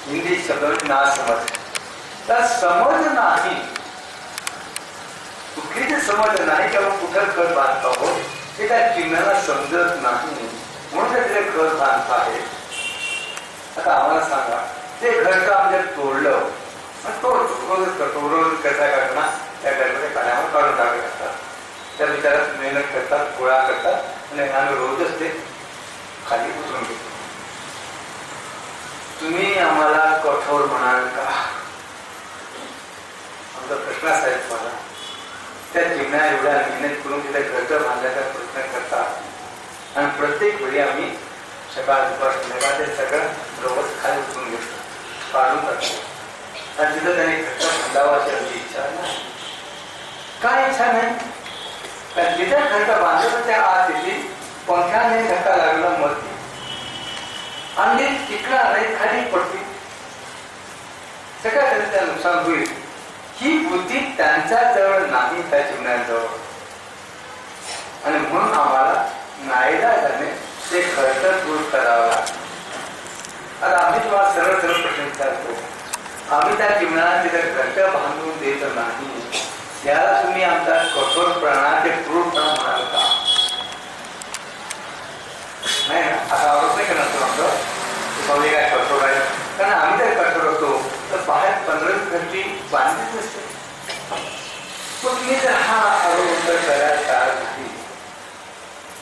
हिंदी शब्द ना समज, तर समज नाही, कुठली जी समज नाही की आपण कुठं घर बांधतो आहोत ते त्या चिन्हाला समजत नाही, म्हणून ते घर बांधत आहे. आता आम्हाला सांगा, ते घर तर आमच्या तोडलं, रोज कसा काढणार, त्या घरामध्ये पाण्यावर काढून टाकत असतात, त्या विचारात मेहनत करतात, गोळा करतात आणि आम्ही रोजच ते खाली उतरून घेतो. तुम्ही आम्हाला कठोर म्हणाल का? आमचा प्रश्न असा आहे तुम्हाला. त्या चिन्हा एवढ्या मेहनत करून तिथे घरचं बांधण्याचा प्रयत्न करतात आणि प्रत्येक वेळी आम्ही सकाळ दुपार संध्याकाळ ते सगळं रोज खाली उतरून घेतो, काढून टाकतो आणि तिथं त्याने घरचं बांधावं अशी आमची इच्छा नाही. काय इच्छा नाही? कारण जिथे घरचं बांधलं त्या आत तिथे पंख्याने धक्का लागला मरते आणि टिकणार नाही, खाली पडते, सगळ्या त्यांचं नुकसान होईल. ही बुद्धी त्यांच्या जवळ नाही, त्या जीवनाजवळ, आणि म्हणून आम्हाला नाईलाजाने ते खर्च दूर करावं लागतं. आता आम्ही तुम्हाला सरळ सरळ प्रश्न विचारतो, आम्ही त्या जीवनाला तिथे घरच बांधून देत नाही, याला तुम्ही आमचा कठोरपणा ते क्रूरपणा म्हणाल का? नाही ना, आता आवडत नाही का नसतो आमचं काय कठोर आहे, कारण आम्ही जर कठोर होतो तर बाहेर 15 घरची बांधलीच नसते. पण तुम्ही जर हा उत्तर करायला तयार नाही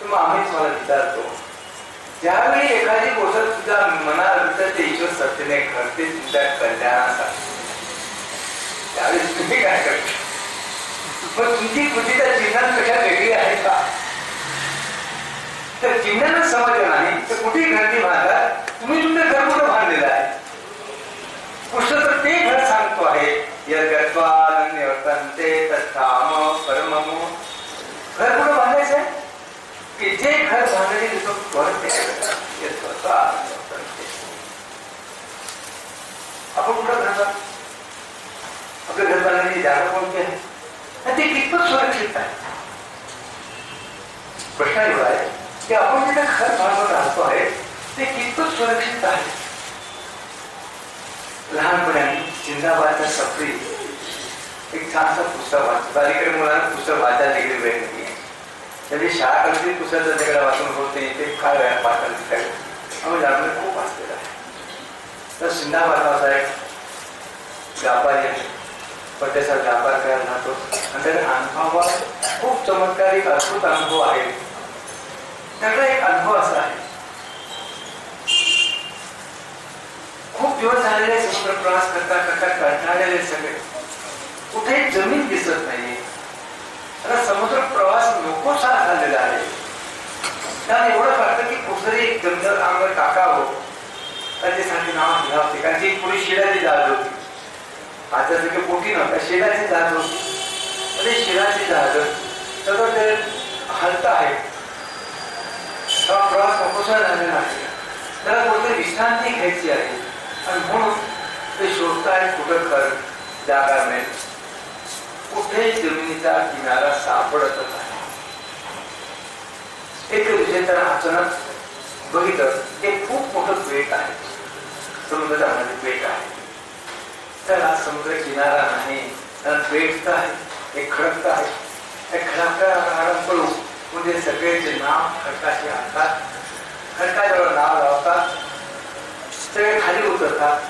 तर मग आम्ही तुम्हाला विचारतो, ज्यावेळी एखादी गोष्ट तुझ्या मनात ते ईश्वर सत्तेने घडते तुझ्या कल्याणासाठी, त्यावेळी तुम्ही काय करता? पण तुमची बुद्धी त्या चिन्हांपेक्षा वेगळी आहे का? तर चिन्हांना समजलं नाही तर कुठेही घरती बांधतात. तुम्ही तुमचं घर कुठं बांधलेलं आहे? कृष्ण तर ते घर सांगतो आहे, घर कुठं बांधायचं आहे की जे घर बांधले आपण कुठं घालतो? आपल्या घर बांधण्याची जागा कोणती आहे आणि ते कितपत सुरक्षित आहे? प्रश्न एवढा आहे की आपण जिथे घर बांधून राहतो आहे ते कितपत सुरक्षित आहे? लहानपणी जिंदाबादच्या सफरी एक छानसं पुस्तक वाचतो. अलीकडे मुलांना पुस्तक वाचायला देखील वेळ नाही आहे, त्याची शाळा कधी पुस्तक त्याच्याकडे वाचून होत नाही, ते काय वेळा पाठायला तिकडे आम्ही लहानपणी खूप वाचलेलं आहे. तर जिंदाबाद नावाचा एक व्यापारी आहे, पट्टेचा व्यापार करायला राहतो आणि त्याच्या अनुभवावर खूप चमत्कारिक अद्भुत अनुभव आहे. त्याचा एक अनुभव असा आहे, खूप दिवस झालेले समुद्र प्रवास करता करता कंटाळलेले सगळे, कुठेही जमीन दिसत नाही. आता समुद्र प्रवास नकोसा झालेला आहे. त्याला एवढं वाटतं की कुठतरी एक जंगल अंग टाकावं, त्याच्यासाठी नाव घ्यावं, कारण ती पुढे शिडाची जहाज होती. आजच्यासारखी पोटी नव्हता, शिडाची जहाज होती. ते शिडाची जहाज सगळं ते हलत आहे, प्रवास नकोसा झालेला आहे. त्याला कोणतरी विश्रांती घ्यायची आहे आणि म्हणून ते शोधताय कुठं कर जागा नाही, कुठे जमिनीचा किनारा सापडतच आहे. एक दिवशी तर अचानक बघितलं एक खूप मोठं बेट आहे, समुद्राच्या मध्ये बेट आहे. त्याला समुद्र किनारा नाही, बेट आहे, एक खडकत आहे. एक खडकता पडू म्हणजे सगळेचे नाव खडकाशी आणतात, खडकाजवळ नाव लावतात, सगळे खाली उतरतात,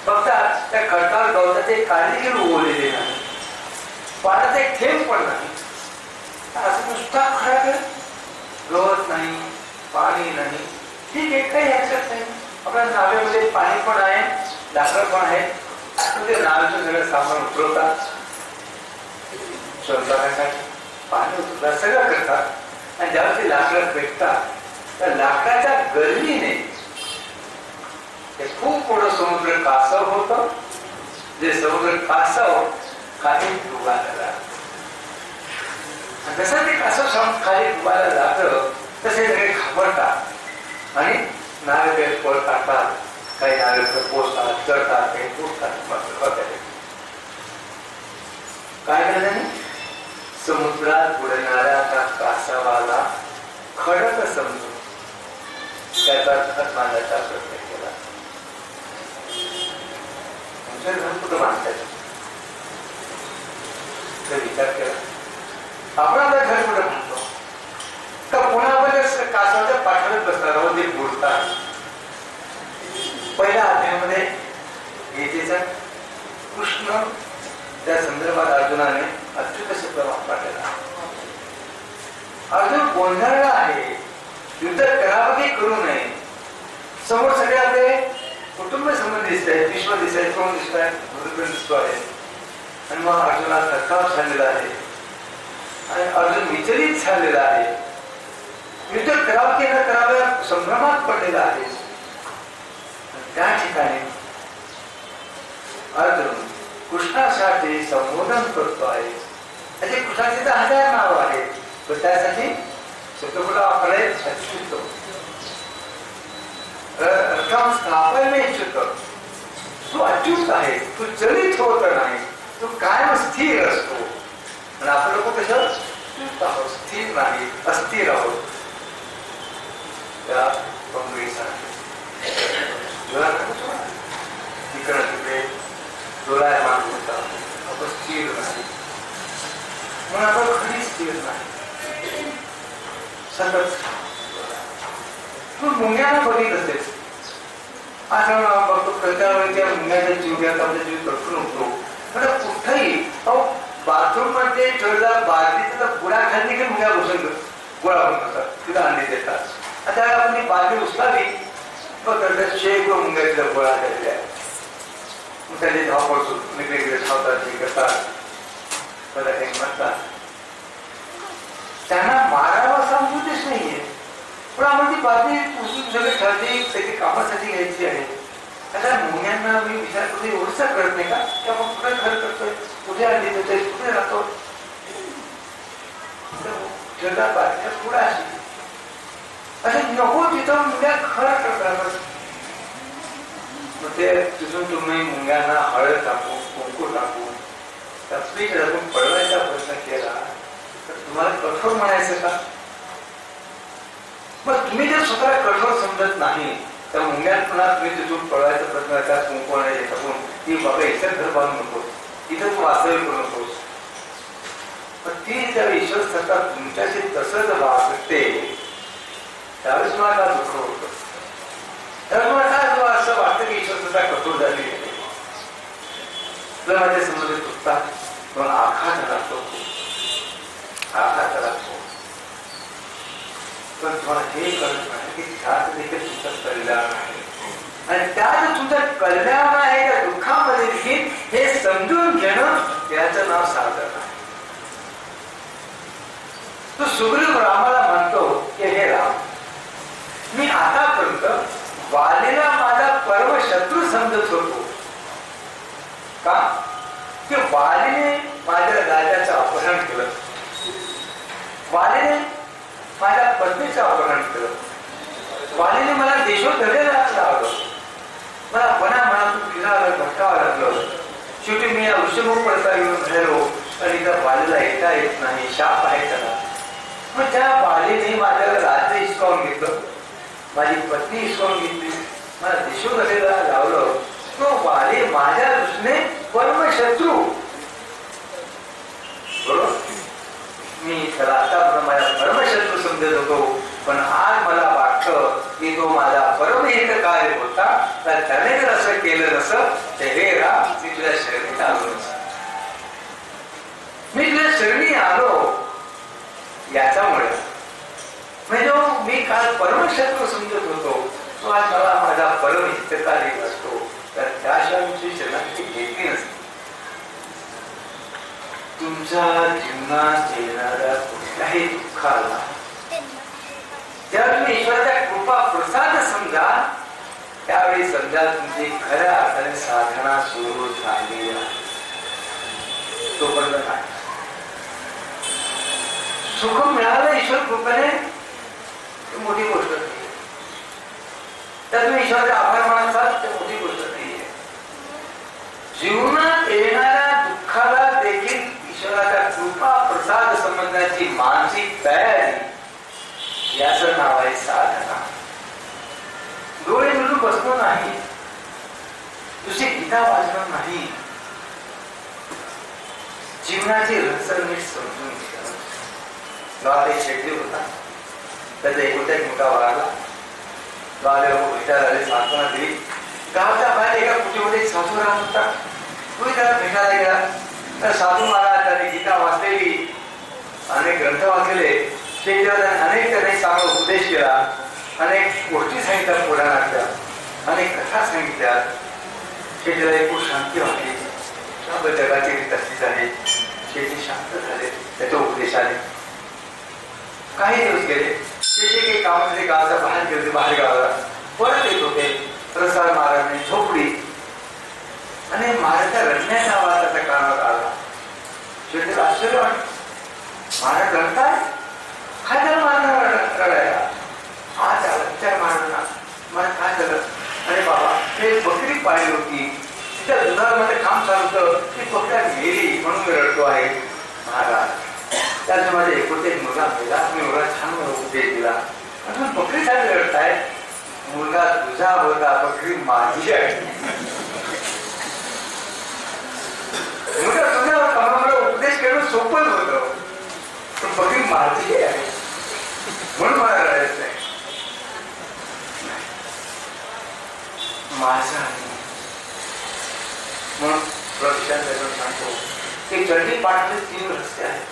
बघतात त्या खडकावर गावतात ते काळजी उगवलेले नाही, पाण्याचा एक थेंब पण नाही. असं नुसता खडक, गवत नाही, पाणी नाही, ठीक आहे, काही हरकत नाही. आपल्या नावेमध्ये पाणी पण आहे, लाकड पण आहे, ते नावेचं सगळं सामान उतरवतात, स्वयंपाकासाठी पाणी उतरतात, सगळं करतात. आणि ज्यावेळी ते लाकडं भेटतात त्या लाकडाच्या गरमीने खूप मोठं समुद्र कासव होतं, जे समुद्र कासव खाली डुबायला. जसं ते कासव खाली डुबायला जातं तसे सगळे घाबरतात आणि नारळ पळ काढतात, काही नारळ पोचतात, चढतात, काही पोचतात. काय झालं? समुद्रात बुडणाऱ्या त्या कासवाला खडक समजून त्याचा खत बांधायचा प्रयत्न केला. दुसरे घर कुठं बांधतात? विचार केला आपण आता घर कुठं बांधतो का पुण्यामध्ये कासवाच्या पाठवत बसणार आहोत ते बोलतात. पहिल्या अध्यायामध्ये गीतेचा कृष्ण त्या संदर्भात अर्जुनाने अच्युत शब्द वापरलेला. अर्जुन गोंधळला आहे, युद्ध करावं की करू नये. समोर सगळे आपले कुटुंब संबंध दिसत आहेत, विश्व दिसत आहेत, कोण दिसत आहेत, गुरुग्रंथ दिसतो आहे. आणि मग अर्जुनाला थकाव झालेला आहे आणि अर्जुन विचलित झालेला आहे. युद्ध करावं की न करावं संभ्रमात पडलेला आहे. त्या ठिकाणी अर्जुन कृष्णासाठी संबोधन करतो आहे. त्याचे कृष्णाचे तर 1000 नाव आहेत, पण त्यासाठी शब्दकुला आपले अच्युत स्थापन इच्छितो. तू अच्युत आहे, तू चलित होत नाही, तू कायम स्थिर असतो. आणि आपण लोक कसं स्थिर नाही, अस्थिर आहोत. त्या तिकडे तिकडे डोळायमान होता, आपण स्थिर नाही. म्हणून आपण खरी स्थिर नाही, सतत. तू मुंग्याला बघित असेल, आता बघतो प्रत्येक त्या मुंग्याचा जीव घ्यायचा, आपला जीव कटून होतो. पण कुठंही बाथरूम मध्ये ठेवला बादलीचा बुडा खाली की मुंग्या घुसून गोळा बनवतात, तिला अंडी देतात. आता आपण ती बादली उचलावी, मग शेकडो मुंग्या तिला गोळा केलेल्या आहेत. मग त्याचे धावपळ वेगवेगळे धावतात, हे करतात, त्याला काही म्हणतात. त्यांना मारावं असा उद्देश नाहीये, पण आपण ती बादली उचलून सगळे ठरली सगळी कामासाठी घ्यायची आहे. आता मुंग्यांना मी विचार करतो, एवढंच कळत नाही का की आपण कुठे घर करतोय, कुठे अंडी देतोय, कुठे राहतो. जगात बादल्या पुढे अशी असे नको तिथं मुंग्या खरं करतात. मग ते तिथून तुम्ही मुंग्यांना हळद टाकून, कुंकू टाकून, त्या पीठ टाकून पळवायचा प्रयत्न केला तर तुम्हाला कठोर म्हणायचं का? मग तुम्ही जर स्वतःला कठोर समजत नाही तर मुंग्यांना तुम्ही तिथून पळवायचा प्रयत्न करता, कुंकू टाकून ती बाबा इतर घर बांधू नकोस, इथं तू वास्तव्य करू नकोस. पण ती ज्यावेळी ईश्वर सत्ता तुमच्याशी तसंच वागते त्यावेळेस मला का दुःख होतं. त्यावेळेस मला काय असं वाटतं की ईश्वर सत्ता कठोर झाली, तुला माझ्या समज तुटतात, पण आघात लागतो, आघात लागतो. पण तुम्हाला हे कळत नाही की त्यात देखील तुमचं कल्याण आहे, आणि त्यात तुमचं कल्याण आहे त्या दुःखामध्ये देखील हे समजून घेणं, त्याचं नाव साधन आहे. तो सुग्रीव रामाला म्हणतो की हे राम, मी आतापर्यंत वालीला माझा परम शत्रू समजत होतो. का? की वालीने माझ्या राजाचं अपहरण केलं, वालीने माझ्या पत्नीचं अपहरण केलं, वालीने मला देशोधडीला लावलं, मला मनातून फिरायला भटकावं लागलं. शेवटी मी या वृषभूम पडता येऊन राहिलो आणि त्या वालीला एकटा येत नाही, शाप आहे त्याला. मग त्या वालीने माझ्या राज्य हिसकावून घेतलं, माझी पत्नी हिसकावून घेतली, मला देशोधडीला लावलं. तो वाली माझ्या दृष्टीने परमशत्रू. बरोबर, मी त्याला आता माझ्या परमशत्रू समजत होतो, पण आज मला वाटतं की तो माझा परमहित कार्य होता. तर त्याने जर असं केलं नसं तर हे राम, मी तुझ्या शरणी आलो, मी तुझ्या शरणी आलो याच्यामुळे. म्हणजे मी काल परमशत्रू समजत होतो, तो आज मला माझा परमहितकारी असतो. तर त्याशिवाय तुमची शरणागती घेतली नसते. तुमच्या जीवनात येणाऱ्या कुठल्याही दुःखाला जेव्हा तुम्ही ईश्वराच्या कृपा प्रसाद समजा, त्यावेळी समजा तुमची खऱ्या अर्थाने साधना सुरू झाली आहे. तोपर्यंत नाही. सुख मिळालं ईश्वर कृपेने मोठी गोष्ट नाही. तर तुम्ही ईश्वराचे आभार मानाल ते मोठी गोष्ट नाही. जीवनात येणाऱ्या दुःखाला देखील ईश्वराच्या कृपा प्रसाद समजण्याची मानसिक तयारी, याचं नाव आहे साधना. डोळे मिळून बसलो नाही, दुसरी गीता वाचणं नाही, जीवनाची रचण नीट समजून घेतलं. गावात एक शेतकरी होता, त्याचा एकुलता एक मोठा वाढला. गावाला भेटायला आले, सांत्वना दिली. गावाच्या बाहेर एका कुटीमध्ये एक साधू राहत होता. तोही त्याला भेटायला गेला. तर साधू महाराज त्यांनी गीता वाचलेली, अनेक ग्रंथ वाचलेले, शेतकऱ्याने अनेक त्यांनी चांगला उपदेश केला, अनेक गोष्टी सांगितल्या पुराणातल्या, अनेक कथा सांगितल्या. शेतीला खूप शांती वाटली. जगाची रीत अशीच आहे. शेती शांत झाले त्याच्या उपदेशाने. काही दिवस गेले. शेती काही कामामध्ये गावाच्या बाहेर गेले, बाहेर गावाला परत येत होते. प्रसाद महाराजांनी झोपडी आणि महाराजच्या रडण्याचा आवाज त्याच्या कानावर आला. शेतीला आश्चर्य वाटलं. महाराज रडताय? काय झालं महाराज रडायला? आज आला विचार महाराजांना, मला काय झालं? अरे बाबा, ते बकरी पाळली होती, तिच्या दुधामध्ये काम चालू होतं, ती बकऱ्या गेली म्हणून मी रडतो आहे महाराज. त्याच्या माझ्या एकुलते एक मुलगा मेला, मी मुलगा छान उपदेश दिला, अजून बकरी साठी रडताय? मुलगा तुझा होता, बकरी माझी आहे. मुलगा तुझा होता, मला उपदेश करणं सोपंच होतं, पण बकरी माझी आहे म्हणून मला रडायचं नाही. माझा म्हणून प्रविशांत सांगतो की चढणी पाठचे 3 रस्ते आहेत.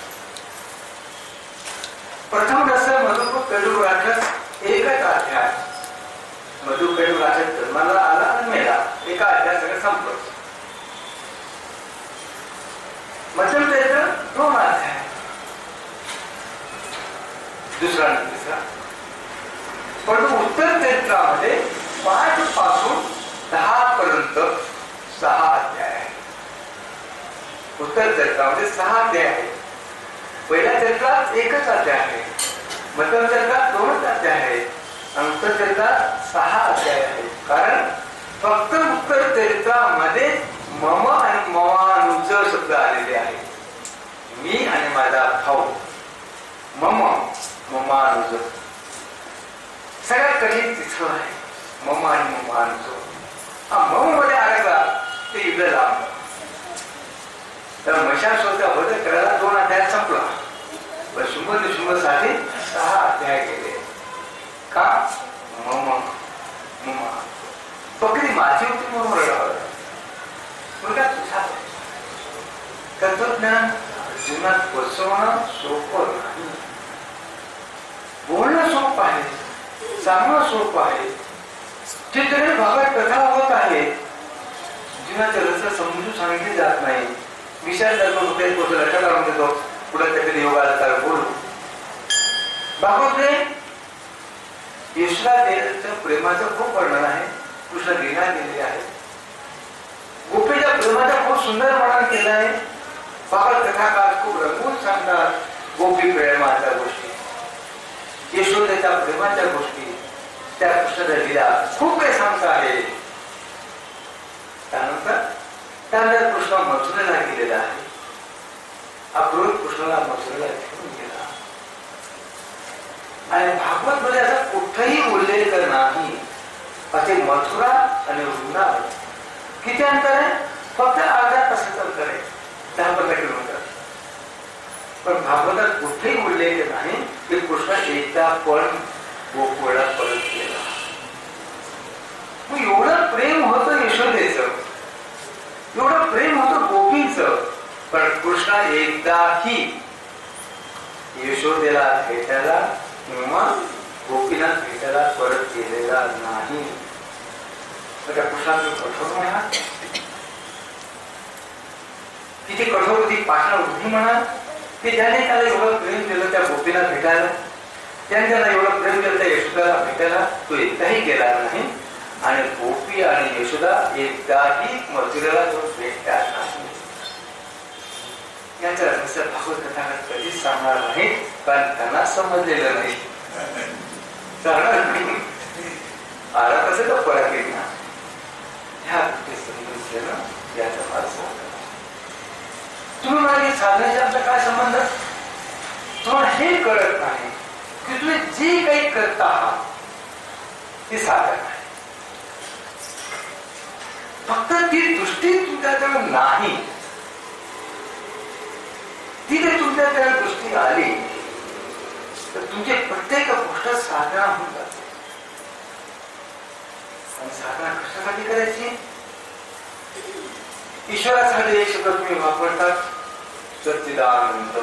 प्रथम रस्ता मधु कडू राखत एकच अध्याय. मधु कडू राखत जन्माला आला आणि मेला, एका अध्याय सगळं संपलं. मध्यम चरित्र 2 अध्याय, दुसरा आणि तिसरा. परंतु उत्तर चरित्रामध्ये 5 पासून 10 पर्यंत 6 अध्याय आहे. उत्तर चरित्रामध्ये 6 अध्याय आहे. पहिल्या चरित्रात 1च अध्याय आहे. मध्यम चरित्रात 2च अध्याय आहे आणि उत्तर चरित्रात 6 अध्याय आहे. कारण फक्त उत्तर चरित्रामध्ये मम आणि ममानुज शब्द आलेले आहे. मी आणि माझा भाऊ, मम ममानुज. सगळ्यात कठीण तिथं आहे मम आणि ममानुज. हा मम मध्ये अडकला ते युद्ध लांब. तर महिषासुराचा वध करायला 2 अध्याय संपला, पण शुंभ निशुंभ साठी 6 अध्याय गेले. का? मम मम. बकरी माझी होती म्हणून रडावं. मुलगा तुझा. तत्वज्ञान जीवनात बसवणं सोपं नाही. बोलणं सोपं आहे, सांगणं सोपं आहे. ठिकठिकाणी भागात कथा होत आहे, जीवनाचे रस समजून सांगितले जात नाही. विचार करून कुठे लक्षात आणून देतो, पुढे काहीतरी योगाला तर बोलू. भागवतने येशूला देण्याचं प्रेमाचं खूप वर्णन आहे. कृष्ण लीला केलेली आहे. गोपीच्या प्रेमाचा खूप सुंदर वर्णन केलं आहे. भागवत कथाकार खूप रंगून सांगतात गोपी प्रेमाच्या गोष्टी, यशोदेच्या प्रेमाच्या गोष्टी, त्या कृष्णाच्या लीला खूप काही सांगता आहे. त्यानंतर कृष्ण मथुरेला गेलेला आहे. अक्रूर कृष्णाला मथुरेला घेऊन गेला आणि भागवत मध्ये असा कुठेही उल्लेख नाही असे मथुरा आणि वृंदावन किती अंतर आहे? फक्त अर्धा तासाचं अंतर आहे, 10-15 किलोमीटर. पण भागवतात कुठेही उल्लेख नाही की कृष्ण एकदा पण गोकुळाला परत गेला. मग एवढं प्रेम होतं यशोदेचं, एवढं प्रेम होतं गोपींचं, पण कृष्ण एकदाही यशोदेला भेटायला किंवा गोपीला भेटायला परत गेलेला नाही. त्या कृष्णाचं कठोर म्हणा, किती कठोर होती, पाषाण बुद्धी म्हणा, की ज्याने त्याला एवढं प्रेम केलं त्या गोपीला भेटायला, त्याने त्याला एवढं प्रेम केलं त्या यशोदाला भेटायला, तो एकदाही गेला नाही. आणि गोपी आणि यशोदा एकदाही मथुरेला तो भेटला नाही. याचं रहस्य भागवत कथाकार कधीच सांगणार नाही, कारण त्यांना समजलेलं नाही. आला कसं का पळा केली ना, ह्या गोष्टी समजून घेणं याचा फार महत्त्व. तुम्ही मला साधण्याचा आमचा काय संबंध? तुम्हाला हे कळत नाही की तुम्ही जे काही करता आहात ते साधन आहे. फक्त ती दृष्टी असं नाही. ती जर तुमच्या त्या दृष्टी आली तर तुमची प्रत्येक गोष्ट साधना होऊन जाते. आणि साधना कशासाठी करायची? ईश्वरासाठी एक शब्द तुम्ही वापरतात, सच्चिदानंद.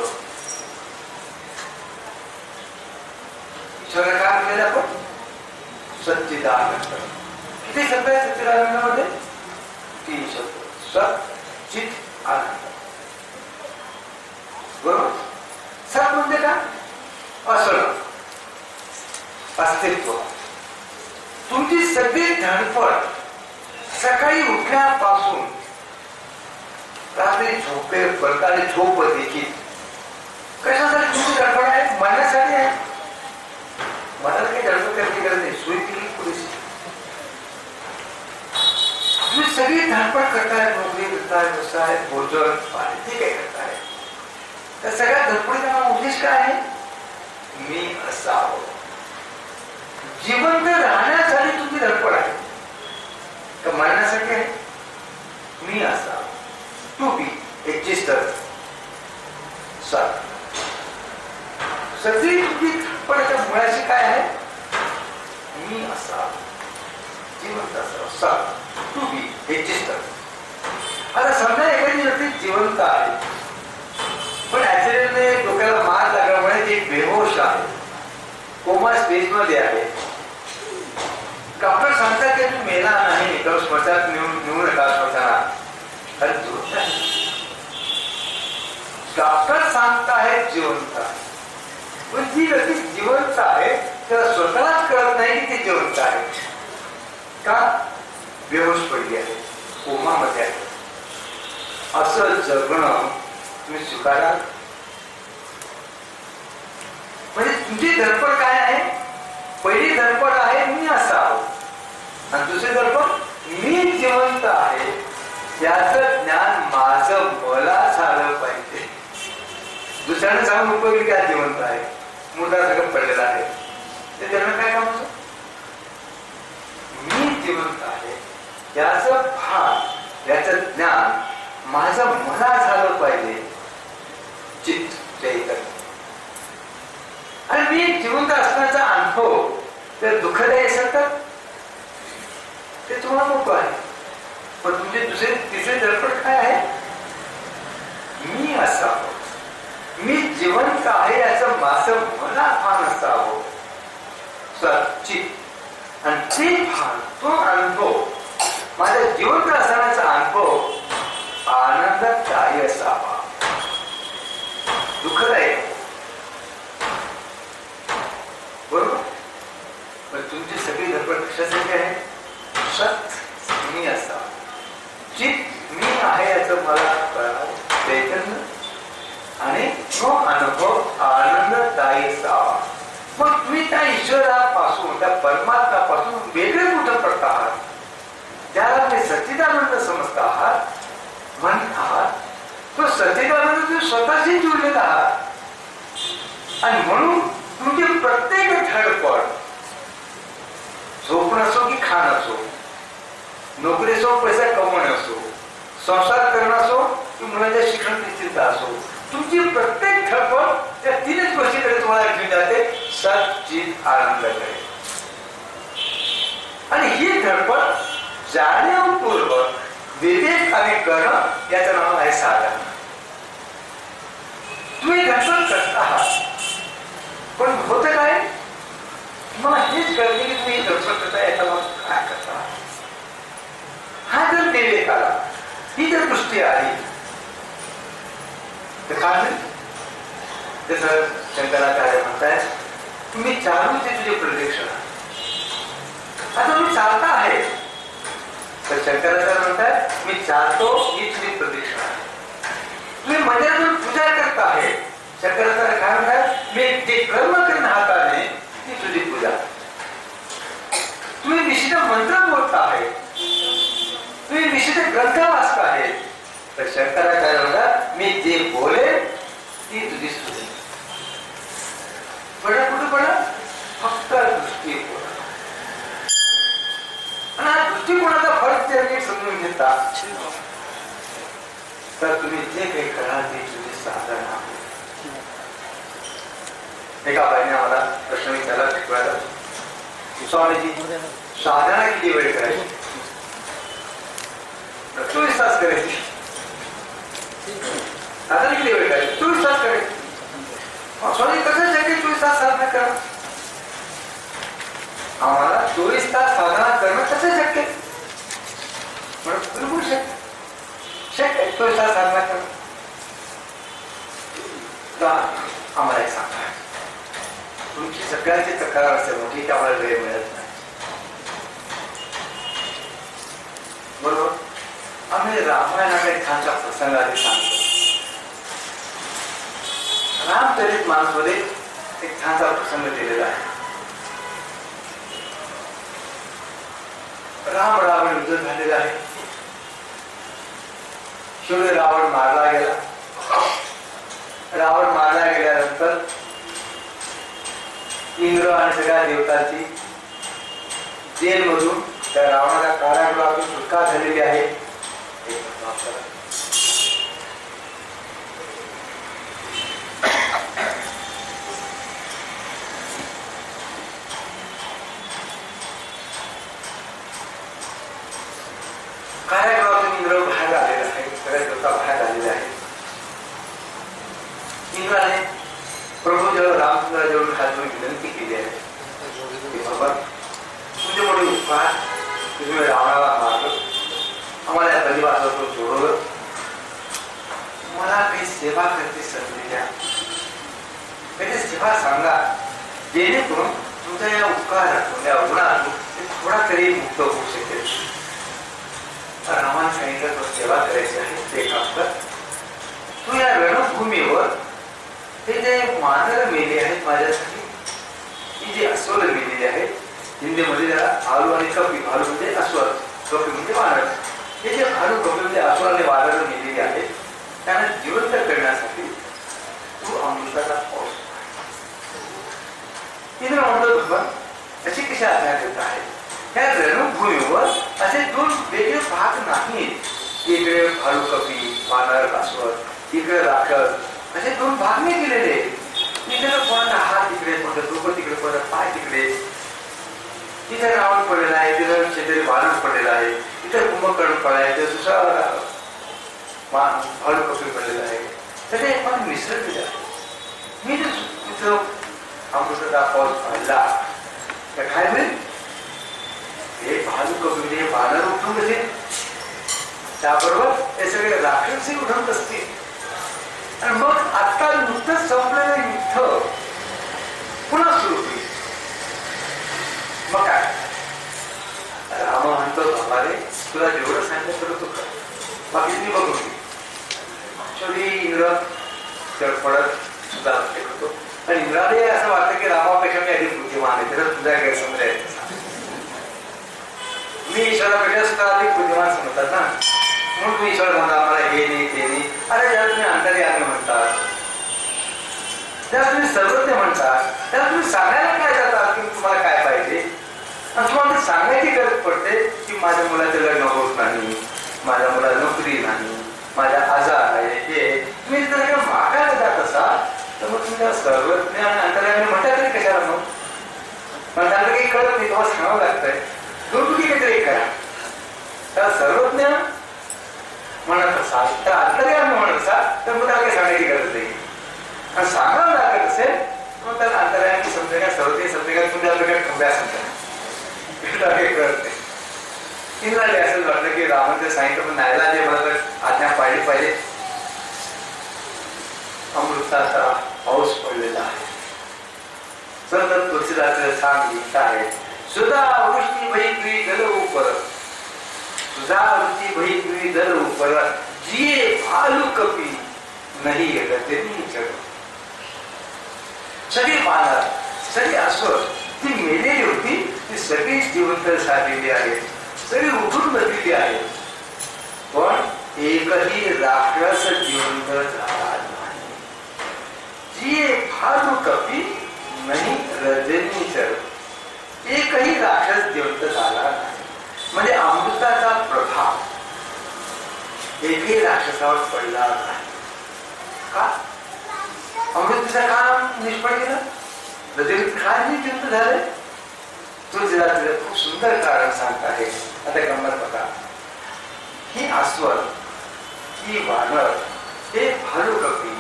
ईश्वराला काय म्हटलेलं आपण? सच्चिदानंद. किती शब्द आहे सच्चिदानंदामध्ये? 3 शब्द. सत चित आनंद. बरोबर? सत म्हणजे काय? असणं, अस्तित्व. तुमची सगळी धडपड सकाळी उठल्यापासून रात्री झोपेपर्यंत आणि झोप देखील कशासाठी तुमची धडपड आहे? मनासाठी आहे. मनाला काही धडपड करायची गरज नाही, सोयी केली पुरेशी. तुम्ही सगळी धडपड करताय, नोकरी करताय, व्यवसाय, भोजन, पाणी, जे काही करताय, त्या सगळ्या धडपडीचा उद्देश काय आहे? मी असावं. जिवंत राहण्यासाठी तुमची धडपड आहे का मरण्यासाठी आहे? मी असावं. To be existence. सगळी तुमची धडपडच्या मुळाशी काय आहे? मी असावं, जिवंत असावं. To be existence. आता समजा एखादी व्यक्ती जिवंत आहे पण ऍक्सिडेंटने डोक्याला मार लागल्यामुळे ती बेहोश आहे, कोमा स्टेज मध्ये आहे. डॉक्टर सांगतात की तू मेला नाही, तर श्मशानात नेऊ नका. श्मशानात अरे डॉक्टर सांगताहेत जिवंत आहे, पण जी व्यक्ती जिवंत आहे त्याला स्वतःलाच कळत नाही की ती जिवंत आहे. का? बेहोश पडली आहे, कोमामध्ये आहे. असं जगणं तुम्ही स्वीकाराल? म्हणजे तुमची धडपड काय आहे? पहिली धडपड आहे मी असावं, आणि दुसरी धडपड मी जिवंत आहे याचं ज्ञान माझं मला झालं पाहिजे. दुसऱ्याने सांगून उपयोगी काय? जिवंत आहे, मुर्दा सगळं पडलेला आहे, ते त्यांना काय काम? मी जिवंत आहे याचं भान, याचं ज्ञान माझं मला झालं पाहिजे. चित्त चैतन्य. आणि मी जिवंत असण्याचा अनुभव ते दुःखदायी असेल तर ते तुम्हाला नको आहे. पण तुमचे तिसरे धडपड काय आहे? मी असावं, मी जिवंत आहे याचं माझं मला भान असावं. चित्त. आणि ते भान, तो अनुभव, माझ्या जिवंत असण्याचा अनुभव आनंददायी असावा, दुःखदायी. बरोबर? पण तुमची सगळी धडपड कशासाठी आहे? सत मी असावं, चित्त मी आहे याचं मला कळावं, चैतन्य, आणि तो अनुभव आनंददायी असावा. मग तुम्ही त्या ईश्वरापासून, त्या परमात्म्यापासून वेगळे कुठं पडता आहात? ज्याला तुम्ही सच्चिदानंद समजता आहात, म्हणत आहात, तो सच्चिदानंद तुम्ही स्वतःशी जुळलेला आहात. आणि म्हणून तुमची प्रत्येक धडपड, झोपणं असो की खाणं असो, नोकरी असो, पैसा कमवणं असो, संसार करणं असो की मुलांच्या शिक्षण चिंता असो, तुमची प्रत्येक धडपड त्या 3च गोष्टीकडे तुम्हाला घेऊन जाते, सच्चित आनंदाकडे. आणि ही धडपड जाणीवपूर्वक विवेकाने करणं याचं नाव आहे साधना. तुम्ही धडपड करत आहात, पण होतं काय? मला हेच कळते की तुम्ही धडपड करता, याचा मग काय करता? हा जर विवेक आला, ही जर दृष्टी आली तर काय होईल? जसं शंकराचार्य म्हणताय, तुम्ही चालू ते तुझे प्रदक्षिणा. आता तुम्ही चालता आहे तर शंकराचार्य म्हणताय मी चालतो ही तुझी प्रदक्षिणा. तुम्ही मंदिरातून पूजा करता आहे, शंकराचार्य काय म्हणतात? मी जे कर्म करीन हाताने ती तुझी पूजा. तुम्ही विशिष्ट मंत्र बोलता आहे, तुम्ही विशिष्ट ग्रंथ वाचता आहे, तर शंकराचार्य म्हणतात मी जे बोले ती तुझी स्तुती. पडा कुठं पडा? फक्त दृष्टिकोन. आणि हा दृष्टिकोनाचा फरक ते समजून घेतात. तर तुम्ही जे काही कराल ते तुझे साधना. एका बाईने आम्हाला प्रश्न विचारला शिकवायला, स्वामीजी साधना किती वेळ करायची? 24 तास करायची. साधना किती वेळ करायची? 24 तास करायची. स्वामी कसं शक्य 24 तास साधना करा? आम्हाला 24 तास साधना करणं कसं शक्य? बिलकुल शक्य. शक्य 24 तास साधना करणं. आम्हाला एक सांगा, तुमची सगळ्यांची तक्रार असेल मोठी की आम्हाला वेळ मिळत नाही, बरोबर? आम्ही रामायणाचा एक छानसा प्रसंग आधी सांगतो. रामचरित मानसमध्ये एक छानसा प्रसंग दिलेला आहे. राम रावण युद्ध झालेलं आहे. शेवटी रावण मारला गेला. रावण मारला गेल्यानंतर इंद्र आणि सगळ्या देवतांची जेलमधून त्या रावणाच्या कारागृहातून सुटका झालेली आहे. कारागृहातून इंद्र बाहेर आलेला आहे. सगळ्या देवता बाहेर आलेल्या आहेत. इंद्राने प्रभू जेव्हा रामचंद्राजवळ हात जोडून विनंती केली आहे, बाबा तुझे मोठे उपकार, तुम्ही रावणाला मारलं, आम्हाला या बलिवासातून सोडवलं, मला काही सेवा करते संधी द्या, काही सेवा सांगा, जेणेकरून तुमच्या या उपकारातून या गुणातून थोडा तरी मुक्त होऊ शकेल. रामाने सांगितलं तो सेवा करायची आहे, ते काम कर. तू या रणभूमीवर ते जे मानर मेले आहेत माझ्यासाठी, ही जी अस्वल मेलेली आहेत, हिंदीमध्ये त्याला भालू आणि कपी, भालू म्हणजे अस्वल, कपी म्हणजे वानर, हे जे भालू कपी म्हणजे अस्वल आणि वानर मेलेली आहेत, त्यांना जिवंत करण्यासाठी तू अमृताचा पाऊस. इंद्र म्हणतो भगवान अशी कशी आज्ञा देत आहे? त्या रणभूमीवर असे दोन वेगळे भाग नाहीत. इकडे भालू कपी, वानर, अस्वल, इकडे राखस, असे दोन भाग नाही केलेले. इथे कोणाचा हात तिकडे, कोणतं डोकं तिकडे, कोणता पाय तिकडे. तिथे रावण पडलेला आहे, तिथे शेजारी वानर पडलेला आहे, तिथे कुंभकर्ण पडला आहे, तिथे दुसरा भालू कपी पडलेला आहे. तर ते पण मिसळलेलं आहे. मी जर तिथं अमृताचा पाऊस पाहिला तर काय होईल? हे भालू कपी हे वानर उठून गेले, त्याबरोबर हे सगळे राक्षसही उठवत असतील. आणि मग आता नुकतंच संपलेलं युद्ध पुन्हा सुरू होईल. मग काय? राम म्हणतो, बाबा रे तुला जेवढं सांगितलं तर तू कर, बाकी मी बघून घे. शेवटी इंद्र पडत सुद्धा करतो. आणि इंद्राने असं वाटतं की रामापेक्षा मी अधिक बुद्धिमान आहे, त्याला तुझा गैरसमज आहे. मी ईश्वरापेक्षा सुद्धा अधिक बुद्धिमान समजतात ना, म्हणून तुम्ही ईश्वर म्हणता मला हे नाही ते नाही. अरे ज्याला तुम्ही अंतर्यामी म्हणतात, त्याला तुम्ही सर्वज्ञ म्हणतात, त्याला तुम्ही सांगायला काय जातात की तुम्हाला काय पाहिजे. आणि तुम्हाला सांगायची गरज पडते की माझ्या मुलाचं लग्न होत नाही, माझ्या मुलाला नोकरी नाही, माझ्या आजार आहे, हे. तुम्ही जर मागायला जात असाल तर मग तुम्ही सर्वज्ञ आणि अंतर्यामी म्हणता तरी कशाला? मग पण त्याला काही कळत नाही, तुम्हाला सांगावं लागतंय. दोघी काहीतरी करा. त्याला सर्वज्ञ म्हणत असाल तर अंतर्यामी म्हणत असाल तर मग त्याला काही सांगायची गरज नाही. आणि सांगावं लागत असेल मग त्याला अंतर्यामी समजे का सर्वज्ञ समजे का तुम्ही आपल्याकडे खंब्या समजा काही कळत नाही. इंद्राने असंच वाटलं की रामाने सांगितलं पण नाहीला जे मला आज्ञा पाहिली पाहिजे. अमृताचा पाऊस पडलेला आहे. सतत तुळशीदास सांगितलं आहे, सुधा वृष्टी भई जल उपर, सुधा वृष्टी भई जल उपर, जिये भालू कपी नाही रजनी चढ. सगळी वानर, सगळी अस्वल ती मेलेली होती, ती सगळी जिवंत झालेली आहे, सगळी उठून बसलेली आहे. पण एकही राक्षस जिवंत झाला नाही. जिये भालू कपी नाही रजनी चढ. एकही राक्षस जिवंत झाला नाही. म्हणजे अमृताचा प्रभाव एकही राक्षसावर पडला नाही. का? अमृतीचं काम निष्फळ गेलं. नदीत काय नाही युद्ध झाले. तुझ्या खूप सुंदर कारण सांगत आहे. आता गंमत बघा. ही अस्वल, ही वानर, हे भालुकपी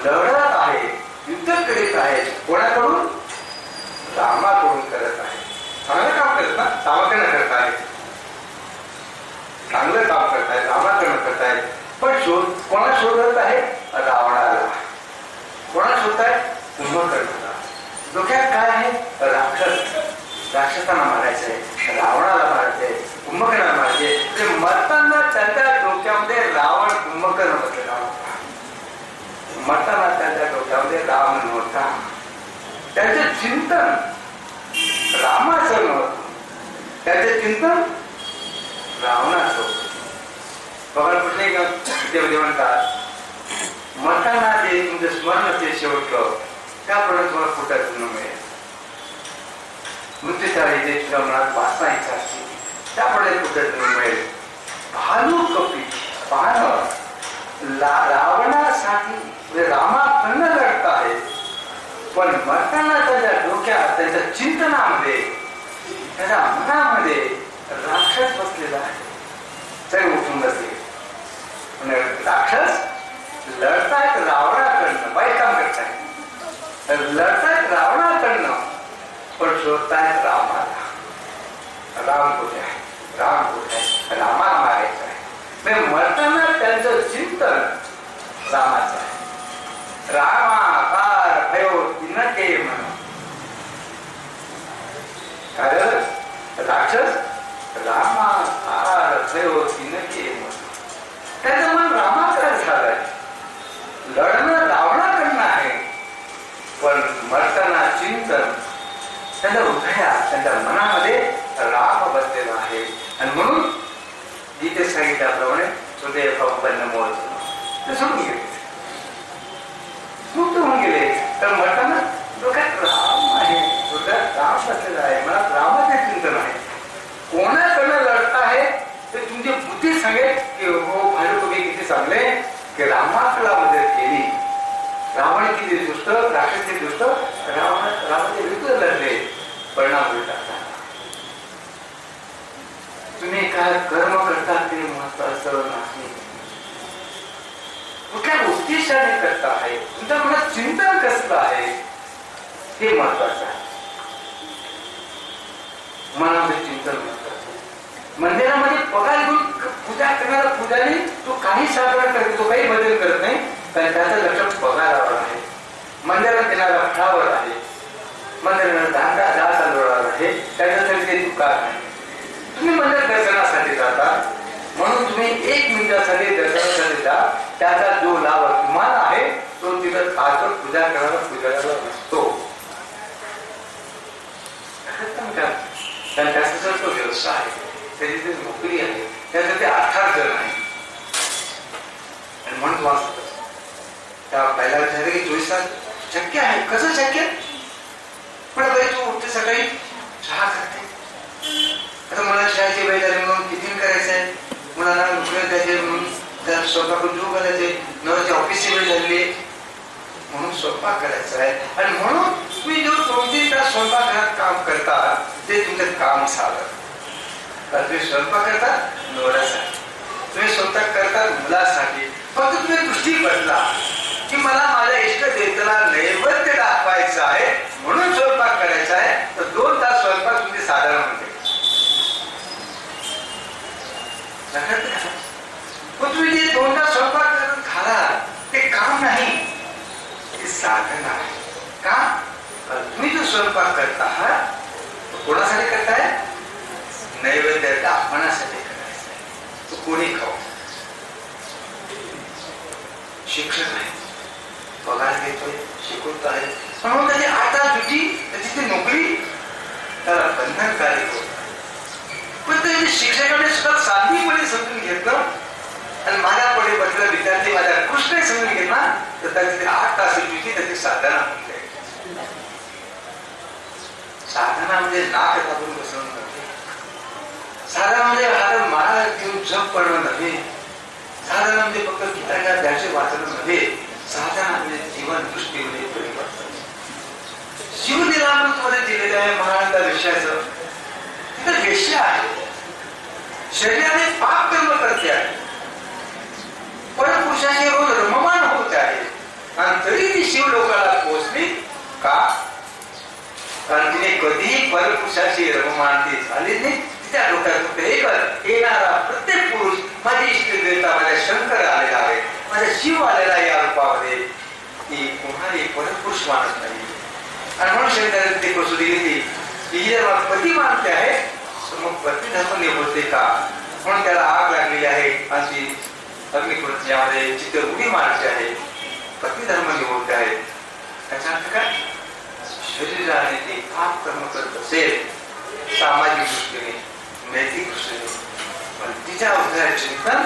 लढत आहे, युद्ध करीत आहे. कोणाकडून? रामाकडून करत आहे. चांगलं काम करत ना, रामाकडनं करत आहे. चांगलं काम करत आहे, रामाकडनं करत आहे. पण कोणा शोधत आहे? रावणाला. कोणा शोधत आहे? कुंभकर्णाला. डोक्यात काय आहे? राक्षस. राक्षसांना मारायचंय, रावणाला मारायचंय, कुंभकर्णाला मारायचे. मरताना त्यांच्या डोक्यामध्ये रावण कुंभकर्ण बसलेला होता. मरताना त्यांच्या डोक्यामध्ये रावण नव्हता. त्यांचे चिंतन रामाचं नव्हतं, त्याचे चिंतन रावणाचं होतं. बघा कुठले देवदेव म्हणतात, मरताना जे तुमचं स्मरण ते शेवटलं त्याप्रमाणे तुम्हाला कुठं गुण मिळेल. मृत्यूच्या वेळी तुझ्या मनात वाचना इच्छा असते त्याप्रमाणे कुठं गुण मिळेल. भालुकपी रावणासाठी रामाकडनं लढत आहे, पण मरताना त्याच्या डोक्यात, त्याच्या चिंतनामध्ये, त्याच्या मनामध्ये राक्षस बसलेला आहे. सगळे उठून बसले. राक्षस लढतायत रावणाकडनं, वाईट काम करतायत. लढतायत रावणाकडनं, पण शोधतायत रामाला. राम कुठे आहे? राम कुठे आहे? रामाला मारायचं आहे. मरताना त्यांचं चिंतन रामाचं आहे. रामाकार भयो तिनके म्हणून. कारण राक्षस रामाकार भयो तिनके म्हणून त्याचं मन रामाकडे झालंय. लढणं रावणाकडनं आहे, पण मरताना चिंतन त्यांच्या हृदयात, त्यांच्या मनामध्ये राम बसलेला आहे. आणि म्हणून जिथे सांगितल्याप्रमाणे हृदय पंपन्न मोड ते सोडून गेले, मुक्त होऊन गेले. तर मरताना डोक्यात राम आहे, हृदयात राम बसलेला आहे, मनात रामाचे चिंतन आहे. कोणाकडनं लढत आहे ते तुमची बुद्धी सांगेल की हो भालुकपी किती चांगले, की रामाकडला मदत केली. रावण किती दुष्ट, राक्षस किती दुष्ट, रामाच्या विरुद्ध लढले. परिणाम उलटा झाला. तुम्ही काय कर्म करता ते महत्वाचं नाही, कुठल्या उद्देशाने करता आहे, तुमच्या मनात चिंतन कसलं आहे हे महत्वाचं आहे. मनामध्ये चिंतन महत्वाचं. मंदिरामध्ये पगार घेऊन पूजा करणारा पुजारी तो काही साधारण करतो, तो काही बदल करत नाही, कारण त्याचं लक्ष पगारावर आहे, मंदिरात येणारा फळावर आहे, मंदिरात दान चालवणार आहे, त्याच्यासाठी काही दुकान नाही. तुम्ही मंदिर दर्शनासाठी जाता म्हणून तुम्ही 1 मिनिटासाठी दर्शनासाठी जा. त्याचा जो लाभ तुम्हाला आहे तो तिथं ताकद पूजा करणारा पुजाऱ्याला नसतो. त्याचा तो व्यवसाय आहे, त्याची ती नोकरी आहे, त्यासाठी अर्थार्जन आहे. आणि म्हणून वाचत त्या पहिला विचारलं की 24 तास शक्य आहे. कसं शक्य? पण बाई तू उठते सकाळी चहा करते, आता मला चहाची बाई झाली म्हणून टिफिन करायचं आहे, मुलांना उठले द्यायचे म्हणून त्या स्वयंपाक जेव घालायचे, नवऱ्याची ऑफिसची वेळ झाली म्हणून स्वयंपाक करायचा आहे. आणि म्हणून तुम्ही जो 2-3 तास स्वयंपाकघरात काम करता ते तुमचं काम साधन. तुम्ही स्वयंपाक करता नवऱ्यासाठी, तुम्ही स्वयंपाक करता मुलासाठी. फक्त तुम्ही दृष्टी बदला की मला माझ्या इष्ट देवतेला नैवेद्य दाखवायचं आहे म्हणून स्वयंपाक करायचा आहे, तर 2 तास स्वयंपाक तुमची साधारण होते. पण तुम्ही जे 2 तास स्वयंपाक करत घाला ते काम नाही, ते साधन आहे. का? तुम्ही जो स्वयंपाक करता आहात कोणासाठी करताय? नैवेद्य दाखवण्यासाठी करायचं आहे. तो कोणी खाऊ, शिक्षक आहे, पगार घेतोय, शिकवत आहे, म्हणून त्याची आता तुझी त्याची ती नोकरी त्याला बंधनकारी होत. पण ते शिक्षकाने सुद्धा साधीपणे समजून घेतलं आणि माझ्या पुढे बसलेला विद्यार्थी माझ्या कृष्ण समजून घेतला तर त्याची 8 तासाची त्याची साधना होते. साधना म्हणजे नाक दाबून बसवून नव्हे, साधना म्हणजे हातात माळा घेऊन जप पडणं नव्हे, साधना म्हणजे फक्त गीताच्या त्याचे वाचन मध्ये साधारण जीवन दृष्टीमध्ये परिवर्तन जीवनिलामध्ये दिलेलं आहे. महानंदा विषयाचं तिथं वेश्य आहे, शरीराने पाप कर्म करते आहे, परपुरुषाशी रोज रममान होत आहे आणि तरी ती शिवलोकाला पोहोचली का? कारण तिने कधीही परपुरुषाशी रममान ती झाली नाही. त्या डोक्यात येणारा प्रत्येक पुरुष माझी इष्ट देवता माझ्या शंकर आलेला आहे, माझा शिव आलेला या रूपामध्ये, ती कोणाही परपुरुष मानत नाही. आणि म्हणून शंकराने ते कसोटी घेतली की जर पती मानते आहे तर मग पती धर्म निभवते का? म्हणून त्याला आग लागलेली आहे आणि ती अग्निकुंड यामध्ये चित्त उडी मारते आहे, पती धर्म निभवते आहे. त्याचा अर्थ काय? शरीराने ते पाप कर्म करत असेल सामाजिक दृष्टीने, नैतिक दृष्टीने, पण तिच्या उद्धार चिंतन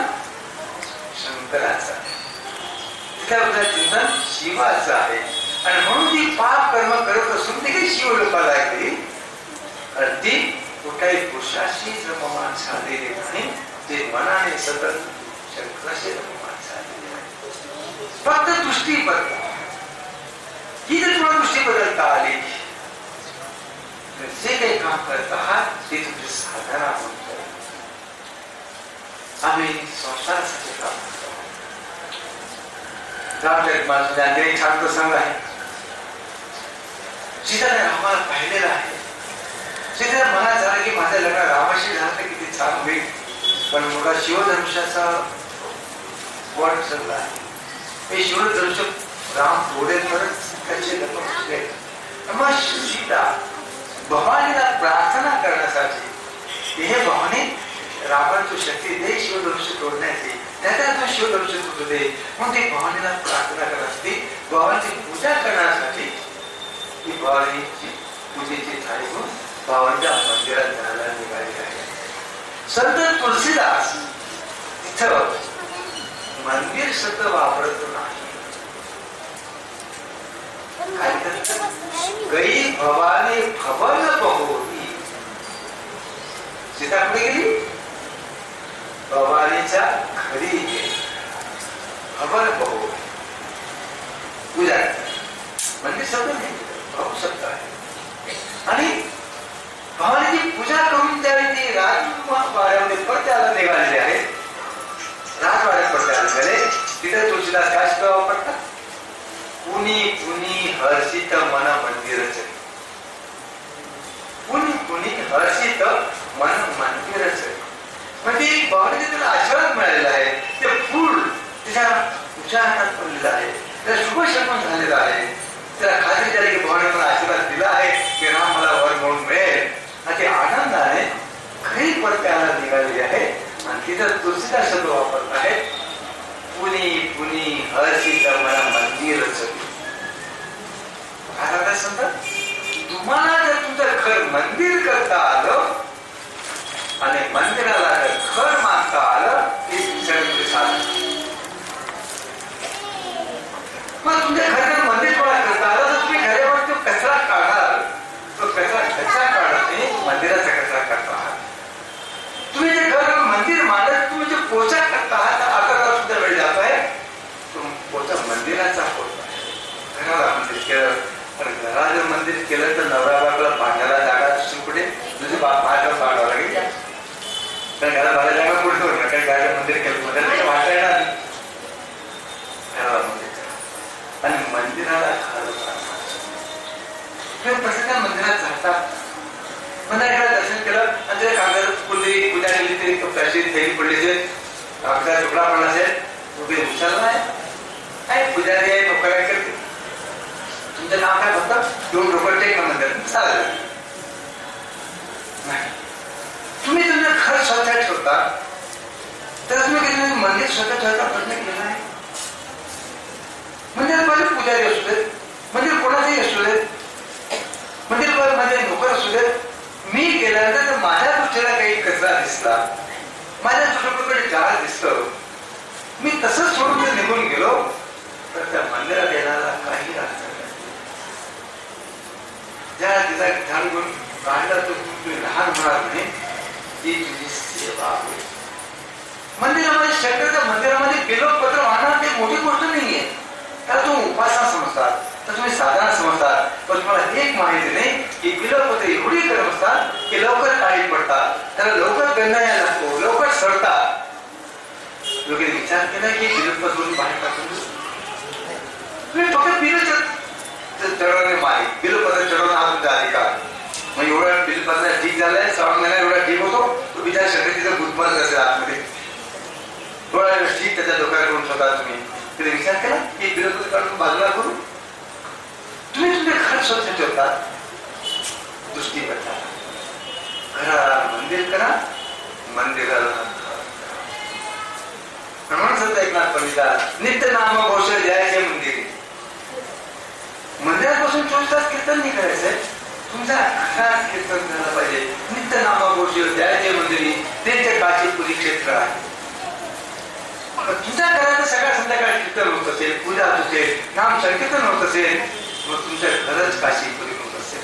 शंकराचं आहे, तिच्या उद्धार चिंतन शिवाचं आहे. आणि म्हणून ती पाप कर्म करत असून ती काही शिव लोकाला येते आणि ती कुठल्याही पुरुषाशी रममान झालेली नाही, ते मनाने सतत शंकराशी रममान झालेले आहे. फक्त दृष्टी बदला, ही जर तुम्हाला दृष्टी बदलता आली तर जे काही काम करत आहात ते तुमचे साधना होत. आम्ही संसारासाठी काम करतो. रामचरित छान प्रसंग आहे. सीताने रामाला पाहिलेला आहे. सीतेला मनात झालं की माझं लग्न रामाशी झालं तर किती छान होईल, पण मुलगा शिवधनुष्याचा वट चालला आहे. हे शिवधनुष्य राम थोडे परत त्याचे लग्न होते. मग सीता भवानीला प्रार्थना करण्यासाठी हे भवानी रावण तू शक्ती दे शिवधनुष्य तोडण्याची, त्याचा तू शिवधनुष्य तोडू दे. म्हणून ती भवानीला प्रार्थना करण्यासाठी, भवानीची पूजा करण्यासाठी ही भवानीची पूजेची थाळी घेऊन भवानीच्या मंदिरात जायला निघाली आहे. संत तुलसीदास तिथं मंदिर शब्द वापरत नाही. काय करतात? गई भवानी भवन बहोरी. सीता कुठे गेली? भवानीच्या घरी गेली. भवन बहोरी पूजा मंदिर शब्द नाही, भाऊ शब्द आहे. आणि भवानीची पूजा करून त्यावेळी ती राजवाड्यामध्ये परत्याला निघालेले आहे. राजवाड्यात परत्याला निघाले. तिथे तुळशीदास काय शब्द वापरतात? पुनी पुनी हर्षित मन मंदिरच. पुनी पुनी हर्षित मन मंदिरच म्हणजे भवानीचे त्याला आशीर्वाद मिळालेला आहे. ते फूल तिच्या उच्या हातात पडलेलं आहे, त्याला शुभ शपन झालेला आहे. त्याला खात्री झाली की भवानी मला आशीर्वाद दिला आहे की राम मला वर म्हणून मिळेल. आणि ते आनंदाने घरी परत्याला निघालेली आहे. आणि तिथं तुलसीदास शब्द वापरत आहे, पुनी पुनी हर्षित मन मंदिरच. काय समजा तुम्हाला जर तुमचं घर मंदिर करता आलं आणि मंदिराला जर घर मानता आलं हे तुमच्याकडे साधन. मग तुमच्या घरात मंदिर कोणा करता आलं तर तुम्ही घरावर तो कचरा काढाल. तो कचरा काढत नाही, मंदिराचा कचरा करता आहात. तुम्ही जे घर मंदिर मानत तुम्ही जे पोचा करता आहात आता सुद्धा वेळ जात आहे. तो पोचा मंदिराचा पोचा आहे. घराला मंदिर केलं तर घराला जर मंदिर केलं तर नवरा बायकोला पाण्याला जागा दुसरी कुठे तुझे बाहेर पाडावं लागेल. कारण घराला बाहेर जागा कुठे होणार? कारण घराला मंदिर केलं मंदिर वाटा येणार घराला मंदिर आणि मंदिराला प्रसंगा मंदिरात जातात. मंदिराला दर्शन केलं आणि त्या कागदात फुलली पूजा केली तरी कपड्याची थैली पडली असेल, कागदा तुकडा पडला असेल, उभे उचलला नाही काय पुजारी आहे लोक काय करते तुमचं नाव काय फक्त दोन रुपये टेक ना मंदिरात चालेल नाही. तुम्ही तुमचं घर स्वतः ठेवता तर तुम्ही मंदिर स्वतः ठेवता प्रश्न केला आहे. मंदिर माझे पुजारी असू देत, मंदिर कोणाचंही असू देत, मंदिर माझे नोकर असू देत. मी गेल्यानंतर माझ्या दृष्टीला काही कचरा दिसला, माझ्या दृष्टीकडे जाळ दिसलं, मी तसंच सोडून जर निघून गेलो तर त्या मंदिरात येणारा काही अर्थ नाही. ज्या तिचा ध्यान घेऊन काढला तर तुम्ही लहान होणार नाही, ती तुझी सेवा होईल. मंदिरामध्ये शंकरच्या मंदिरामध्ये गेलो त्याला तुम्ही उपासना समजतात, तर तुम्ही साधना समजतात. पण तुम्हाला एक माहिती नाही की बिल्वपत्र एवढी गरम असतात की लवकर काळी पडतात, त्याला लवकर गंध यायला लागतो, लवकर सडतात. लोकांनी विचार केला की बिल्वपत्र बाहेर टाकून तुम्ही फक्त बिल चढवणे मागे बिल्वपत्र चढवणं हा तुमचा अधिकार. मग एवढा बिल्वपत्र ठीक झालंय, श्रावण महिना एवढा ठीक होतो, तो विचार शक्तीचं गुदमरत असेल आतमध्ये थोडा ठीक त्याच्या डोक्याला करून स्वतः तुम्ही तरी विचार केला की बिल्वपत्र काढून बाजूला करू. तुम्ही तुमचे घर स्वच्छ ठेवतात, दृष्टी करता, घराला मंदिर करा, मंदिराला म्हणून संत एकनाथ पंडित नित्य नाम घोष द्यायचे मंदिर. मंदिरापासून 24 तास कीर्तन नाही करायचंय, तुमच्या घरात कीर्तन झालं पाहिजे. नित्य नाम घोष द्यायचे मंदिरी त्यांचे काशीपुरी क्षेत्र आहे. तुमच्या घरात सकाळ संध्याकाळ कीर्तन होत असेल, पूजा होत असेल, नाम संकीर्तन होत असेल, मग तुमच्या घरच काशीपुरी होत असेल.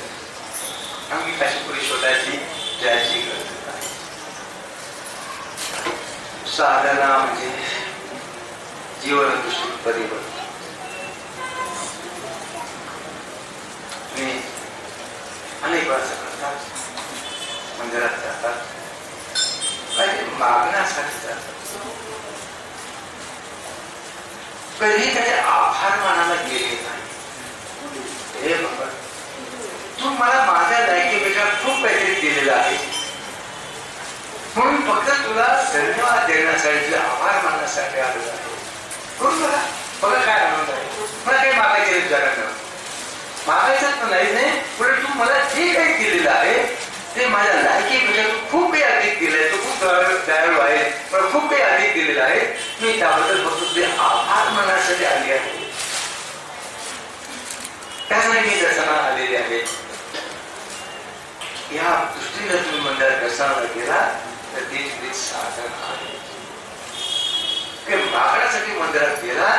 आम्ही काशीपुरी शोधायची जायची गरज नाही. साधना म्हणजे जीवन दृष्टी परिवर्तन. मी अनेक वर्ष करतात, मंदिरात जातात, काही मागण्यासाठी जातात, कधी त्याचे आभार मानायला गेले नाही. हे बाबा, तू मला माझ्या लायकीपेक्षा खूप काहीतरी दिलेलं आहे, म्हणून फक्त तुला धन्यवाद देण्यासाठी, आभार मानण्यासाठी आलेला आहे. करून बघा, बघा काय आनंद आहे. मला काही मागायचे विचारायचं मागायचं पण नाही, पण तू मला जे काही दिलेलं आहे ते माझ्या लायकीपेक्षा तू खूप काही अधिक दिलंय, तू खूप दयाळू आहे, पण खूप काही अधिक दिलेलं आहे. मी त्याबद्दल फक्त तुझे आभार मानण्यासाठी आले आहे. त्यासाठी मी दर्शनाला आलेले आहे. या दृष्टीने तुम्ही मंदिरात दर्शनाला गेला तर ते साधन आहे. मागण्यासाठी मंदिरात गेला,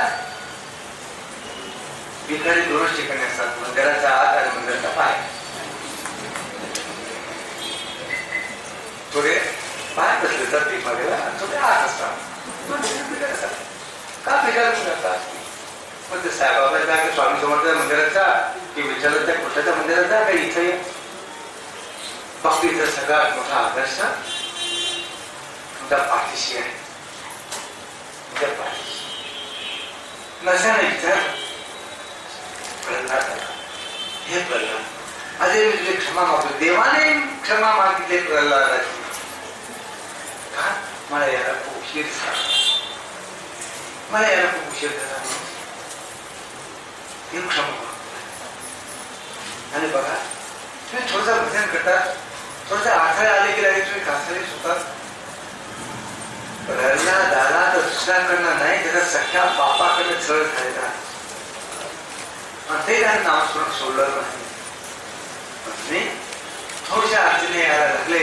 भिकारी 2 ठिकाणी असतात, मंदिराचा आत आणि मंदिराचा बाहेर. थोडे बाहेर बसले तर भिकारीला, थोडे आत असतात. का भिकारी करतात? पण ते साहेबाबा जा की स्वामी समर्थ मंदिरात जा की विचारलं त्या कुठल्याच्या मंदिरात जा काही इथं ये. फक्त इथं सगळ्यात मोठा आदर्श तुमच्या पाठीशी आहे. तुमच्या पाठीशी नशाने विचार प्रल्हाद, हे प्रल्हाद अजय मी तुझे क्षमा मागतो. देवाने क्षमा मागितले प्रल्हादाची. का? मला याला खूप उशीर झाला, मला याला खूप उशीर झाला, हे क्षमा मागतो. आणि बघा, तुम्ही थोडंसं भजन करतात, थोडंसं आठवडे आले की लगेच तुम्ही कासारीच होतात. प्रल्हादाला तर दुसऱ्याकडनं नाही, त्याचा सख्या बापाकडे छळ खायला आणि ते त्याने नामस्मरण सोडलं नाही. तुम्ही थोडशा अडचणी यायला लागले,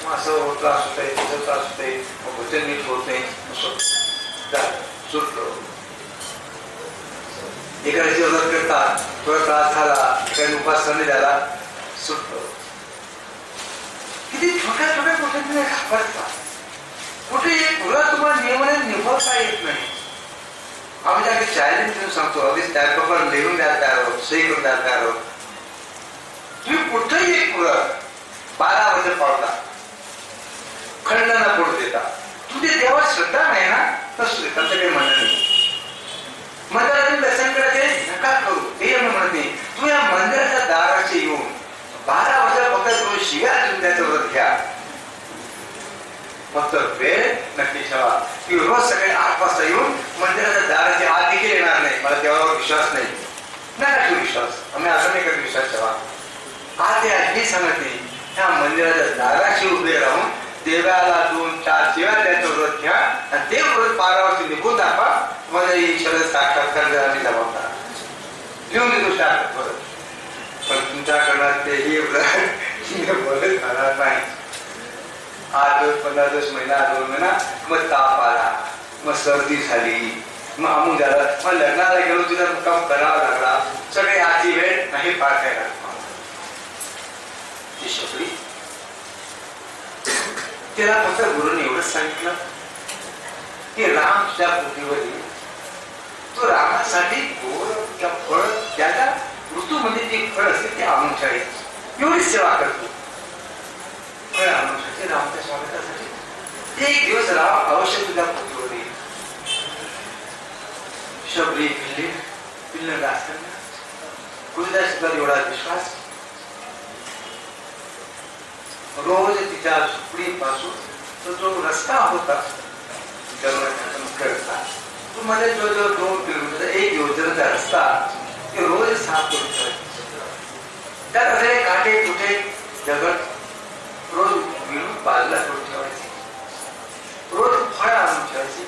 मग असं त्रास होतंय, तसं त्रास होतंय, मग भजन नीट होत नाही, सुटलो. एखाद्याची मदत करतात, थोडा त्रास झाला, एखादी उपास कमी झाला, सुटलो. किती छोट्या छोट्या गोष्टी तुम्ही घाबरता. कुठे पुरा तुम्हाला नियमाने निभवता येत नाही. आम्ही त्याकडे चॅलेंज देऊन सांगतो, अगदीच त्या पेपर लिहून द्यायला तयार आहोत, सही करून द्यायला तयार आहोत. तुम्ही कुठेही एक पुरं 12 वर्ष पावता, खंडना पडू देता. तुझे देवात श्रद्धा नाही ना, तसं त्यांचं काही म्हणणं नाही. मंदिरातून दर्शन करायचे नका करू, हे आम्ही म्हणत नाही. तुम्ही या मंदिराच्या दाराशी येऊन 12 वर्ष फक्त तुम्ही शिव्या देऊन त्याचं व्रत घ्या. फक्त वेळ नक्की ठेवा की रोज सकाळी 8 वाजता येऊन मंदिराच्या दाराची आत देखील येणार नाही. मला देवावर विश्वास नाही, नका ठेवू विश्वास. आम्ही असं नाही करत, विश्वास ठेवा. आत या हे सांगत नाही. त्या मंदिराच्या दाराशी उभे राहून देवाला 2-4 शिव्या द्यायचं व्रत घ्या आणि ते व्रत 12 वर्ष निघून दाखवा. मला ईश्वर साक्षात्कार आम्ही जबाबदार लिहून देतो शाळेत परत. पण तुमच्याकडनं तेही बोलत राहणार नाही. 8 दिवस 15 दिवस महिना 2 महिना, मग ताप आला, मग सर्दी झाली, मग अमुक झालं, मग लग्नाला गेलो तिथं मुक्काम करावा लागला. सगळे आधी वेळ नाही पार करायला. ती शबरी तिला फक्त गुरुने एवढंच सांगितलं की राम तुझ्या पृथ्वीवर येईल, तो रामासाठी गोड किंवा फळ ज्याला ऋतूमध्ये जी फळ असते ते आणून ठेवायची, एवढी सेवा करतो. फळ आणून ठेवायचे रामच्या स्वागतासाठी. एक दिवस राम अवश्य तुझ्या पुत्रवर येईल. शबरी पिल्ल असताना तुळजाशीचा एवढा विश्वास. रोज तिच्या झोपडीपासून तो जो रस्ता होता करता तो मध्ये जो 2 किलोमीटर 1 योजनेचा रस्ता ते रोज साफ करून ठेवायचे. त्यात असलेले काटे कुठे दगड रोज मिळून बाजूला करून ठेवायचे. रोज फळ आणून ठेवायचे.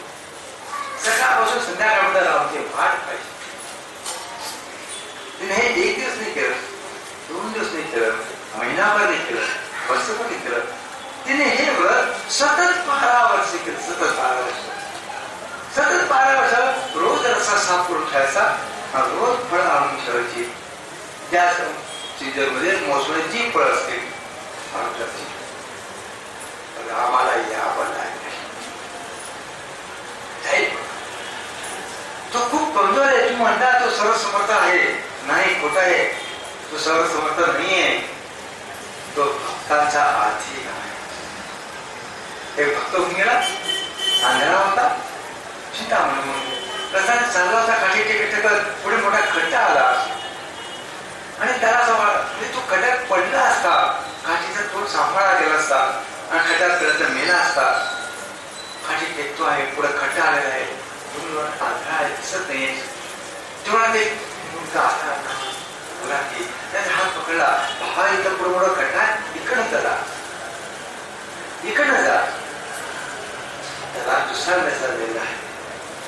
सकाळपासून संध्याकाळपर्यंत रामचे वाट पाहिजे. तिने हे 1 दिवस नाही केलं, 2 दिवस नाही केलं, महिनाभर नाही केलं, वर्षभर नाही केलं. तिने हे व्रत सतत 12 वर्ष केलं. सतत 12 वर्ष, सतत 12 वर्ष रोज रस्ता साफ करून ठेवायचा, रोज फळ आणून ठेवायची. त्या सीजनमध्ये मोसमाची जी फळ असते आम्हाला यावं लागेल. तो खूप कमजोर आहे. तू म्हणता तो सर्वसमर्थ आहे, नाही खोटा आहे. तो सर्वसमर्थ नाहीये. तो भक्तांचा आधी आहे. एक भक्त होऊन गेला, अंधारा होता, चिंता म्हणून कसा चालला होता. काठी पुढे मोठा खड्डा आला आणि त्याला म्हणजे तो खड्ड्यात पडला असता, काठीचा तोड सांभाळला गेला असता आणि खड्ड्यात पर्यंत मेला असता. काठी टेकतो आहे, पुढे खड्डा आलेला आहे, आधार दिसत नाहीये. तेव्हा ते मुलगा त्याचा हात पकडला. भावा इथं पुढे मोठा खड्डा, इकडनं चला, इकडनं जा. त्याला दुसरा मेसेज दिला आहे.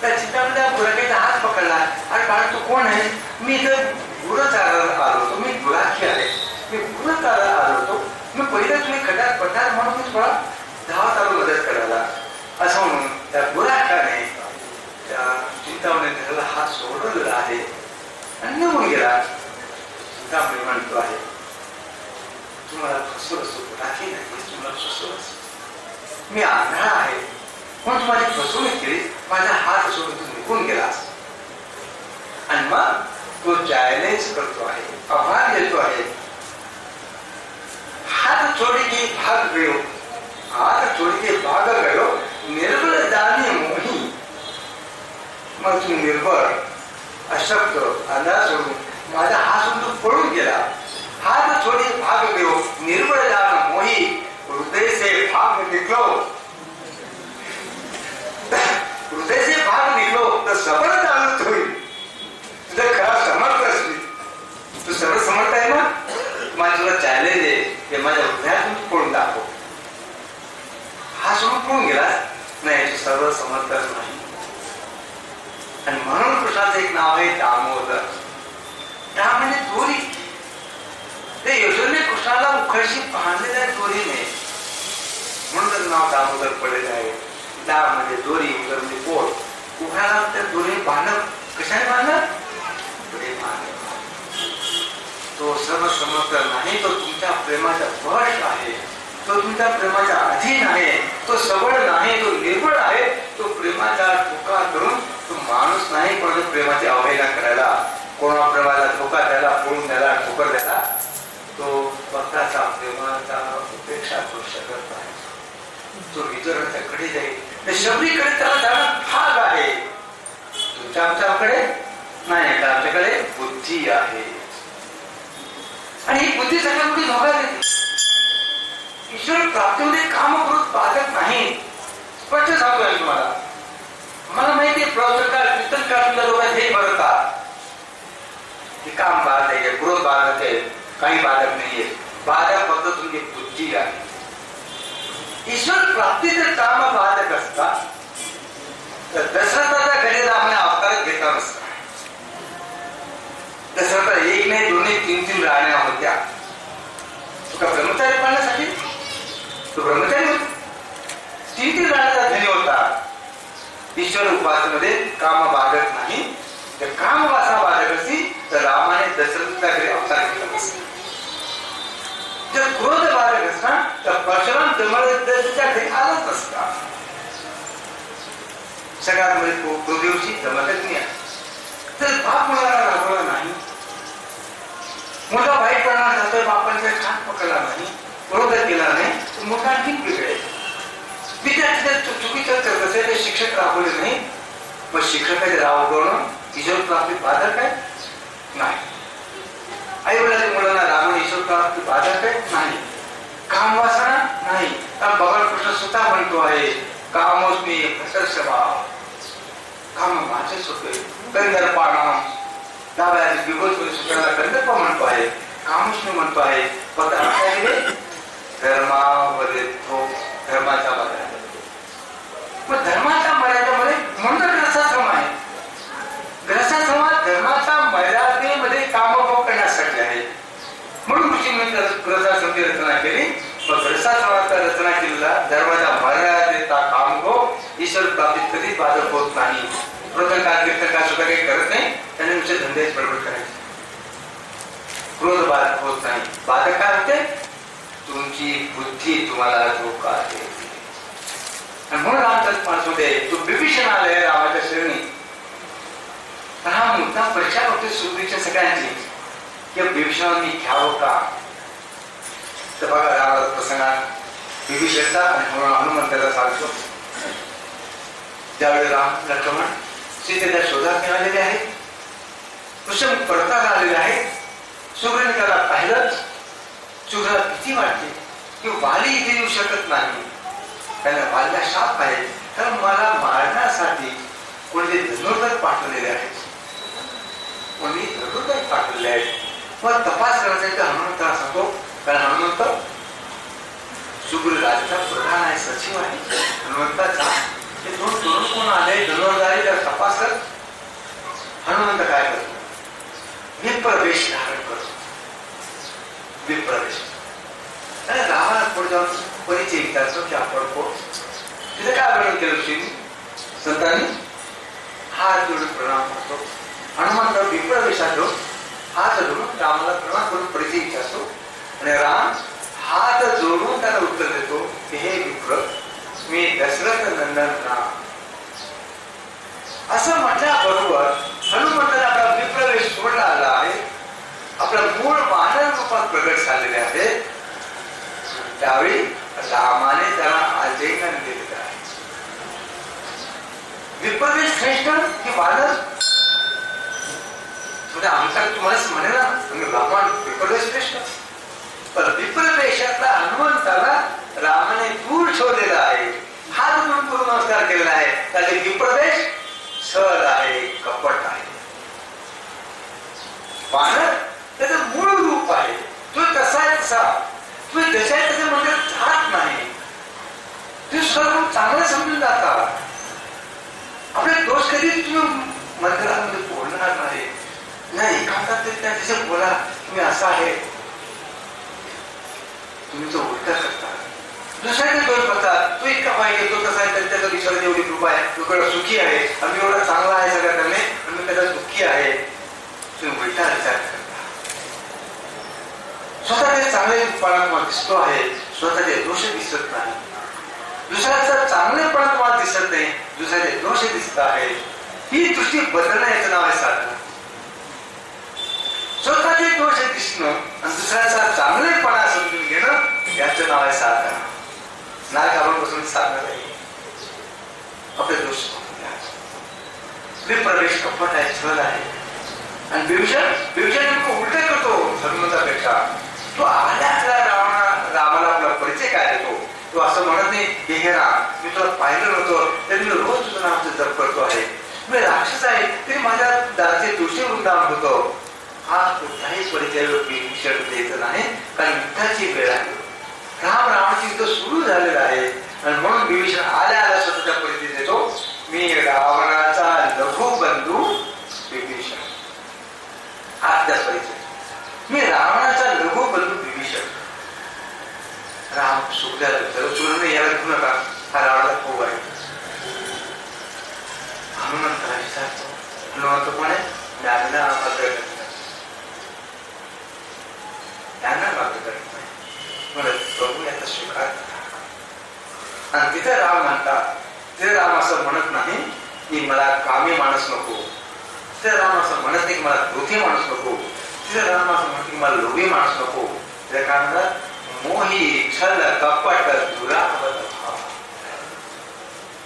त्या चिंतामध्ये गुराखीचा हात पकडला. अरे बाळा तू कोण आहे? मी इथं गुरं चालायला आलो होतो, मी गुराखी आहे, मी गुरं चालायला आलो होतो. मी पहिलं तुम्ही खड्ड्यात पडणार म्हणून मी थोडा धावत आलो मदत करायला. असं म्हणून त्या गुराख्याने त्या चिंतामणी त्याला हात सोडवलेला आहे आणि निघून गेला. चिंतामणी म्हणतो आहे तुम्हाला फसवस गुराखी नाही, तुम्हाला फसवस. मी आंधळा आहे म्हणून माझी फसवणूक केली, माझा हात सोडून तू निघून गेलास. आणि मग तो चॅलेंज करतो आहे, आव्हान देतो आहे. हात छोड़ी के भाग गयो, हात छोड़ी के भाग गयो, निर्बल जाने मोही. मग तू निर्बळ अशक्त अंधार सोडून माझा हात सोडून पळून गेला. हात छोड़ी भाग गयो, निर्बल जान मोही, हृदय से भाग निकलो. हृदय से भाग निकलो तर सबळ चालत होईल. तुझं खरा समर्थ असली, तू सर्व समर्थ आहे ना, माझं तुला चॅलेंज आहे, ते माझ्या हृदयातून तू पळून दाखव. हा सोडून पळून गेला नाही, तू सर्व समर्थ नाही. आणि म्हणून कृष्णाचं एक नाव आहे दामोदर. दाम म्हणजे दोरी. ते यशोने कृष्णाला उखळशी बांधलेल्या दोरीने, म्हणून त्याचं नाव दामोदर पडलेलं आहे. दाम म्हणजे दोरी, उदर म्हणजे पोट. उखाळा त्या दोरीने बांधणं. कशाने बांधणं? तो सर्व समर्थ नाही, तो तुमच्या प्रेमाचा वश आहे, तो तुमच्या प्रेमाच्या अधीन आहे, तो सबळ नाही, तो निर्बळ आहे. तो प्रेमाचा धोका करून तो माणूस नाही, पण प्रेमाची अवहेलना करायला, कोणा प्रेमाला धोका द्यायला, पळून द्यायला, ठोकर द्यायला तो भक्ताचा प्रेमाचा उपेक्षा करू शकत नाही. तो विचारांच्या कडे जाईल, शबरीकडे त्याला जाणं भाग आहे. तुमच्या आमच्याकडे नाही, तर आमच्याकडे बुद्धी आहे. आणि ही बुद्धी सगळ्या मोठी धोका देते. ईश्वर प्राप्तीमध्ये कामक्रोध बाधक नाही. स्पष्ट सांगतोय तुम्हाला. मला माहिती आहे प्रवचनकार कीर्तनकार लोक हे बरतात की काम बाधक आहे, क्रोध बाधक आहे, काही बाधक नाहीये. बाधक फक्त तुमची बुद्धी आहे. ईश्वर प्राप्तीचे काम बाधक असतात. तर दशरथाच्या घरी रामाने अवतार घेतला नसता. दशरथ 1 नाही 2 नाही 3 राण्या होत्या. तुका ब्रह्मचारी पाळण्यासाठी तो ब्रह्मचारी होता. 3 राण्याचा धनी होता. ईश्वर उपासनेमध्ये काम बाधक नाही. तर काम वासना बाधक असती तर रामाने दशरथाच्या घरी अवतार घेतला नसता. जर क्रोध बाधक असता तर परशुराम जमदग्नीच्या घरी आलाच नसता. सगळ्यात मध्ये तो दिवशी जमदग्नी आहे. तर बाप मुलाला रागवला नाही, मुलगा वाईटपणा जातोय, बापांचा खान पकडला नाही, विरोध केला नाही, तर मुलगा आणखी बिघडेल. विद्यार्थी चुकीचं करत असेल तर शिक्षक राबवले नाही, मग शिक्षकाचे राबवणं ईश्वर प्राप्ती बाधक आहे नाही. आई वडिलांच्या मुलांना राबवणं ईश्वर प्राप्ती बाधक आहे नाही. काम वासना नाही. भगवान कृष्ण स्वतः म्हणतो आहे, कामोस्मी स्वभाव, काम माझेच होते. गंधर्पाणाम डाव्या विभूत सूत्राला गंधर्प म्हणतो आहे, कामोस्मी म्हणतो आहे. फक्त धर्मामध्ये तो धर्माचा मर्यादा. मग धर्माच्या मर्यादेमध्ये म्हणून ग्रसाश्रम आहे. ग्रसाश्रम धर्माच्या मर्यादेमध्ये कामभोग करण्यासाठी आहे. म्हणून ऋषींनी ग्रसाश्रमची रचना केली. मग ग्रसाश्रमाचा रचना केलेला धर्माच्या मर्यादेचा कामभोग ईश्वर प्राप्तीत कधीच बाधक होत नाही. प्रथमकाळ कीर्तनकाळ सुद्धा काही करत नाही, त्यांनी नुसते धंदेच बडबड करायचे. क्रोध बाधक होत नाही. बाधक काय होते? तुमची बुद्धी तुम्हाला धोका देते. म्हणून रामचंद्र मानसोदे तो विभीषण आले रामाच्या श्रेणी. हा मुद्दा परीक्षा होते सुरुवातीच्या सगळ्यांची की विभीषणांनी घ्यावं का. तर बघा रामाला प्रसंगात विभीषणचा आणि हनुमंताला सांगतो. त्यावेळी राम लक्ष्मण सीतेच्या शोधात मिळालेले आहेत. कुसुम परतात आलेले आहेत. सुग्रीने त्याला पाहिलं. सुग्रीला भीती वाटते की वाली इथे येऊ शकत नाही. त्यांना वालीला शाप आहे, तर मला मारण्यासाठी कोणी धनुर्धर पाठवलेले आहेत. कोणी धनुर्धर पाठवलेले आहेत. मग तपास करायचा हनुमंताला सांगतो. कारण हनुमंत सुग्रीव राजाचा प्रधान आहे, सचिव आहे हनुमंताचा. हे दोन तरुण कोण आले धनुर्धारी, तर तपास कर. हनुमंत काय करतो? विप्रवेश धारण करतो. विप्रवेश रामाला पुढे जाऊन परिचय विचारतो की आपण कोण. तिथे काय वर्णन केलं ऋषींनी संतांनी? हात जोडून प्रणाम करतो. हनुमंत विप्रवेशात जाऊन हात जोडून रामाला प्रणाम करून परिचय विचारतो. आणि राम हात जोडून त्याला उत्तर देतो की हे विप्र, मी दशरथ नंदन राम. असं म्हटल्याबरोबर हनुमंताने आपला विप्रवेश सोडला आला आहे. आपला मूळ मानव रूपात प्रगट झालेले आहे. त्यावेळी रामाने त्याला आलिंगन दिलेलं आहे. विप्रवेश श्रेष्ठ की वानर? आमचा तुम्हालाच म्हणेल ना रामाने विप्रवेश श्रेष्ठ. पण विप्रवेशातला हनुमंताला रामाने दूर ठेवलेला आहे. हात जोडून पूर्ण नमस्कार केलेला आहे. त्याचे विप्रवेश सहज आहे, कपट आहे. वानर त्याचं मूळ रूप आहे. तो कसा आहे तसा, तुम्ही जशा आहे तसे म्हणजे जात नाही. तुम्ही सर्व चांगलं समजून जाता. आपले दोष कधी तुम्ही मंदिरामध्ये बोलणार नाही. एकांतात त्या जसे बोला तुम्ही असा आहे, तुम्ही तो उलटा करता. दुसऱ्याचे दोष करतात. तो इतका पाहिजे, तो कसा आहे, त्याच्या ईश्वराची एवढी कृपा आहे, तो एवढा सुखी आहे, आम्ही एवढा चांगला आहे सगळ्या करणे, आम्ही त्याचा दुःखी आहे. तुम्ही उलटा विचार करता. स्वतःचे चांगलेपणा तुम्हाला दिसतो आहे, स्वतःचे दोष दिसत नाही. दुसऱ्याचा चांगलेपणा तुम्हाला दिसत नाही, दुसऱ्याचे दोष दिसत आहे. ही दृष्टी बदलणं याचं नाव आहे साधना. स्वतःचे दोष दिसणं आणि दुसऱ्याचा चांगलेपणा समजून घेणं याचं नाव आहे साधना. नाही आपण बसून साधना नाही. आपले दोष विप्रवेश कपट आहे, छळ आहे. आणि विभीषण उलटे करतो हनुमंतापेक्षा. तो आल्या रामाला आपला परिचय काय देतो. तो असं म्हणत नाही की हे राम, मी तुला पाहिलं नव्हतं तरी मी रोज तुझं नावाचं जप करतो आहे. मी राक्षस आहे तरी माझ्या दाराचे तुळशी वृंदावन होतो. हा कुठलाही परिचय विभीषण द्यायचं नाही, कारण युद्धाची वेळ आहे. रामाची युद्ध सुरू झालेलं आहे. आणि म्हणून विभीषण आल्या स्वतःचा परिचय देतो. मी रावणाचा लघु बंधू विभीषण. आत्याच परिचय. मी रावणाचा लघु बंधू विभीषण. राम सुखद्याला चुरून याला घेऊ नका, हा रावणाचा खूप आहे. हनुमंताला विचारतो. हनुमंत कोण आहे? ज्ञानाला मात्र करत नाही. म्हणत प्रभू याचा स्वीकार करा. आणि तिथे राम म्हणतात, तिथे राम असं म्हणत नाही की मला कामी माणूस नको, तिथे राम असं म्हणत नाही की मला क्रोधी माणूस नको, तिथे राम असं म्हणत की मला लोभी माणूस नको. त्या कारणात मोही छल कपट दुरावत भाव.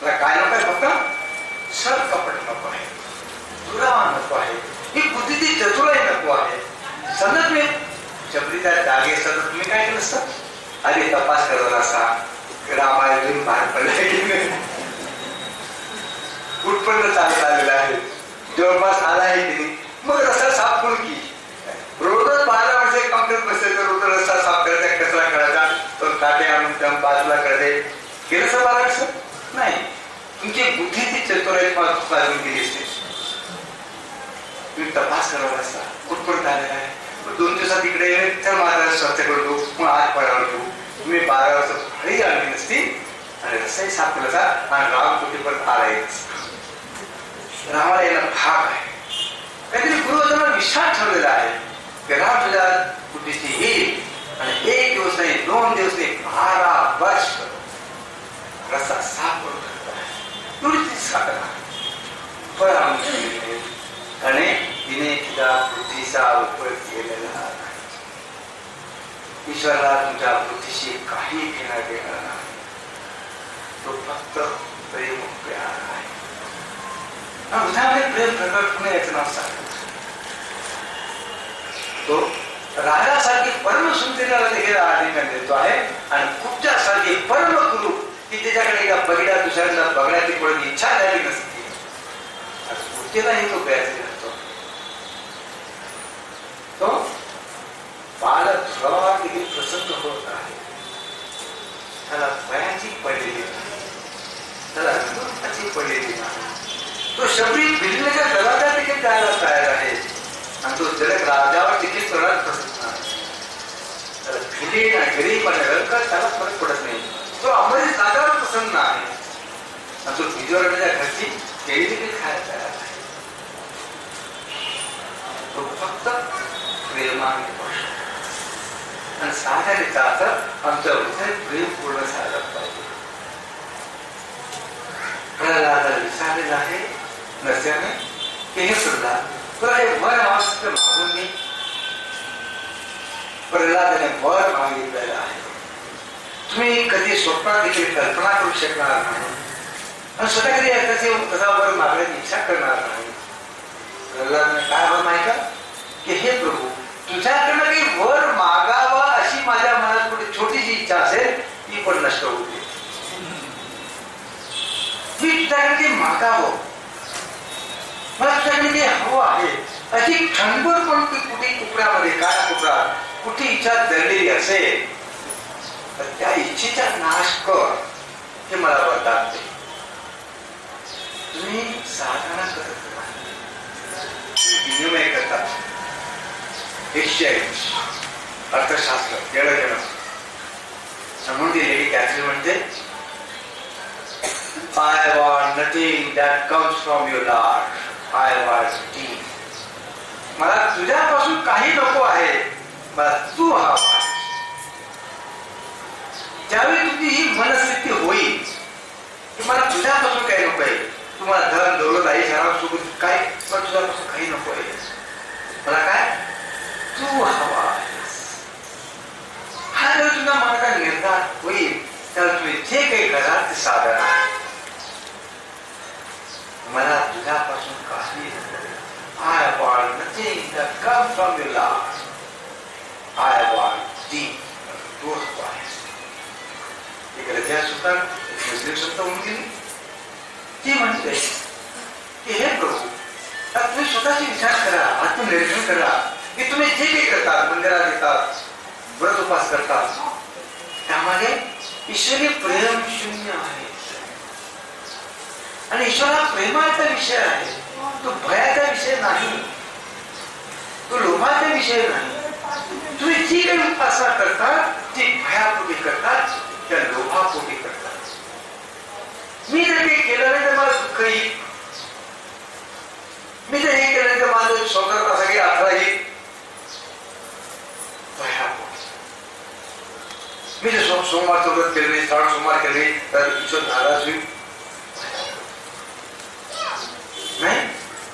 काय नको आहे? फक्त छल कपट नको आहे, दुरावा नको आहे, ही बुद्धीची चतुराई नको आहे. समजा तुम्ही शबरीच्या जागे सतत तुम्ही काय केलं असतं? आधी तपास करत असा रामायण बाहेर पडलाय की नाही, कुठपर्यंत चालत आलेला आहे, जवळपास आला आहे की नाही. मग रस्ता साफ करून की रोजच 12 वर्षे काम करत बसले तर रोज रस्ता साफ करायचा, कचरा करायचा, तो काटे आणून त्या बाजूला करते. केलं असं 12 वर्ष नाही. तुमची बुद्धीची चतुराई चालून गेली असते. तुम्ही तपास करत असता कुठपर्यंत आलेला आहे. 2 दिवसात इकडे तर महाराज स्वच्छ करतो, मग आत पडावतो. तुम्ही 12 वर्ष फळी आणली नसती आणि रस्ताही साफ केला आणि राम कुठेपर्यंत आलायच. रामाला याला भाग आहे. काहीतरी पूर्वजांना विश्वास ठरलेला आहे की राम तुझ्या बुद्धीची येईल आणि 1 दिवस नाही, 2 दिवस नाही, 12 वर्ष रस्ता साफ करून ठेवला आहे. एवढी ती साधना पण आणि तिने तिच्या बुद्धीचा उपयोग केलेला नाही. ईश्वराला तुमच्या बुद्धीशी काही घेणं देणार नाही. तो फक्त प्रेम प्यार आहे. हृदयामध्ये प्रेम प्रकट होणे याचं नाव सांगतो. तो राजासारखी परम सुंदरीला देखील आधिकार देतो आहे आणि खूपच्यासारखी परम गुरु की त्याच्याकडे एका बगड्या दुसऱ्याला बघण्याची कोणी इच्छा झाली नसते. बुद्धीलाही तो प्रयत्न करतो. तो बालक स्वभावात देखील प्रसन्न होत आहे. त्याला वयाची पडलेली नाही, त्याला मूर्खाची पडलेली नाही. तो शबरी बिल्लीच्या दरवाजा देखील जायला तयार आहे आणि तो जलक राजावर देखील तोडायला प्रसन्न आहे. त्याला फिली आणि गरीब आणि रंगत त्याला फरक पडत नाही. तो अंबारी जागावर प्रसन्न आहे आणि तो बिजोरच्या घरची केळी देखील खायला तयार आहे. तो फक्त प्रेमाने आणि साधारणचा अर्थ आमचं हृदय प्रेम पूर्ण झालं पाहिजे. प्रल्हादाला विचारलेलं आहे नसल्याने की हे प्रल्हाद तुला हे वर मागितलं मागून मी. प्रल्हादाने वर मागितलेलं आहे. तुम्ही कधी स्वप्नात देखील कल्पना करू शकणार नाही आणि स्वतः कधी तसा वर मागण्याची इच्छा करणार नाही. प्रल्हादाने काय वर मागितलं की हे प्रभू तुझ्याकडनं मी वर मागावा अशी माझ्या मनात कुठे छोटीशी इच्छा असेल ती पण नष्ट होते. मी तुझ्याकडे मागावं, मला तुझ्याकडे जे हवं आहे अशी क्षणभर पण ती कुठे कुकड्यामध्ये काय कुकड्या कुठे इच्छा दडलेली असेल तर त्या इच्छेचा नाश कर हे मला वरदान दे. तुम्ही साधना करत नाही, तुम्ही विनिमय करतात. 180 अर्थशास्त्र केळं घेणं म्हणून ती लेडी कॅथरीन म्हणते I want nothing that comes from your Lord. I want thee. मला तुझ्यापासून काही नको आहे, मला तू हवा आहे. ज्यावेळी तुझी ही मनस्थिती होईल की मला तुझ्यापासून काही नको आहे, तुम्हाला धन दौलत आई शराब सोबत काय पण तुझ्यापासून काही नको आहे, मला काय तू हवा आहेस. हा जर तुझ्या मनाचा निर्धार होईल तर तुम्ही जे काही कराल ते साधन आहे. मला तुझ्यापासून काही I want nothing that comes from your Lord. I want thee. तू हवा आहेस. एक रजा सुद्धा मुस्लिम संत होऊन गेली. ती म्हणते की हे प्रभू तुम्ही स्वतःची विचार करा, आत्मनिरीक्षण करा की तुम्ही जे काही करतात, मंदिरात येतात, व्रत उपास करतात, त्यामध्ये ईश्वरी प्रेम शून्य आहे. आणि ईश्वरा प्रेमाचा विषय आहे, तो भयाचा विषय नाही, तो लोभाचा विषय नाही. तुम्ही जी काही उपासना करतात ती भयापोटी करतात, त्या लोभापोटी करतात. मी जर काही केलं नाही तर मला दुःख येईल, मी जर हे केलं तर माझं स्वतः सगळी अडथळा येईल, भयापोटी. मी जर सोमवारचं व्रत केलं नाही, 3 सोमवार केले तर ईश्वर नाराज होईल नाही.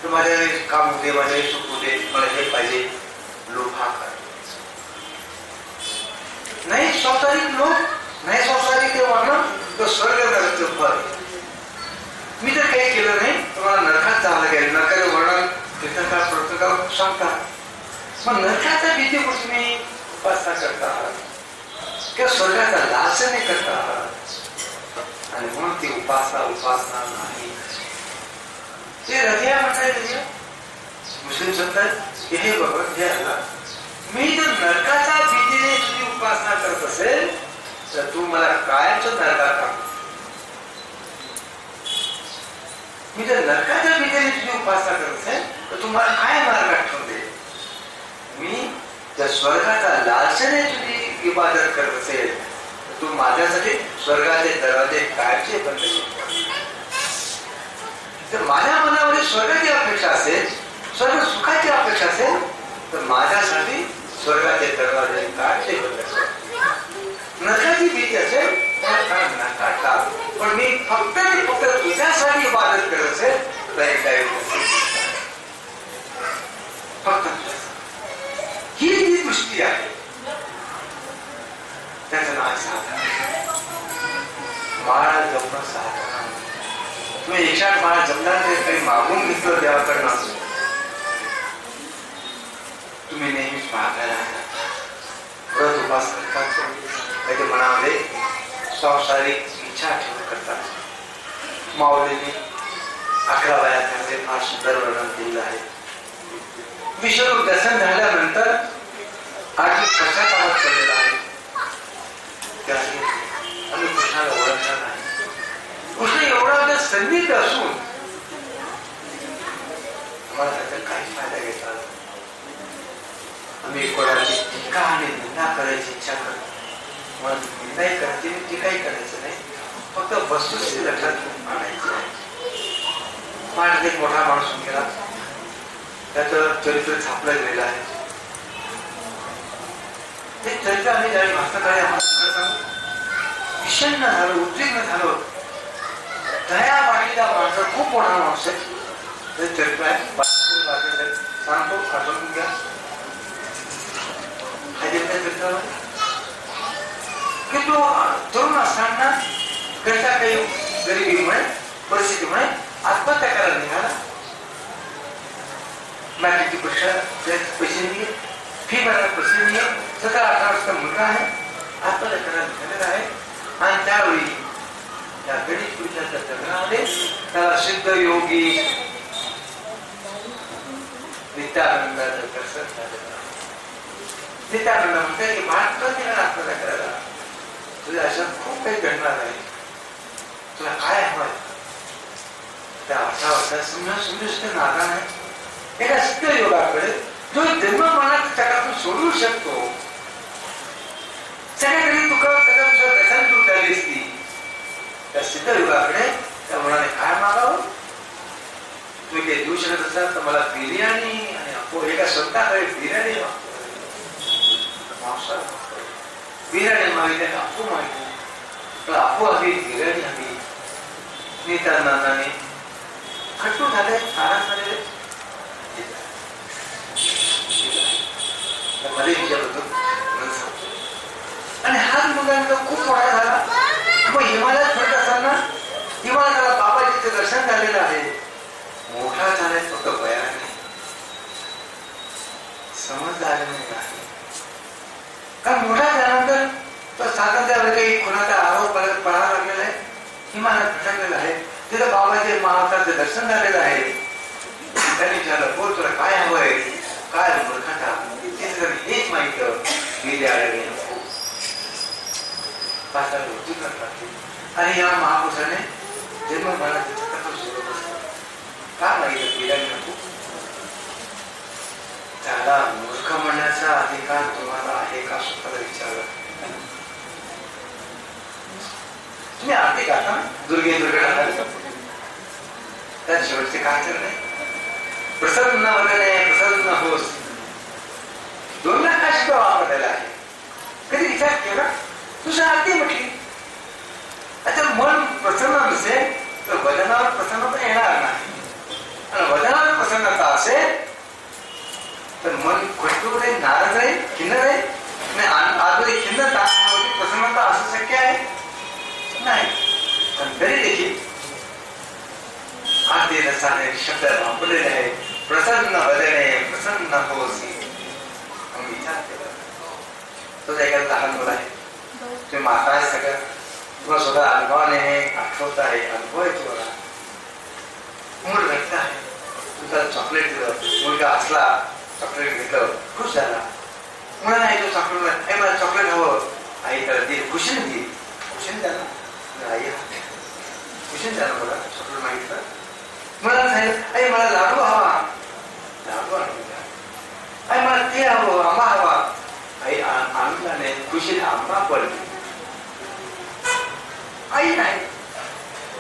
तर माझ्या काम होते, माझ्या सुख होते, मला हे पाहिजे, लोभ हा कर नाही. संसारिक लोक नाही, संसारिक ते म्हणणं तो स्वर्ग नरकाचं फळ. मी जर काही केलं नाही तर मला नरकात जावं लागेल. नरकाचं वर्णन कीर्तनकार प्रवचनकार सांगतात. मग नरकाचा भीती तुम्ही उपासना करता आहात किंवा स्वर्गाचा लालसेने करता आहात आणि म्हणून ती उपासना नाही. ते हृदया म्हणताय मुस्लिम सांगतात हे भगवान हे अल्लाह, मी जर नरकाच्या भीतीने तुझी उपासना करत असेल तर तू मला कायमच नरकात टाक. मी जर नरकाच्या भीतीने तुझी उपासना करत असेल तर तू मला काय मार्गात ठेवून दे. मी जर स्वर्गाचा लालसेने तुझी इबादत करत असेल तर तू माझ्यासाठी स्वर्गाचे दरवाजे कायचे बंद कर. जर माझ्या मनामध्ये स्वर्गाची अपेक्षा असेल, स्वर्ग सुखाची अपेक्षा असेल तर माझ्यासाठी स्वर्गाचे दरवाजे कायचे बंद कर. नरकाची भीती असेल तर नरकात टाक, पण मी फक्त तुझ्यासाठी इबादत करत असेल तर फक्त ही जी दृष्टी आहे त्याचं नाव साधना. माळ जपणं साधना. तुम्ही 108 माळ जपणार ते काही मागून घेतलं देवाकडनं, तुम्ही नेहमीच मागायला व्रत उपास करतात, त्याच्या मनामध्ये संसारिक इच्छा ठेवून करतात. माऊलींनी 11 वयामध्ये फार सुंदर वर्णन केलेलं आहे. विश्वरूप दर्शन झाल्यानंतर आधी पश्चाताप पडलेला आहे. आम्ही कृष्णाला ओळखणार नाही. कृष्ण एवढा संगीत असून आम्हाला त्याचा काही फायदा घेतला. आम्ही कोणाची टीका आणि निंदा करायची इच्छा करतो. मला निंदाही करायची नाही, टीकाही करायचं नाही, फक्त वस्तुस्थिती लक्षात घेऊन आणायची आहे. माझ्यात एक मोठा माणूस गेला, त्याचं चरित्र छापलं गेलेलं आहे. ते चरित्र आम्ही ज्यावेळी वाचताकडे आम्हाला विषण्ण झालो, उद्विग्न झालो. दया वाटलेला माणसं खूप मोठा माणूस आहे. ते चरित्र आहे, सांगतो आठवून घ्या. की तो तरुण असताना घरच्या काही गरिबीमुळे परिस्थितीमुळे आत्महत्या करायला निघाला. मॅट्रिकची परीक्षा पैसे नाही, फी भरायला पैसे नाही, 17-18 वर्षाचा मुलगा आहे, आत्महत्या करायला निघालेला आहे. आणि त्यावेळी त्या गणेश पुरुषाच्या जन्मामध्ये त्याला सिद्ध योगी नित्यानंदाचं दर्शन झालेलं. नित्यानंद म्हणतात की महात्मा तिला आत्महत्या करायला, तुझ्या अशा खूप काही घडणार आहे, तुला काय हवंय. त्या 18 वर्षात समजून नादा नाही. एका सिद्ध योगाकडे जो जन्म मनात चक्रातून सोडू शकतो, सगळ्याकडे तुका तुझं दर्शन तू झाली असती. त्या सिद्ध योगाकडे त्या मुलाने काय मागावं. तुम्ही काही देऊ शकत असाल तर मला बिर्याणी आणि अप्पो, एका स्वतःकडे बिर्याणी बिर्याणी मागितली, अप्पू मागितली, तर अप्पू हवी, बिर्याणी हवी. नित्यानंदाने खट्टू झाले, नाराज झालेले. मध्ये विचारतो आणि हाच मुलांचा खूप मोठा झाला. मग हिमालयात फिरत असताना हिमालयाला बाबाजीचं दर्शन झालेलं आहे. मोठा झालाय फक्त वयाने, समज झालेलं नाही. कारण मोठा झाल्यानंतर तो स्वातंत्र्यावर काही कोणाचा आरोप पडायला लागलेला आहे. हिमालयात फिरकलेला आहे. तिथं बाबाजी महाराजांचं दर्शन झालेलं आहे. त्यांनी विचारलं, बोल तुला काय हवंय, काय मूर्खता, हेच माहिती आणि या महापुरुषाने जन्म मनाचे चक्र सोडत असतो. काय माहिती बिर्याणी नको. त्याला मूर्ख म्हणण्याचा अधिकार तुम्हाला आहे का, स्वतःला विचारलं. तुम्ही आरती गाता ना, दुर्गे दुर्गे, त्या शेवटचे काय करणे, प्रसन्न वगैरे प्रसन्न होस, 2 लाख का शब्द वापरलेला आहे. कधी विचार केला, तुझं आरती म्हटली. आता मन प्रसन्न नसेल तर वजनावर प्रसन्न पण येणार नाही, आणि वजनावर प्रसन्नता असेल तर मन खटून राहील, नाराज राहील, खिन्न राहील. आतमध्ये खिन्नता प्रसन्नता असं शक्य आहे नाही. पण तरी देखील आधी रसाने शब्द वापरलेले आहे, प्रसन्न वदने प्रसन्न होसी. मग विचार केला, तो एखादा लहान मुलं आहे, तुम्ही माता आहे सगळं, तुम्हाला स्वतः अनुभवाने आठवत आहे, अनुभव आहे तुम्हाला. मूळ घटना आहे, तुमचा चॉकलेट दिलं, मुलगा असला, चॉकलेट घेतलं, खुश झाला. मुलांना आई तो चॉकलेट, मला चॉकलेट हवं, आई त्याला ती खुशीने दिली, खुशीने द्याला, आई खुशीने द्याला मला चॉकलेट मागितलं. मुलांना सांगितलं आई मला लाडू हवा, लाडू आणून द्या. आई मला ते हवं, आंबा हवा, आई आनंदाने खुशीने आंबा पडली. आई नाही,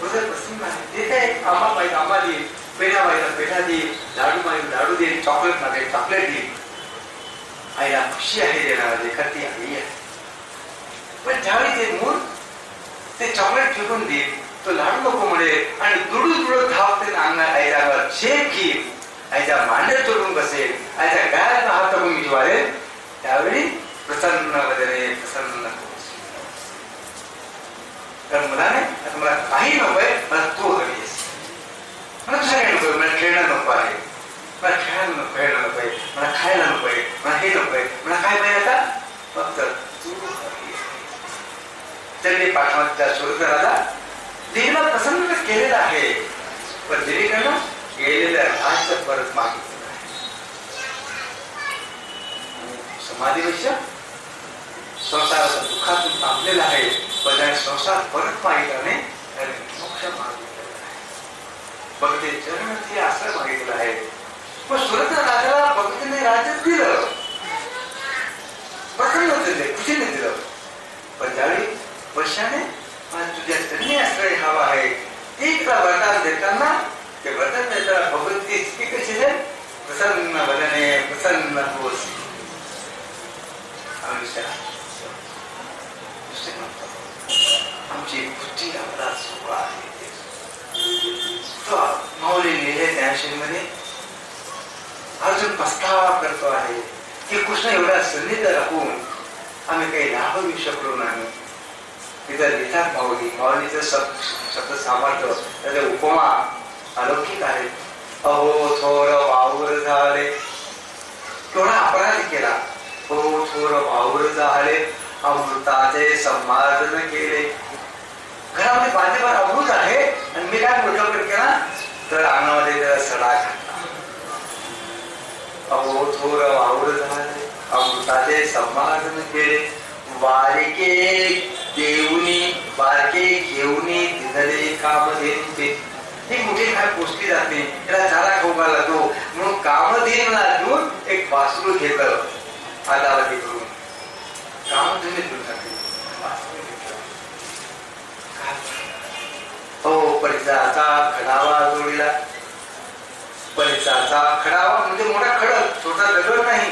हृदय प्रसन्न आहे, देते आंबा पाहिजे आंबा देईल, पेढा पाहिजे पेढा देईल, लाडू पाहिजे लाडू देईल, चॉकलेट मागेल चॉकलेट देईल. आईला खुशी आहे देणार, एखादी आई आहे. पण ज्यावेळी ते मूल ते चॉकलेट फेकून देईल, तो लाडू नको म्हणेल आणि दुडू दुडू धावते अंगणात आईच्या शेप घेईल, आईच्या मांड्यात चढून बसेल, आईच्या गायला हात टाकून मिठवारेल. त्यावेळी प्रसन्न वदने प्रसन्न होसी. तर मुलाने आता मला काही नकोय, मला तू हवीस, मला दुसरं काही नकोय, मला खेळणं नको आहे, मला खेळणं नकोय, मला खायला नकोय, मला हे नकोय, मला काय पाहिजे आता, फक्त तू हवी. त्यांनी पाठवत त्या सुरधराला देवीला प्रसन्न केलेलं आहे, पण देवीकडनं गेलेलं राज्य परत मागितलं आहे. समाधीपेक्षा संसाराच्या दुःखातून थांबलेला आहे, पण त्याने संसार परत मागितल्याने त्याने मोक्ष मागितलेला आहे. भक्ती चरणार्थी आश्रय मागितलेला आहे. पण सुरत राजाला भक्तीने राज्य दिलं, प्रसन्न दिले, खुशीने दिलं. पण ज्यावेळी वर्षाने तुझ्या चरणी आश्रय हवा आहे, एक वरदान देताना ते वरदान देताना भगवती स्थिती कशी आहे, प्रसन्न वदने प्रसन्न होसी. आमची बुद्धी आपला सुख आहे. माऊली लिहिले ज्ञानशैलीमध्ये अर्जुन पस्तावा करतो आहे की कृष्ण एवढा सन्निध राहून आम्ही काही लाभ घेऊ शकलो नाही. तिथं लिहितात माऊलीचं शब्द सामर्थ्य, त्याचे उपमा अलौकिक आहे. अहो थोर वावर झाले, थोडा अपराध केला, हो थोर वावर झाले, अमृताचे संमार्जन केले. घरामध्ये बांधेवर अमृत आहे आणि मी काय मोठं केला तर अंगणामध्ये त्याला सडा घातला. अहो थोर वावर झाले, अमृताचे संमार्जन केले, बारके देऊनी बारके घेऊनी दिधले कामधेनूचे. ही कुठे काय पोचली जाते, त्याला चारा खाऊ लागतो म्हणून कामधेनूला घेऊन एक वासरू घेतलं, आदावती करून कामधेनू घेऊन टाकली. हो परिचाचा खडावा जोडीला. परिचाचा खडावा म्हणजे मोठा खडक, छोटा दगड नाही,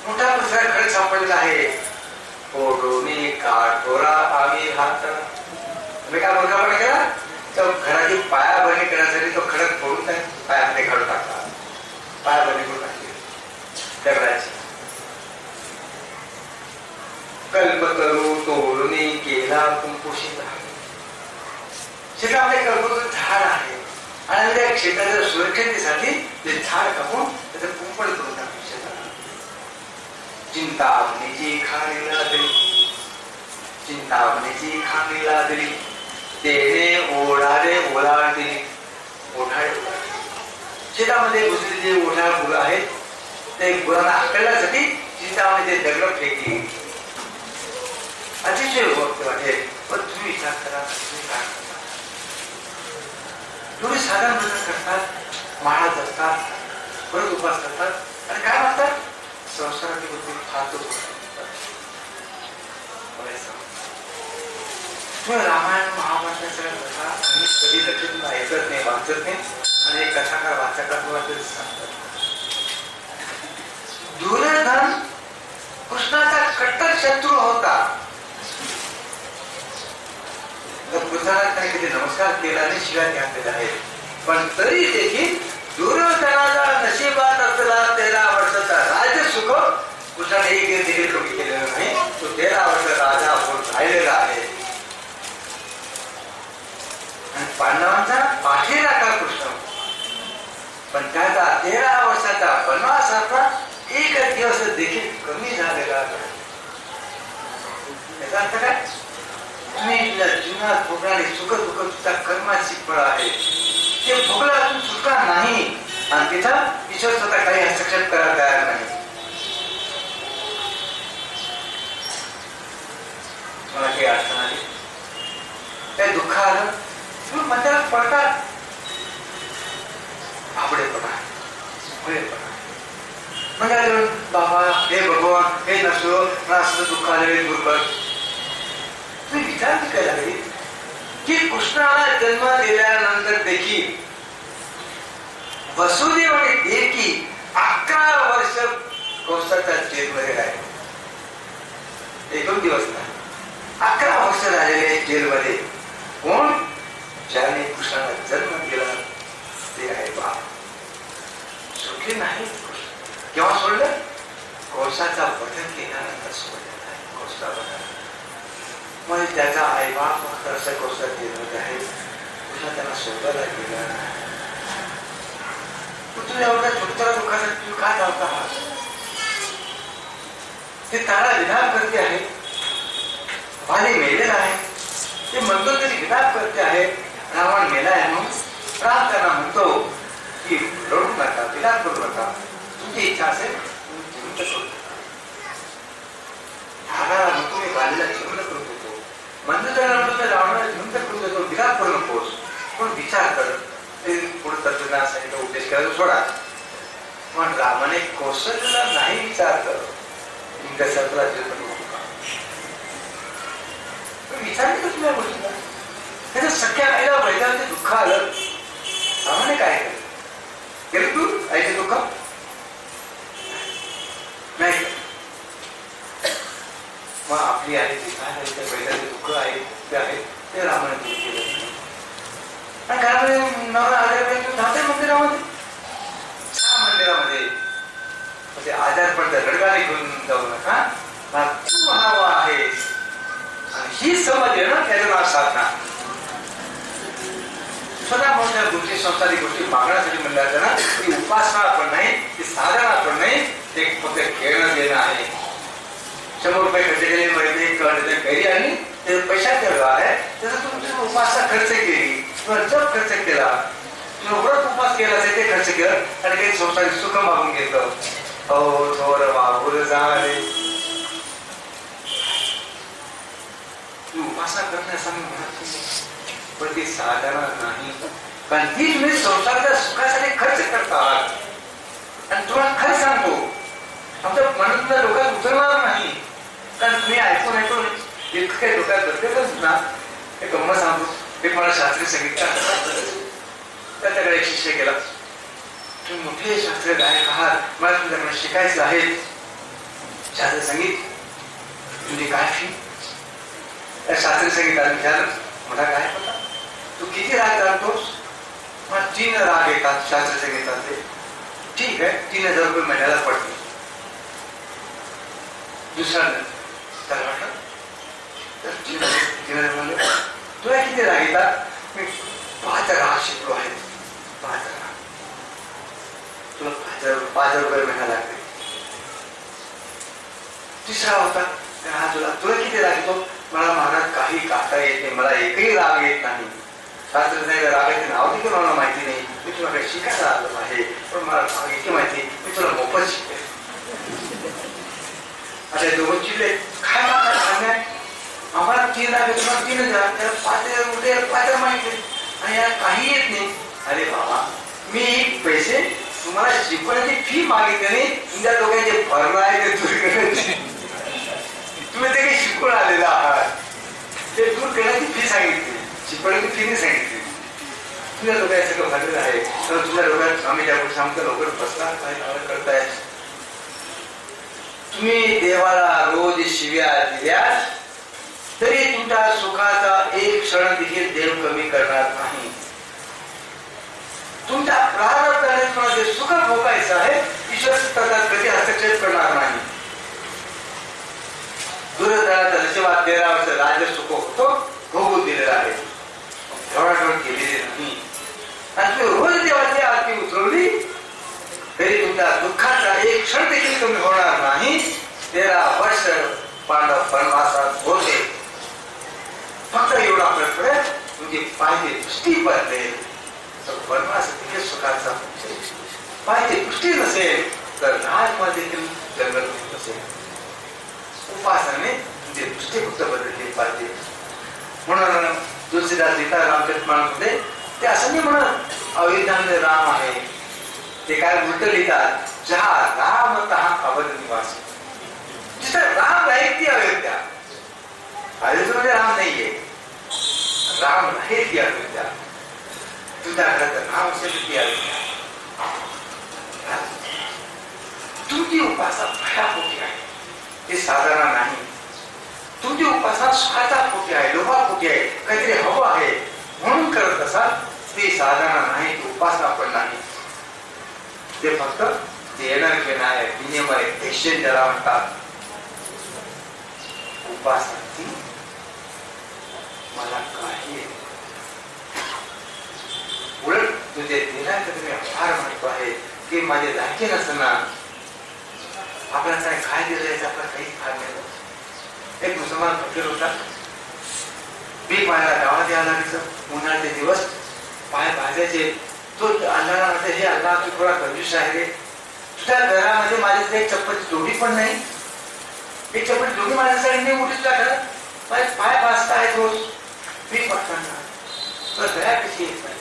मोठा दुसरा खडक सापडलेला आहे. फोडोनी काठोरा आम्ही हात. मी काय मोठा पण केला, तर घराची पाया बनी करण्यासाठी तो खडक फोडून पायामध्ये घालून टाकला, पाया बनी करून टाकली दगडाची. कल्पतरू तोडून केला कुंकुशीत. शेतामध्ये कल्पतरू झाड आहे आणि त्या शेताच्या सुरक्षितेसाठी ते झाड कापून त्याचं कुंपण करून टाकले शेताला. चिंतामणीची खाणीला दिली, चिंतामणीची खाणीला दिली, तेने ओढारे ओलांडली. ओढाळे शेतामध्ये घुसलेले ओढाळ गुरं आहेत, ते गुरांना हाकलण्यासाठी चिंतामणी ते दगड फेकली. अतिशय भक्त वाटेल, पण तुम्ही विचार करा, तुम्ही काय करता. तुम्ही साधन भजन करतात, महाराज असतात, परत उपास करतात आणि काय म्हणतात, संसाराची बुद्धी फालतू तुम्ही रामायण महाभारत सगळ्या कथा कधी लक्षात ऐकत नाही, वाचत नाही आणि एक कथाकार वाचकाला तुम्हाला सांगतात. दुर्योधन कृष्णाचा कट्टर शत्रू होता, तर कृष्णाला त्याने कधी नमस्कार केला आणि शिव्या घातलेला आहे, पण तरी देखील दुर्योधनाचा पण त्याचा 13 वर्षाचा वनवासाचा एक दिवस देखील कमी झालेला नाही. याचा अर्थ काय? तुम्ही तुझ्या जीवनात भोगणारी सुख दुःख तुझ्या कर्माची फळ आहे, ते भोगला अजून सुटका नाही आणि तिथं ईश्वर स्वतः काही हस्तक्षेप करायला तयार नाही. मला काही अडचण आली, काही दुःख आलं, तुम्ही मंदिरात पडतात. भाबडेपणा, भुलेपणा. म्हणजे बाबा हे भगवान हे नसो, मला असं दुःख आलेले दूर कर. तुम्ही विचार केला लागली की कृष्णाला जन्म दिल्यानंतर देखील वसुदेव आणि देवकी 11 वर्ष कंसाच्या जेलमध्ये राहिले. 1 दिवस नाही, 11 वर्ष झालेले जेलमध्ये. कोण? ज्याने कृष्णाला जन्म दिला ते आहे बाप. सुखी नाही. केव्हा सोडलं? कंसाचा वध केल्यानंतर सोडलेला आहे. कंसा वध म्हणजे त्याचा आई बाप असं कंसात जेलमध्ये आहे. कृष्ण त्यांना सोडायला गेला. तुझ्या एवढ्या छोट्या दुःखाचा तू का धावता आहात? ते तारा विधान करते आहे, वाली मेलेला आहे, ते म्हणतो तरी विधान करते आहे. रावण मेला आहे म्हणून राम त्यांना म्हणतो की रडू नका, विधान करू नका, तुमची इच्छा असेल जिवंत करू. रावणाला म्हणतो मी बालीला जिवंत करून देतो, म्हणजे त्याला म्हणतो रावणाला जिवंत करून देतो, विधान करू नकोस, पण विचार कर. ते पुढे तत्वज्ञान सांगितलं, उपदेश करायला सोडा. पण रामाने कौशल्याला नाही विचार कर, तुमच्या सर्वात विचारले का तुम्ही गोष्टीला? त्याच्या सख्या आईला वैद्याचे दुःख आलं, रामाने काय केलं? तू आईचे दुःख नाही. मग आपली आई वैद्याचे दुःख आहे ते आहे ते रामाने दूर केलं. आणि घरामध्ये नवरा आजारपण तू धावते मंदिरामध्ये, 6 मंदिरामध्ये म्हणजे आजारपण रडगाने घेऊन जाऊ नका, तू म्हणावा आहेस. आणि ही समज आहे ना, त्याचं नाव साधना. स्वतः मोठ्या गोष्टी संसारिक गोष्टी मागण्यासाठी म्हणल्या ना, ती उपासना पण नाही, ती साधना पण नाही, ते फक्त खेळणं देणं आहे. 100 रुपये खर्च केले घरी आणि ते पैशात ठेवलं आहे, त्याचा तुम्ही उपासना खर्च केली, जप खर्च केला, व्रत उपास केला असेल ते खर्च केलं आणि काही संसारिक सुख मागून घेतलं. हो थोर वागुर झाले. तू उपासना करणे असं मी म्हणत नाही, पण ती साधना नाही. कारण ती तुम्ही संसाराच्या सुखासाठी खर्च करता आहात. आणि तुम्हाला खरं सांगतो, आमच्या मनातल्या डोक्यात उतरणार नाही. कारण तुम्ही ऐकून इतकं काही डोक्यात करतेच ना. हे गंमत सांगतो, ते मला शास्त्रीय संगीत त्याच्याकडे एक शिष्य केला. तुम्ही मोठे शास्त्रीय गायक आहात, मला तुमच्याकडे शिकायचं आहे शास्त्रीय संगीत, तुझी काय फी? त्या शास्त्रीय संगीताला विचारलं, मला काय पता तू किती राग जाणतोस? मला 3 राग येतात शास्त्रीय संगीताचे. ठीक आहे, 3000 रुपये महिन्याला पडते. दुसरा त्याला वाटलं तर 3000 म्हणलं, तुला किती राग येतात? मी 5 राग शिकलो आहे. 5 राग तुला 5,000 रुपये महिना लागते. तिसरा होता, तुला किती राग येतो? मला महाराज काही काढता येत नाही, मला एकही राग येत नाही. शास्त्र रागाचे नाव देखील मला माहिती नाही. मी तुला काही शिकायला आलो आहे, पण मला इतकी माहिती, मी तुला मोफत शिकते. आता 2 चिडले, काय मागतात सांगा? आम्हाला 3 राग येतो, 3,000, त्याला 5,000 रुपये 5,000 माहिती आणि याला काही येत नाही. अरे बाबा, मी पैसे तुम्हाला शिकवण्याची फी मागितली नाही, तुमच्या डोक्याचे भरणं आहे ते दूर करण्याची. तुम्ही ते काही शिकून आलेला आहात, ते दूर करण्याची फी सांगितली, शिकवण्याची फी नाही सांगितली. तुझ्या डोक्यात सगळं भरलेलं आहे. तर तुझ्या डोक्यात आम्ही ज्या गोष्टी सांगतो लवकर बसला काय करताय. तुम्ही देवाला रोज शिव्या दिल्यास तरी तुमच्या सुखाचा एक क्षण देखील देव कमी करणार नाही. तुमच्या प्रारब्धाने तुम्हाला जे सुख भोगायचं आहे, ईश्वर त्याच्यात कधी हस्तक्षेप करणार नाही. दुर्योधनाचा नशिबात 13 वर्ष राज्य सुख होतो, भोगून दिलेला आहे, ढवळाढवळ केलेली नाही. आणि तुम्ही रोज देवाची आरती उतरवली पुष्टी बदलेल. वनवास देखील सुखाचा पाहिजे. पुष्टी नसेल तर राजमध्ये देखील जंगल नसेल. उपासनाने म्हणजे पुष्टी फक्त बदलली पाहिजे. म्हणून तुलसीदास लिहितात रामचरितमानसमध्ये ते असं नाही म्हणत अयोध्यामध्ये राम आहे. ते काय उलट लिहितात, जहा राम तहा अवध निवास. जिथं राम आहे ती अयोध्या. अयोध्येमध्ये राम नाहीये, राम आहे ती अयोध्या. तुझ्या घरात राम असेल ती अयोध्या. तुमची उपासना भयापोटी आहे, ते साधारण नाही. तुमची उपासना स्वार्थापोटी आहे, लोभापोटी आहे, काहीतरी हवं आहे म्हणून करत असाल, ते साधारण नाही, ती उपासना पण नाही. ते फक्त देणं घेणं आहे, विनिमय, एक्सचेंज ज्याला म्हणतात. उपासना ती मला काही उलट तुझे देण्याचं तुम्ही आभार मानतो आहे की माझे लायकी नसताना आपल्याला काय दिलं आपल्याला काही फार नाही. एक मुसलमान फकीर होता, पीक मायला गावात यायला लागलं. उन्हाळ्याचे दिवस पाय भाजायचे. तो अल्लाला म्हणते, हे अल्लाह तू थोडा कंजूस आहे रे. तुझ्या घरामध्ये माझी एक चप्पलची जोडी पण नाही. एक चप्पल जोडी माझ्यासाठी नाही मोठी तुझ्या घरात. माझे पाय भाजता आहेत रोज पीक वाटताना, तर दया कशी येत नाही.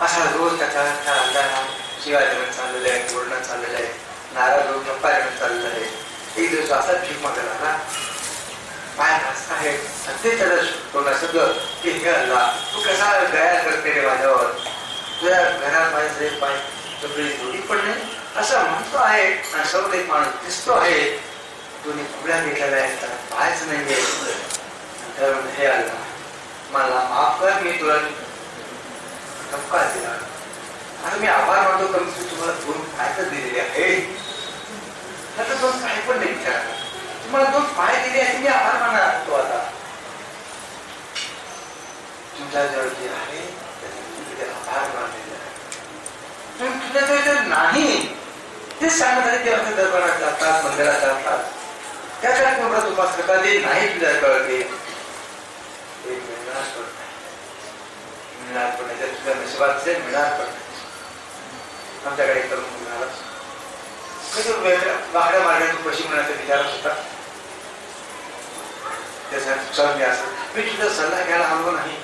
असा रोज त्याचा अल्लाला शिवाय देऊन चाललेलं आहे, बोलणं चाललेलं आहे, नाराज होऊन गप्पा देऊन चाललेलं आहे. एक दिवस असा भीक मागायला लागला, पाय भाजता आहे. ते त्याला तोंडा सगळं की हे अल्ला तू कसा दया करते रे माझ्यावर. तुझ्या घरात माझे सगळे पाय सगळी जोडी पण नाही असं म्हणतो आहे. आणि समोर एक माणूस दिसतो आहे, दोन्ही पुढ्या घेतलेल्या आहेत, त्याला पायच नाहीये. हे अल्ला मला माफ कर, मी तुला धक्का दिला. आता मी आभार मानतो, कमी तुम्हाला दोन पाय तर दिलेले आहे. आता दोन पाय पण नाही विचारला, तुम्हाला दोन पाय दिले आहे, मी आभार मानणार तो. आता तुमच्या जवळ जे आहे त्याचे आभार मानलेले आहे. तुझ्याजवळ जर नाही ते सांगत आहे, ते आमच्या दरबारात जातात, मंदिरात जातात, त्याच्या कोणाला उपास करतात. ते नाही तुझ्या कळते, ते मिळणार पण नाही. मिळणार पण नाही. तुझ्या नशिबात ते मिळणार पण नाही. आमच्याकडे एक तरुण मिळाला, कधी वाकड्या मारण्यात तू कशी मिळायचं विचारत होता. त्यासाठी मी असं मी तुझा सल्ला घ्यायला हवं नाही,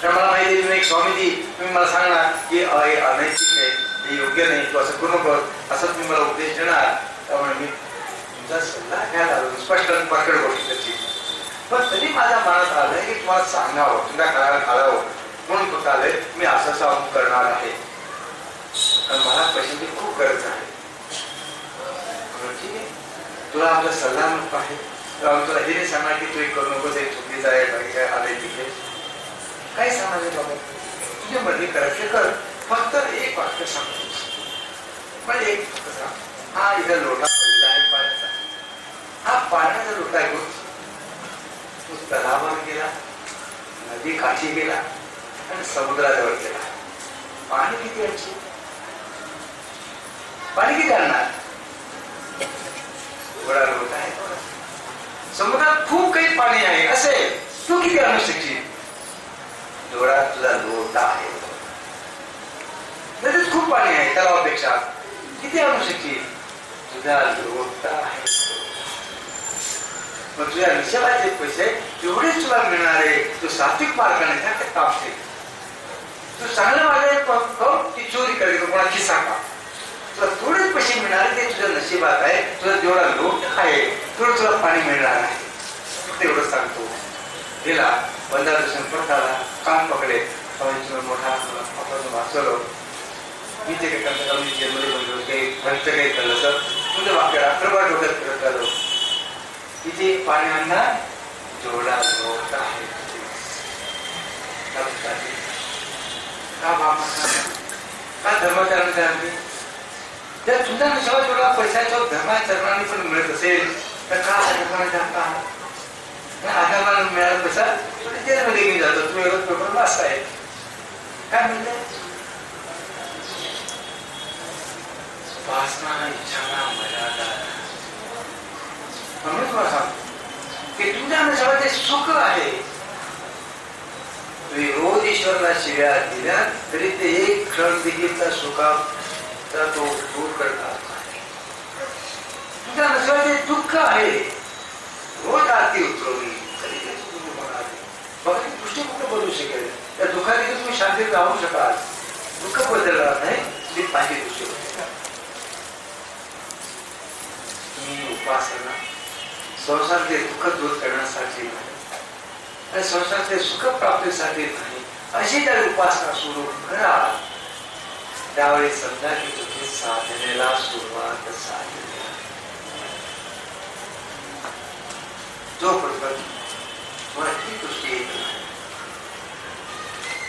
कारण मला माहिती आहे तुम्ही एक स्वामीजी, तुम्ही मला सांगणार की अनैतिक आहे, हे योग्य नाही, तू असं करू नको, असं तुम्ही मला उपदेश देणार. त्यामुळे मी तुमचा सल्ला घ्यायला हवं, स्पष्ट प्रकट गोष्ट त्याची. पण तरी माझ्या मनात आलंय की तुम्हाला सांगावं, तुमच्या काळाला घालावं, म्हणून तो आलंय मी असं करणार आहे. कारण मला पैशाची खूप गरज आहे. ठीक आहे, तुला आमचा सल्ला नको आहे, तुला हे नाही सांगणार की तू एक करू नकोस, एक चुकीचं आहे, काय अनैतिक आहे, काय सांगायचं बाबा. तुझे मर्जी करायचे कर, फक्त एक वाक्य सांगतोस. पण एक फक्त सांग, हा इथं लोटा पडलेला आहे पाण्याचा, हा पाण्याचा लोटा घेऊन तू तलावावर गेला, नदी काठी गेला आणि समुद्राजवळ गेला. पाणी किती आणशी, पाणी किती आणणार. थोडा लोटा आहे, समुद्रात खूप काही पाणी आहे असेल, तू किती आणू शकशील. थोडा तुझा लोटा आहे, नदीत खूप पाणी आहे तलावापेक्षा, किती आणू शकशील. तुझा लोटा आहे. मग तुझ्या विषयाचे पैसे एवढेच तुला मिळणार आहे. तू सात्विक मार्गाने त्यात काम ठेव. तू चांगल्या मार्गाने ती चोरी करायची, कोणा खिस्सा का, तुला थोडेच पैसे मिळणार, ते तुझ्या नशिबात आहे. तुझा जेवढा लोट आहे तेवढं तुला पाणी मिळणार आहे. फक्त एवढं सांगतो. गेला 15 दिवसांनी परत आला, काम पकडे, मोठा वाचवलं. मी ते काही करता मी जेलमध्ये बोललो, काही खर्च काही केलं तर तुझ्या वाक्य रात्रभर डोक्यात फिरत आलो. तिथे पाणी आणणार, जेवढा लोट आहे का बाप का धर्माचरण करावे. जर तुझ्या नशिबात जेवढा पैशाच्या धर्माचरणाने पण मिळत असेल तर का अधर्माने जाता. अधर्माने मिळाला पैसा जेलमध्ये घेऊन जातो. तुम्ही एवढं पेपर वाचताय, काय म्हणताय. वासना इच्छा मर्यादा. म्हणून तुला सांगतो की तुझ्या नशिबात जे सुख आहे तुम्ही रोज ईश्वराला शिव्या दिल्या तरी ते एक क्षण देखील त्या सुखाचा तो दूर करणार नाही. तुझ्या नसवाचे दुःख आहे, रोज आरती उतरवली तरी ते तुम्ही म्हणाल बघा ती दृष्टी कुठं बदलू शकेल. त्या दुःखाने तुम्ही शांतीत राहू शकाल. दुःख बदलणार नाही, ती पाहिजे दृष्टी बदलणार. तुम्ही उपासना संसारातले दुःख दूर करण्यासाठी नाही आणि संसारातले सुख प्राप्तीसाठी नाही, अशी जर उपासना सुरू करा त्यावेळी समजा की तुम्ही साधनेला सुरुवात झालेली आहे. जोपर्यंत तुम्हाला ही दृष्टी येत नाही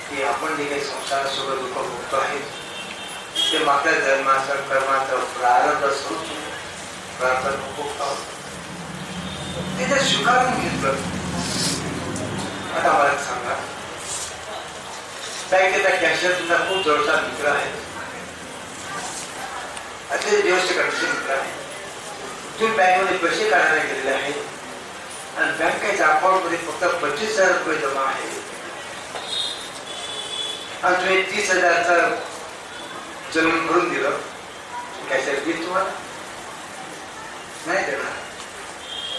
की आपण जे काही संसारासोबत दुःख भोगतो आहे ते मागच्या जन्माचं कर्माचं प्रारब्ध सोडून प्रार्थना भोगतो आहोत ते जर स्वीकारून घेतलं. आता मला सांगा, बँकेचा कॅशियर तुझा खूप जवळचा मित्र आहे, असे व्यवस्थित मित्र आहे. तुम्ही बँकेमध्ये पैसे काढायला गेलेले आहेत आणि बँकेच्या अकाउंट मध्ये फक्त 25,000 रुपये जमा आहे आणि तुम्ही 30,000चा जमीन भरून दिलं, कॅशियर बिल तुम्हाला नाही देणार.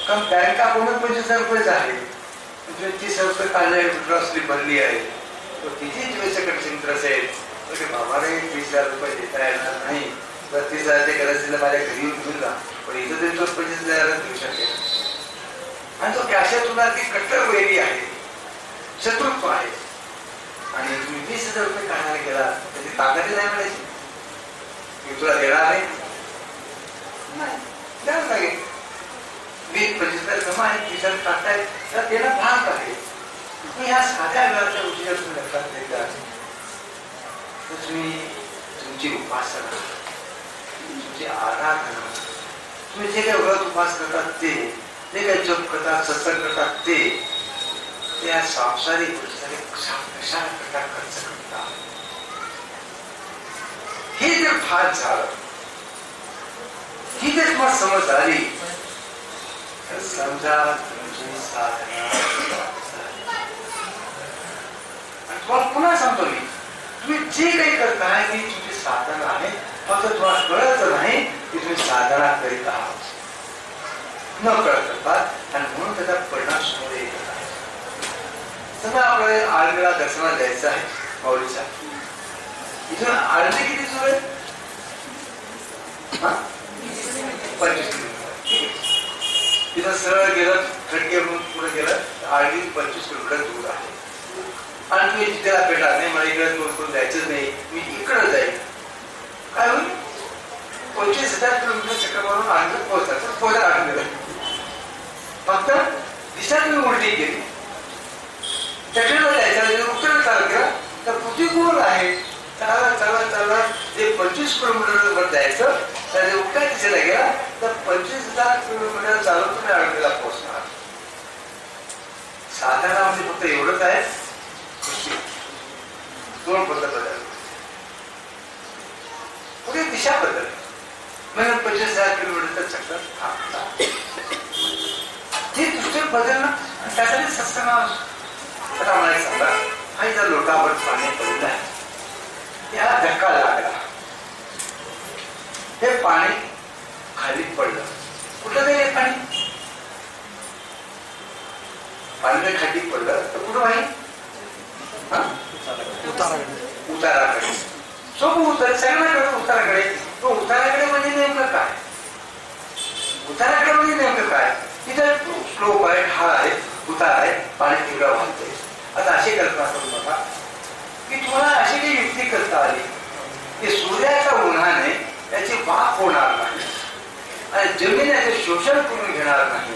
कारण बँक अकाउंट 25,000 रुपयेच आहे. तुम्ही 30,000 रुपये काढण्याची भरली आहे, तो तिची दिवसाकडचे मित्र असेल तर बाबा रे 30,000 रुपये देता येणार नाही, तर 30,000 गरज दिलं माझ्या घरी येऊन घेऊन जा, पण इथं तरी तो 25,000 देऊ शकेल. आणि तो कॅशियर तुला ती कट्टर वैरी आहे, शत्रुत्व आहे आणि तुम्ही 20,000 रुपये काढायला गेला त्याची ताकद नाही म्हणायची मी तुला देणार आहे, द्यावं लागेल. 20-25,000 जमा आहे, 30,000 टाकतायत तर त्याला भाग आहे. तुम्ही ह्या साध्या वेळाच्या गोष्टी तुम्ही लक्षात घेतल्या तर तुम्ही तुमची उपासना, तुमची आराधना, तुम्ही जे काही व्रत उपास करतात ते, जे काही जप करतात सत्संग करतात ते या सांसारिक गोष्टीसाठी कशा प्रकार खर्च करतात हे जर फार झालं, ही जर तुम्हाला समज आली तर समजा तुमची साधना. तुम्हाला पुन्हा सांगतो मी, तुम्ही जे काही करताय ती तुमची साधना आहे, फक्त तुम्हाला कळत नाही की तुम्ही साधना करीत आहात, न कळत करतात आणि म्हणून त्याचा परिणाम समोर येत आहे. समजा आपल्याला आळंदीला दर्शनाला जायचं आहे माऊलीच्या, इथून आळंदी किती दूर आहे? 25 किलोमीटर. तिथं सरळ गेलं खडकेवरून पुढे गेलं आळंदी 25 किलोमीटर दूर आहे आणि तुम्ही तिथेला पेटा नाही मला इकडे दूर करून जायचंच नाही, मी इकडं जाईल. काय होईल? 25,000 किलोमीटर चक्कर मारून आळंदीत पोहोचतात तर पोहोचायला आळंदीला फक्त दिशा तुम्ही उलटी गेली चक्रीला जायचं उत्तर चालत गेला तर पृथ्वी गोल आहे. चालत चालत चालत ते 25 किलोमीटर वर जायचं तर उलट्या दिशेला गेला तर 25,000 किलोमीटर चालत तुम्ही आळंदीला पोहोचणार. साधारण म्हणजे फक्त एवढंच आहे, दोन पद्धत बदल पुढे दिशा बदल म्हणजे 25,000 किलोमीटरचं चक्कर थांबतात. हे दृष्टी बदलणं त्यासाठी सत्संग. आता मला एक सांगा, हा जर लोटाभर पाणी पडलं आहे, याला धक्का लागला, हे पाणी खाली पडलं, कुठं जाईल पाणी? पाणी खाली पडलं तर कुठं आहे? उताराकडे. सोपं उतर सगळ्यांकडे उताराकडे. तो उताराकडे म्हणजे नेमकं काय? उताराकडे म्हणजे नेमकं काय? तिथं स्लोप आहे, ढाळ आहे, उतार आहे, पाणी तिकडं वाहतंय. आता अशी कल्पना करू नका की तुम्हाला अशी काही युक्ती करता आली की सूर्याच्या उन्हाने त्याची वाफ होणार नाही आणि जमीन याचे शोषण करून घेणार नाही.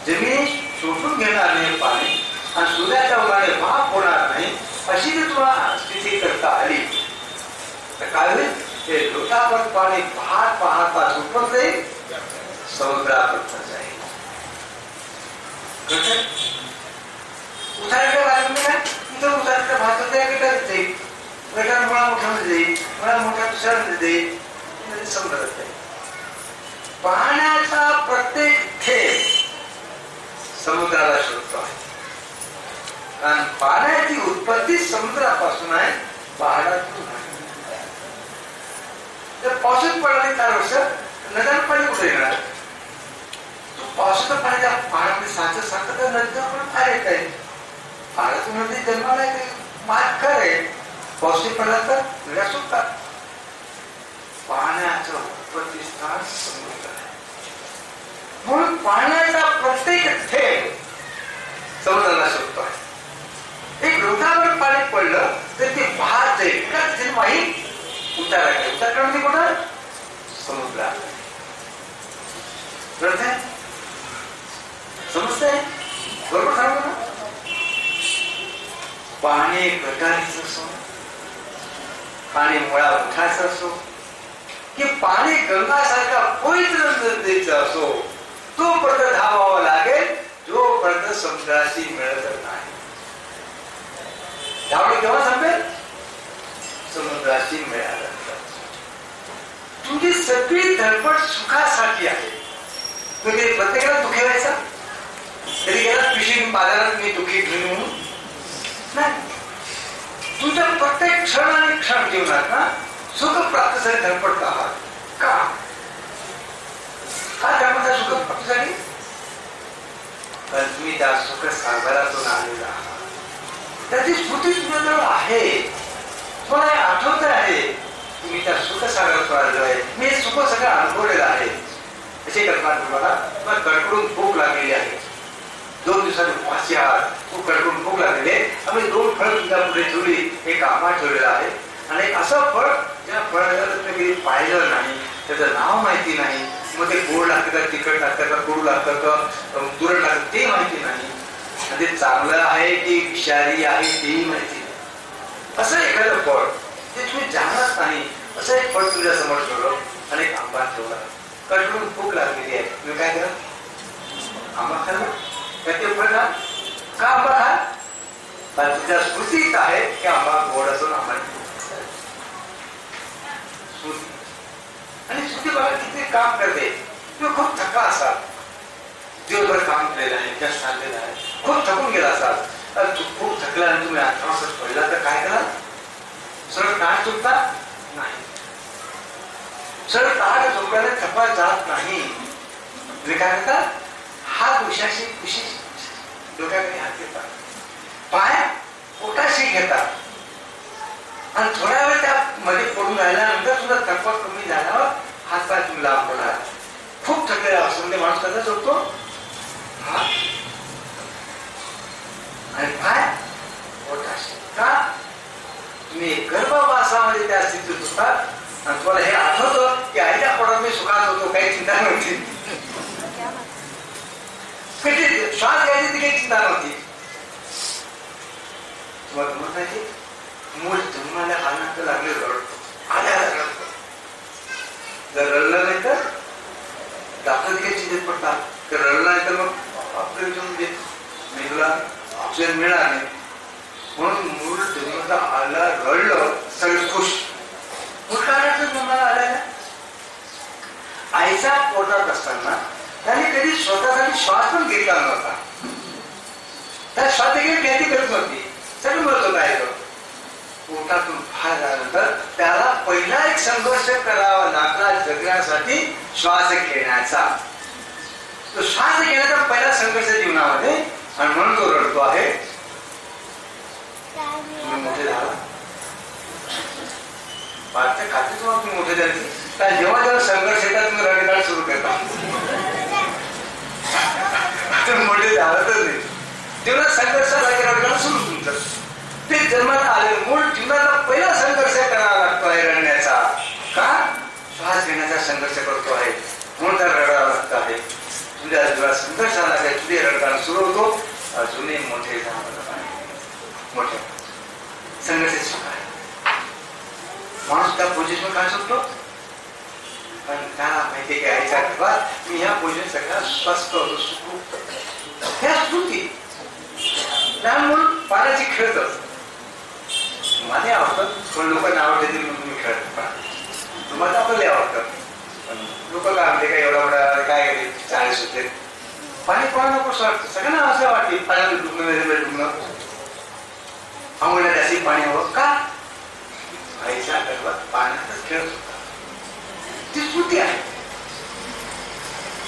जमीन शोषून घेणार नाही पाणी आणि सूर्याच्या उन्हाने वाफ होणार नाही, अशी जर तुम्हाला स्थिती करता आली तर काय होईल? ते लोटाभर पाणी पाहत पाहता झोपत जाईल, समुद्रापर्यंत जाईल. उताराकडे बाजूने काय तिथं उताराकडे भात गटारीत जाईल, गटार मुळा मोठ्यामध्ये जाईल, मुळा मोठ्या दुसऱ्यामध्ये जाईल, समुद्रात जाईल. पाण्याचा प्रत्येक थेंब समुद्राला शोधतो आहे आणि पाण्याची उत्पत्ती समुद्रापासून आहे, पहाडातून आहे. जर पावसात पडला नाही 4 वर्ष नद्याला पाणी कुठे येणार? पावसाचं पाणी त्या पहाडामध्ये साचत साचत नदीचं पण फार येत आहे. पहाडातून नदी जन्माला येते, मात खर आहे. पाऊस पडला तर नद्या सुटतात. पाण्याचं उत्पत्ती स्थान समुद्र आहे. म्हणून पाण्याचा प्रत्येक थेंब समुद्राला शोधतो आहे. एक लोटावर पाणी पडलं तर ते वाहत जाईल का? तिथे माहीत उतारा उतारकडे कुठं? समुद्रात. समजतंय? बरोबर सांगू ना? पाणी गटारीच असो, पाणी मुळा उठायचं असो, की पाणी गंगासारखा पवित्र नदीचं असो, तोपर्यंत धावावं लागेल जोपर्यंत समुद्राशी मिळत नाही. धावणे केव्हा संपेल? समुद्राशी मिळाल्यानंतर. तुमची सगळी धडपड सुखासाठी आहे. तुम्ही प्रत्येकाला दुःखी व्हायचा? तरी गेला पिशवी बाजारात मी दुःखी घेऊन म्हणून नाही. तुमच्या प्रत्येक क्षण आणि क्षण जीवनात ना सुख प्राप्तीसाठी धडपडत आहात का? का धडपडता सुख प्राप्तीसाठी? कारण तुम्ही त्या सुख सागरातून आलेला आहात. त्याची स्मृती तुमच्याजवळ आहे. तुम्हाला आठवत आहे तुम्ही त्या सुख सागरातून आलेलो आहे. मी सुख सगळं अनुभवलेलं आहे. अशी कल्पना तुम्हाला कडकडून भूक लागलेली आहे. 2 दिवसांनी उपाशी आहात. खूप कडकडून भूक लागलेली आहे. आम्ही 2 फळ तुमच्या पुढे ठेवली. एक आंबा ठेवलेला आहे आणि एक असं फळ ज्या फळाला तुम्ही कधी पाहिलं नाही, त्याचं नाव माहिती नाही. मग ते गोड लागतं का, तिखट लागतं का, कडू लागतं का, तुरट लागतं ते माहिती नाही. ते चांगलं आहे की विषारी आहे तेही माहिती नाही. असं एखादं फळ ते तुम्ही जाणत नाही. असं एक फळ तुझ्या समोर ठेवलं आणि एक आंबा ठेवला. कडकडून भूक लागलेली आहे. तुम्ही काय करा? आंबा खाल्ला का? ते फळ खा का? आंबा खा. कारण तुझ्या स्मृतीत आहे की आंबा गोड असून आंबा स्मृती. आणि स्मृती बघा किती काम करते. तुम्ही खूप थकला असाल, दिवसभर काम केलेलं आहे, कष्ट चाललेलं आहे, खूप थकून गेला असाल, खूप थकला आणि तुम्ही आत्मास पडला तर काय करा? सरळ ताट झोपता नाही. सरळ ताट झोपल्याने थकवा जात नाही. तुम्ही काय करता? हात उशाशी खुशी डोक्याकडे हात घेतात, पाय पोटाशी घेतात आणि थोड्या वेळ त्या मध्ये पडून राहिल्यानंतर सुद्धा थकवा कमी झाल्यावर हात पाय तुम्ही लांब पडणार. खूप थकलेला असतो म्हणजे माणूस कसा झोपतो? हात आणि पाय पोटाशी. का? तुम्ही गर्भवासामध्ये त्या स्थितीत होतात आणि तुम्हाला हे आठवतं की आईच्या पोटात मी सुखात होतो, काही चिंता नव्हती. श्वास घ्यायची ती काही चिंता नव्हती. तुम्हाला म्हणताय मूल जन्माला आल्यानंतर लागले रडतो, आल्याला रडतो. जर रडलं नाही तर डॉक्टर काही चिंतेत पडतात. तर रडलं नाही तर मग ऑपरेशन मेंदूला ऑक्सिजन मिळणार नाही. म्हणून मूल जन्माला आला रडलं सगळे खुश. मूल काय रडतं जन्माला आल्याला? आईच्या पोटात असताना त्याने कधी स्वतःसाठी श्वास पण घेतला नव्हता. त्या श्वास घ्यायची गरज नव्हती. सगळं म्हणत होता आहे. पोटातून बाहेर झाल्यानंतर त्याला पहिला एक संघर्ष करावा लागला जगण्यासाठी श्वास घेण्याचा. तो श्वास घेण्याचा पहिला संघर्ष जीवनामध्ये आणि म्हणून तो रडतो आहे. तुम्ही मोठे झाला पाचच्या खाते जेव्हा तुम्ही मोठे झाले तर जेव्हा जेव्हा संघर्ष येतात तुम्ही रडगाळ सुरू करता. मोठे झालंच नाही तेव्हा संघर्ष रडगाळ सुरू तुमचं. ते जन्मात आले मूळ जीवनाचा पहिला संघर्ष करावा लागतो आहे रडण्याचा. का? श्वास घेण्याचा संघर्ष करतो आहे म्हणून त्याला रडावं लागतं आहे. तुझ्या जेव्हा संघर्ष आला आहे तुझे रडगाळ सुरू होतो. अजूनही मोठे झालं मोठे संघर्ष सुख आहे. माणूस त्या पोझिशन काय शकतो? पण त्याला माहिती की आईच्या गर्भात मी ह्या पोझिशन सगळ्यात स्वस्त होतो, सुखरूप. त्या स्मृती लहान म्हणून पाण्याची खेळत मला आवडतं. पण लोकांना आवडते म्हणून तुम्ही खेळत तुम्हाला आपल्याला आवडतं. पण लोक काय म्हणते काय एवढा मोठा काय 40 होते पाणी कोणाला कसं वाटतं? सगळ्यांना असं वाटते पाण्यामध्ये डुबणं डुबणं आंघोळीला जास्ती पाणी हवं का? आईच्या गर्भात पाण्यातच खेळत होता. ती स्मृती आहे.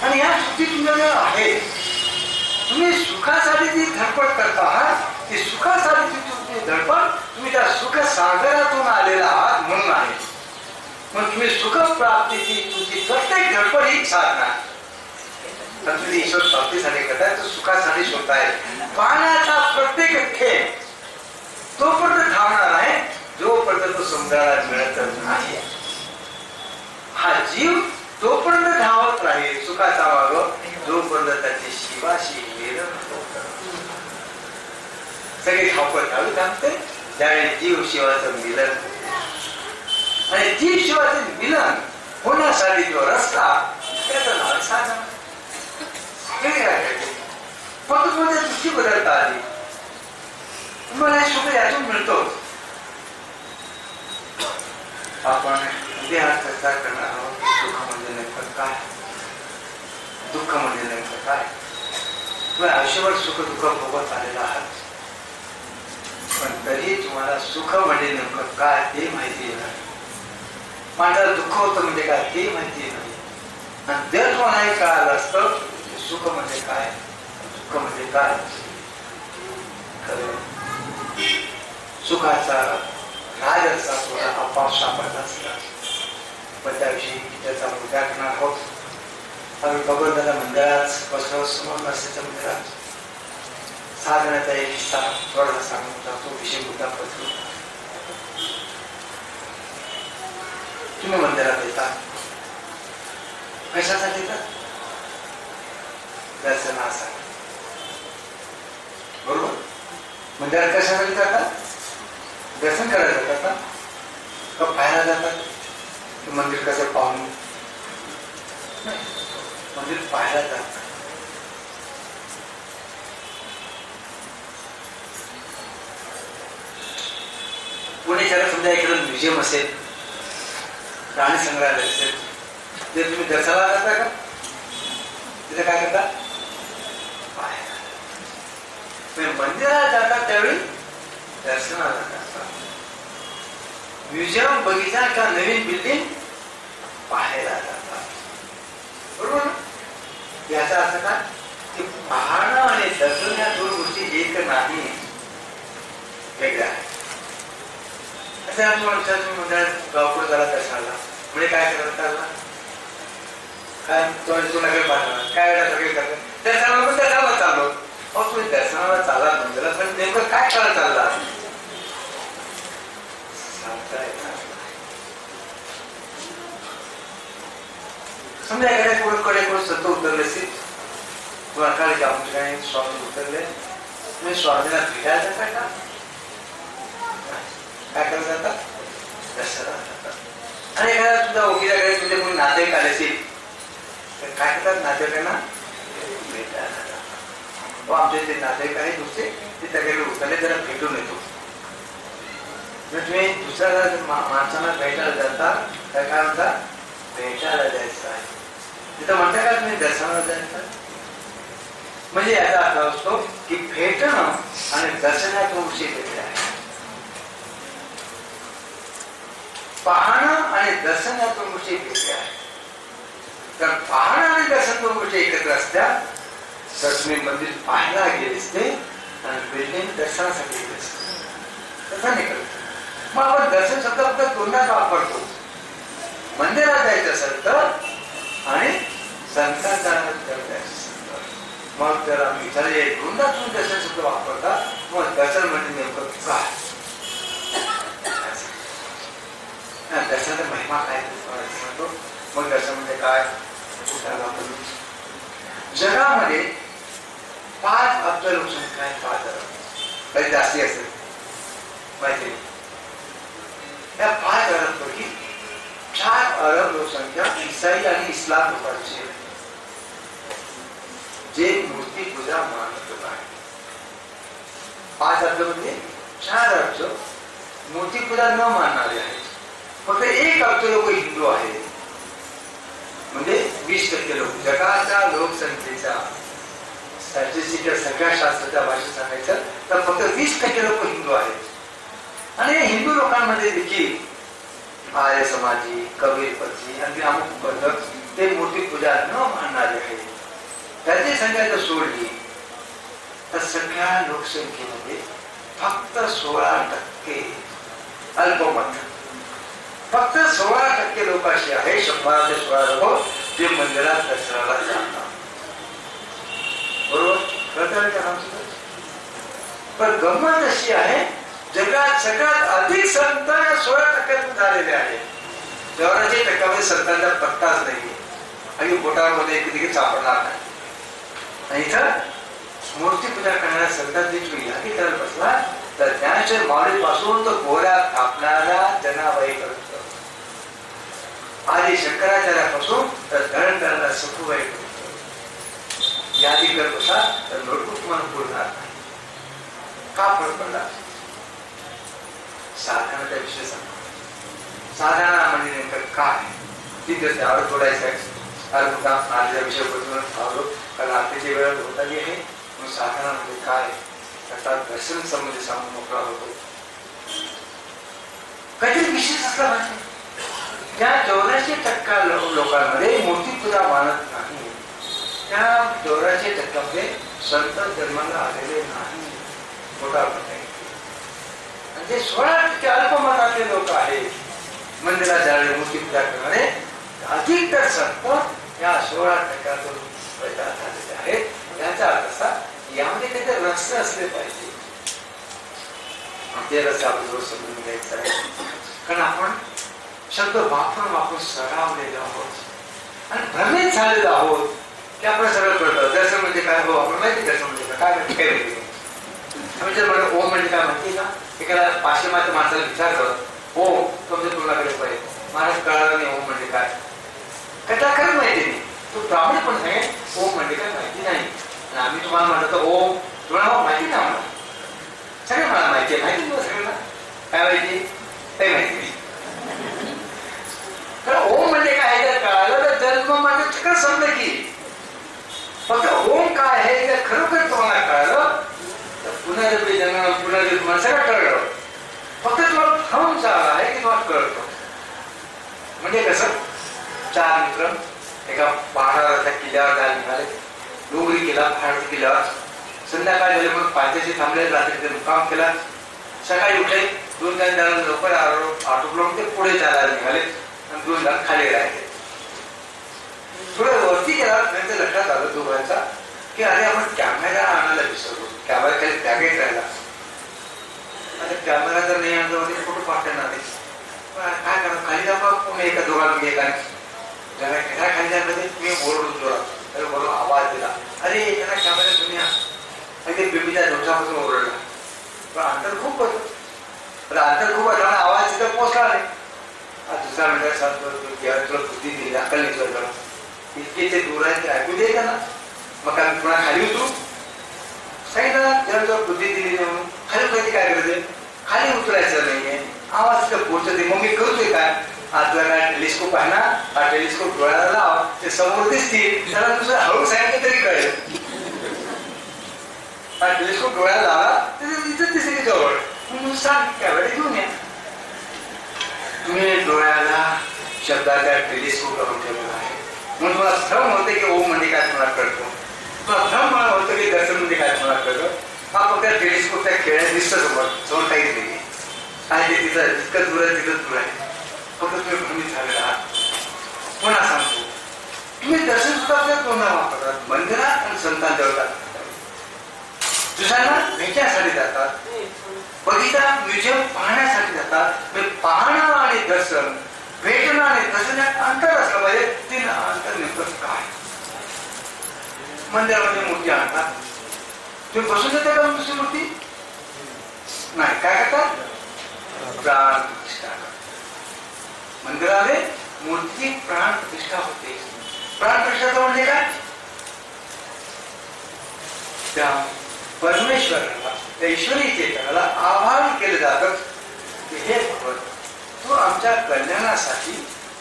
आणि या स्मृती तुमच्याजवळ आहे. तुम्ही सुखासाठी जी धडपड करता आहात, ती सुखासाठी तुमची धडपड तुम्ही त्या सुख सागरातून आलेला आहात म्हणून आहे. मग तुम्ही सुख प्राप्तीची तुमची प्रत्येक धडपड ही साधना. तर तुम्ही ईश्वर प्राप्तीसाठी करताय, तर सुखासाठी शोधताय. पाण्याचा प्रत्येक थेंब तोपर्यंत थांबणार आहे जोपर्यंत तो समुद्राला मिळतच नाही. हा जीव तोपर्यंत धावत राहील सुखाचा मार्ग जोपर्यंत त्याची शिवाशी मिलन होत. सगळी धावपळ चालू थांबते त्यावेळी जीव शिवाचं मिलन होते. आणि जीव शिवाचे मिलन होण्यासाठी जो रस्ता त्याचं नाव साधना. फक्त तुमच्या दृष्टी बदलता आली तुम्हाला सुख यातून मिळतो. आपण देहात चर्चा करणार आहोत. सुख म्हणजे नेमकं काय, दुःख म्हणजे नेमकं काय. तुम्ही आयुष्यभर सुख दुःख भोगत आलेला आहात, पण तरी तुम्हाला सुख म्हणजे नेमकं काय ते माहिती नाही. माझ्याला दुःख होतं म्हणजे काय ते माहिती नाही. आणि जर कोणाही कळालं असतं सुख म्हणजे काय दुःख म्हणजे काय, सुखाचा राज असा थोडा आपोआप सापडला असता. पण त्याविषयी त्याचा उद्या करणार आहोत. आम्ही भगवंताच्या मंदिरात बसलो, समोर नसल्याच्या मंदिरात साधनाचा एक हिस्सा थोडा सांगून जातो. विषय मुद्दा पडतो. तुम्ही मंदिरात येतात कशासाठी येतात? दर्शनासाठी. बरोबर. मंदिरात कशासाठी जातात? दर्शन करायला जातात का पाहायला जातात? मंदिर कसं पाहून? मंदिर पाहायला जातात. पुणे शहरात समजा एखादं म्युझियम असेल, प्राणी संग्रहालय असेल, ते तुम्ही दर्शनाला जाता का? तिथे काय करता? मंदिरात जातात त्यावेळी दर्शनाला जातात. म्युझियम बगीचा किंवा नवीन बिल्डिंग पाहायला जातात. बरोबर. याचा अर्थ काय की पाहणं आणि दर्शन या दोन गोष्टी एक नाही, वेगळ्या आहेत. असं तुम्ही मंदिरात गावकडे झाला दर्शनाला म्हणजे काय करत चालला काय तुला पाहणार काय सगळे करतात. दर्शनाला पण दर्शनाला चाललो. मग तुम्ही दर्शनाला चालला मंदिरात पण नेमकं काय करायला चालला समजा एखाद्या कोणाकडे कोण सत्य उतरले असेल, कोणाकडे आमच्या ठिकाणी स्वामी उतरले, तुम्ही स्वामीला भेटायला जाता का? काय करत जातात? दर्शनाला जातात. आणि एखाद्या तुमच्या ओळखीच्याकडे तुझे कोणी नातेवाईक आले असेल तर काय करतात? नातेवाईकांना भेटायला जातात. आमच्या इथे नातेवाईक आहे दुसरे, ते त्याकडे उतरले जरा भेटून येतो. तुम्ही दुसऱ्या माणसांना भेटायला जाता काय काय म्हणता? भेटायला जायचं आहे. तिथं म्हणता का तुम्ही दर्शनाला जायचं? म्हणजे याचा अर्थ असतो की भेटणं आणि दर्शन या दोन गोष्टी वेगळ्या आहेत. पाहणं आणि दर्शन या दोन गोष्टी वेगळ्या आहेत. तर पाहणं आणि दर्शन दोन गोष्टी एकत्र असत्या तर तुम्ही मंदिर पाहायला गेले असते आणि बिल्डिंग दर्शनासाठी गेले असते. तसं नाही करत. मग आपण दर्शन शब्द फक्त दोनदाच वापरतो. मंदिरात जायचं असेल तर आणि संतांचा मग जर आम्ही विचारले दोनदा तुम्ही दर्शन शब्द वापरता मग दर्शन म्हणजे नेमकं काय? दर्शनाचा महिमा काय सांगतो. मग दर्शन म्हणजे काय? जगामध्ये 5 अब्ज लोकसंख्या आहे. 5 अरब काही जास्ती असेल माहिती. या 5 अरब पैकी 4 अरब लोकसंख्या ईसाई आणि इस्लाम लोकांची आहे, जे मूर्ती पूजा मानत आहे. 5 अब्ज म्हणजे 4 अब्ज मूर्ती पूजा न मानणारे आहेत. फक्त 1 अब्ज लोक हिंदू आहेत. म्हणजे 20% लोक जगाच्या लोकसंख्येच्या स्टॅटिस्टिकल संख्याशास्त्राच्या भाषेत सांगायचं तर फक्त 20% लोक हिंदू आहेत. आणि हिंदू लोकांमध्ये देखील आर्य समाजी, कबीरपंथी आणि अमुक पद्धत ते मूर्ती पूजा न मानणारे आहे. त्याची संख्या जर सोडली तर सगळ्या लोकसंख्येमध्ये फक्त 16% अल्पमत, फक्त 16% लोक अशी आहे, 100 ते 16 लोक जे मंदिरात दर्शनाला जातात. बरोबर कळतं का? पण गंमत अशी आहे, जगात सगळ्यात अधिक संत 16% झालेले आहेत. 84% संतांचा पत्ताच नाही आणि बोटामध्ये कधी सापडणार नाही. आणि इथं मूर्ती पूजा करणाऱ्या संतांची यादी करत बसला तर ज्ञानेश्वर माऊली पासून तर गोऱ्या थापणाऱ्या जनाबाईपर्यंत, आधी शंकराचार्यापासून तर धरण करणाऱ्या सखूबाईपर्यंत यादी करत बसला तर नोटबुक तुम्हाला बोलणार नाही. का फरक पडला? साधनाचा विषय सांगा. साधना म्हणजे नेमकं काय? तिथे त्यावर थोडायचं आलेला विषय बोलून थांबलो, कारण आताची वेळ होत आली आहे. साधना म्हणजे काय त्याचा दर्शन संबंधी सांगून मोकळा होतो. काहीतरी विशेष असला पाहिजे. त्या 84% लोकांमध्ये मूर्ती पूजा मानत नाही. त्या 84% संत जन्माला आलेले नाही. मोठा आहे. म्हणजे 16% अल्पमतातले लोक आहेत मंदिरात जाणारे, मूर्ती पूजा करणारे. अधिकतर संत या 16%तून पैदा झालेले आहेत. याचा अर्थ असा, यामध्ये काहीतरी रहस्य असले पाहिजे. ते रहस्य आपण समजून घ्यायचं आहे. कारण आपण शब्द वापरून सरावलेलो आहोत आणि भ्रमित झालेलो आहोत की आपण सगळं कळतं. दर्शन म्हणजे काय? हो, आपण माहिती दर्शन म्हणजे काय माहिती काय माहिती. आम्ही जर म्हणलं ओम म्हणजे काय माहिती का? एखाद्या पाश्चिमात्य माणसाला विचारलं ओम तुमच्या तोंडाकडे पाहिजे, महाराज कळालं नाही ओम म्हणजे काय. त्याला खरं माहिती नाही. तो ब्राह्मण पण नाही ओम म्हणजे काय माहिती नाही. आम्ही तुम्हाला म्हणतो तर ओम तुम्हाला माहिती ना, मला सगळं मला माहिती आहे. माहिती तुला सगळ्यांना काय माहिती? काही माहिती नाही. तर ओम म्हणजे काय जर कळालं तर जन्म माझं खरं समजलं की. फक्त ओम काय आहे जर खरोखर तुम्हाला कळालं तर पुनर्जन्म पुनर्जन्म तुम्हाला सगळं कळलं. फक्त तुम्हाला भ्रम झाला आहे की तुम्हाला कळतं. म्हणजे कसं, 4 मित्र एका पहाडावरच्या किल्ल्यावर जायला निघाले. डोंगरी केला, पहाड किल्ल्यावर. संध्याकाळ झाले मग पायथ्याशी थांबले. रात्री मुक्काम केला. सकाळी उठले, 2 जण लवकर आटोपलं ते पुढे चालायला निघाले आणि 2 जण खाली राहिले. थोडं वरती गेला त्यांच्या लक्षात आलं दोघांचा की अरे आपण कॅमेरा आणायला विसरलो. कॅमेरा खाली बॅगेत राहिला. आता कॅमेरा जर नाही आणला वगैरे फोटो पाठवणार नाही. काय करा, खाली जावा कोण एका दोघांमध्ये एका खाली जाण्यामध्ये मी बोलतो तर बोलून आवाज दिला, अरे एखादा कॅमेरा तुम्ही आणि ते बेबीच्या डोक्यापासून ओरडला. पण अंतर खूप होतं. अंतर खूप होतं आणि आवाज तिथं पोचला नाही. दुसरा मिनिट सांगतो तुला बुद्धी दिली, अक्कल निघलं. इतके ते दूर आहे ते ऐकू दे का ना. मग आम्ही पुन्हा खाली उतरू सांगितलं, जेव्हा बुद्धी दिली नाही म्हणून खाली कधी काय करायचं, खाली उतरायचं नाहीये. आवाज तिथं पोचते. मग मी करतोय काय, आपला काय टेलिस्कोप आहे ना, हा टेलिस्कोप डोळ्याला लाव, ते समोर दिसतील. त्याला दुसरं हळू सांगितलं तरी कळेल. हा टेलिस्कोप डोळ्याला लावा तिथं दिसेल जवळ. म्हणून सांग कॅमेरा घेऊन या. तुम्ही डोळ्याला शब्दाच्या टेलिस्कोप करून ठेवलेला आहे. म्हणून मला भ्रम होते की ओम म्हणजे काय तुम्हाला कळतो. मला भ्रम मला होतं की दर्शन म्हणजे काय तुम्हाला कळतं. हा फक्त टेलिस्कोप त्या खेळात दिसतं समोर, समोर काहीच नाही आहे. ते तिथं जितकं दूर आहे तिथं दूर आहे. फक्त तुम्ही भ्रमित झालेला आहात. पुन्हा सांगतो, तुम्ही दर्शन सुद्धा आपल्या तोंडाला वापरतात. मंदिरात आणि संतांच्या जातात, दुसऱ्यांना भेटण्यासाठी जातात, बगीचा म्युझियम पाहण्यासाठी जातात. पाहणं आणि दर्शन, भेटणं आणि दर्शन यात अंतर असलं पाहिजे. ते अंतर नेमकं काय? मंदिरामध्ये मूर्ती आणतात, तुम्ही बसून देता का तुमची मूर्ती? नाही. काय करतात? प्राण प्रतिष्ठा करतात. मंदिरामध्ये मूर्ती प्राण प्रतिष्ठा होते. प्राण प्रतिष्ठा म्हणजे काय? त्या परमेश्वराला, त्या ईश्वरी चेतनाला आवाहन केलं जातं की हे भगवंत, तू आमच्या कल्याणासाठी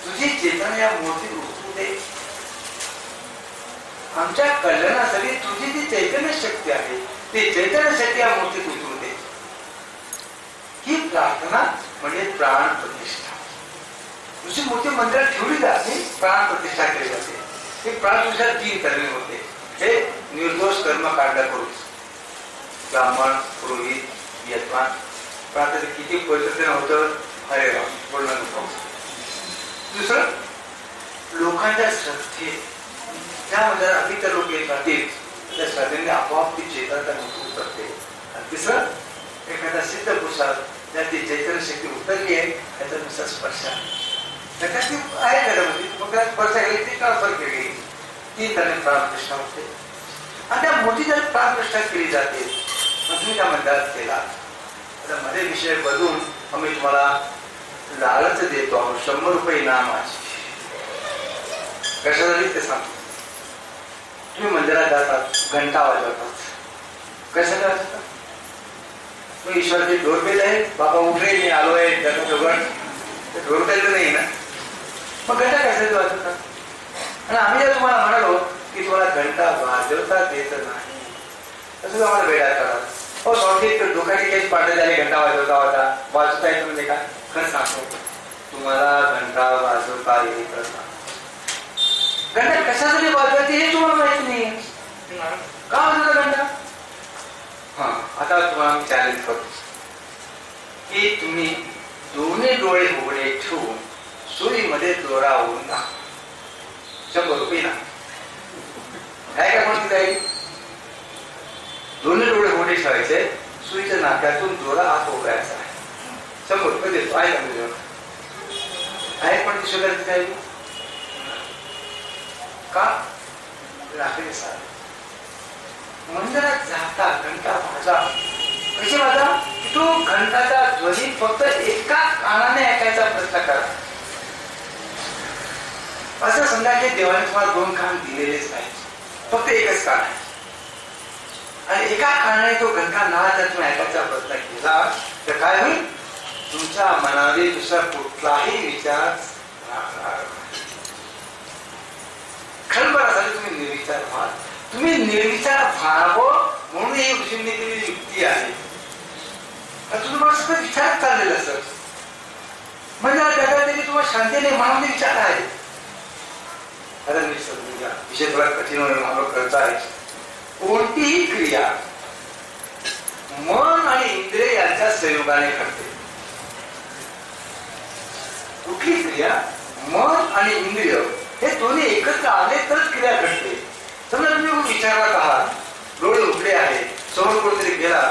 तुझी चेतना या मूर्तीत उतरू दे. आमच्या कल्याणासाठी तुझी जी चैतन्य शक्ती आहे, ती चैतन्य शक्ती या मूर्तीत उतरू दे. ही प्रार्थना म्हणजे प्राण प्रतिष्ठा. दुसरी मोठी मंदिरात ठेवली जाते, प्राण प्रतिष्ठा केली जाते. ही प्राण प्रतिष्ठा 3 तऱ्हेने होते. हे निर्दोष कर्मकांड करून ब्राह्मण, पुरोहित, यजमान प्रार्थना किती पद्धतीने होतं. हरे राम बोलणं नको. दुसरं लोकांच्या श्रद्धे त्या मंदिरात अधिक लोक येत राहतील, त्या श्रद्धेने आपोआप ती चेतनता मजबूत करते. आणि तिसरं एखादा सिद्ध पुरुषात ज्याची चैतन्य शक्ती उतरली आहे त्याचा नुसता स्पर्श त्याच्यात आहे त्याच्यामध्ये मग स्पर्श केली ती ट्रान्सफर केली ती त्याने प्राणप्रतिष्ठा होते. आणि त्या मोठी जर प्राणप्रतिष्ठा केली जाते मग तुम्ही त्या मंदिरात केला आता मध्ये विषय बदलून आम्ही तुम्हाला लालच देतो आहोत 100 रुपये इनामाची. कशासाठी ते सांगतो. तुम्ही मंदिरात जातात घंटा वाजवतात कशाला वाजवतात. मग ईश्वराचे ढोरबेल आहे बाबा उठले मी आलो आहे त्याचा दगड ढोरबेल नाही ना मग घंटा कशासाठी वाजवतात. आणि आम्ही जर तुम्हाला म्हणालो की तुम्हाला घंटा वाजवता देत नाही तसं आम्हाला वेळा करा. हो स्वामी लोकांनी काही पाठ झाले घंटा वाजवता होता वाजवता येतो म्हणजे का खरं सांगतो तुम्हाला घंटा वाजवता येत नाही. घंटा कशासाठी वाजवायची हे तुम्हाला माहिती नाही का वाजवता घंटा. हा आता तुम्हाला मी चॅलेंज करतो की तुम्ही दोन्ही डोळे उघडे ठेवून सुईमध्ये दोरा ओढून टाका. 100 रुपये ना काय काय म्हणते जाईल. दोन्ही डोळे उघडे ठेवायचे सुईच्या नाक्यातून दोरा आत ओढायचा आहे. 100 रुपये देतो आहे का आहे पण ती शोधायची काय का रात्री सार मंदिरात जाता घंटा वाजा कशी वाजा तो घंटाचा ध्वनी फक्त एका कानाने ऐकायचा प्रयत्न करा. असं समजा की देवाने तुम्हाला 2 कान दिलेलेच नाही फक्त एकच कान आहे आणि एका कानाने तो घंटा नावाचा तुम्ही ऐकायचा प्रयत्न केला तर काय होईल तुमच्या मनामध्ये दुसरा कुठलाही विचार राहणार. खरंबरासाठी तुम्ही निर्विचार व्हाल. तुम्ही निर्विचार व्हावं म्हणून ही ऋषींनी केलेली युक्ती आहे. तुम्हाला सगळं विचार चाललेलं असत म्हणजे त्याचा तुम्हाला शांतीने मनामध्ये विचार आहे. आता मी समजून विषय थोडा कठीण मला कळत आहे. कोणतीही क्रिया मन आणि इंद्रिय यांच्या संयोगाने घडते. कुठली क्रिया मन आणि इंद्रिय हे दोन्ही एकत्र आले तरच क्रिया घडते. समजा तुम्ही विचारत आहात डोळे उघडे आहे समोर कोणतरी गेला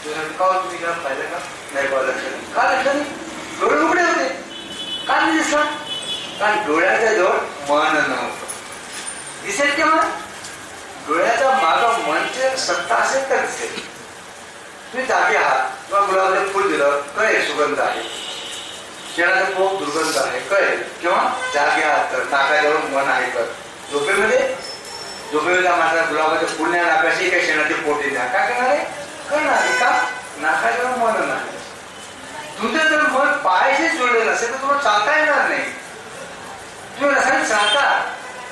का तुम्ही का पाहिलं का नाही पाहिलं का लक्षात डोळे उघडे होते का नाही दिसला कारण डोळ्याच्या जवळ मन नव्हतं. दिसेल केव्हा डोळ्याच्या माग मनचे सत्ता असेल तर दिसेल. तुम्ही जागे आहात किंवा गुलाबाला फुल दिलं कळेल सुगंध आहे शेणाचं पोप दुर्गंध आहे कळेल किंवा जागे आहात तर नाकाजवळ मन आहे तर झोपेला मात्र गुलाबाच्या पुण्या नाकाशी काही शेणाचे पोट येते काय करणार आहे कळणार आहे का नाकाजवळ मन नाही. तुमचं जर मन पायाशी जुळलेलं असेल तर तुम्हाला चालता येणार नाही. तुम्ही नसाल चालता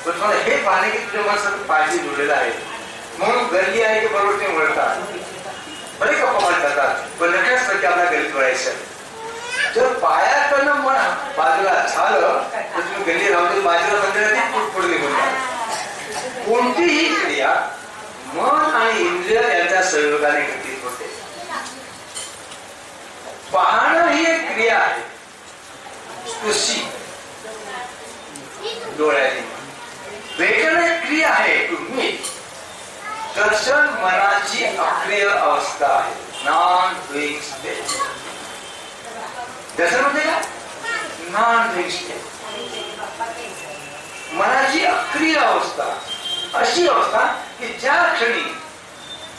पण तुम्हाला हे पाहणे की तुझ्या मन सगळं पायाशी जुळलेलं आहे म्हणून गर्दी आहे की बरोबर ते वळतात बरे गप्पा मारतात पण नक्कीच की आपल्या गल्लीत वळायचं. जर पायाकडनं मन बाजूला झालं तर तुम्ही गल्ली राहून बाजूला मंदिरात पुढे निघून जा. कोणतीही क्रिया मन आणि इंद्रिय यांच्या संयोगाने घटित होते. पाहणं ही एक क्रिया आहे स्पर्शी डोळ्याने. भेटणं एक क्रिया आहे तुम्ही. दर्शन मनाची अक्रिय अवस्था आहे नॉन डुईंग स्टेट. दर्शन म्हणजे काय नॉन डुईंग स्टेट. मनाची अक्रिय अवस्था अशी अवस्था की ज्या क्षणी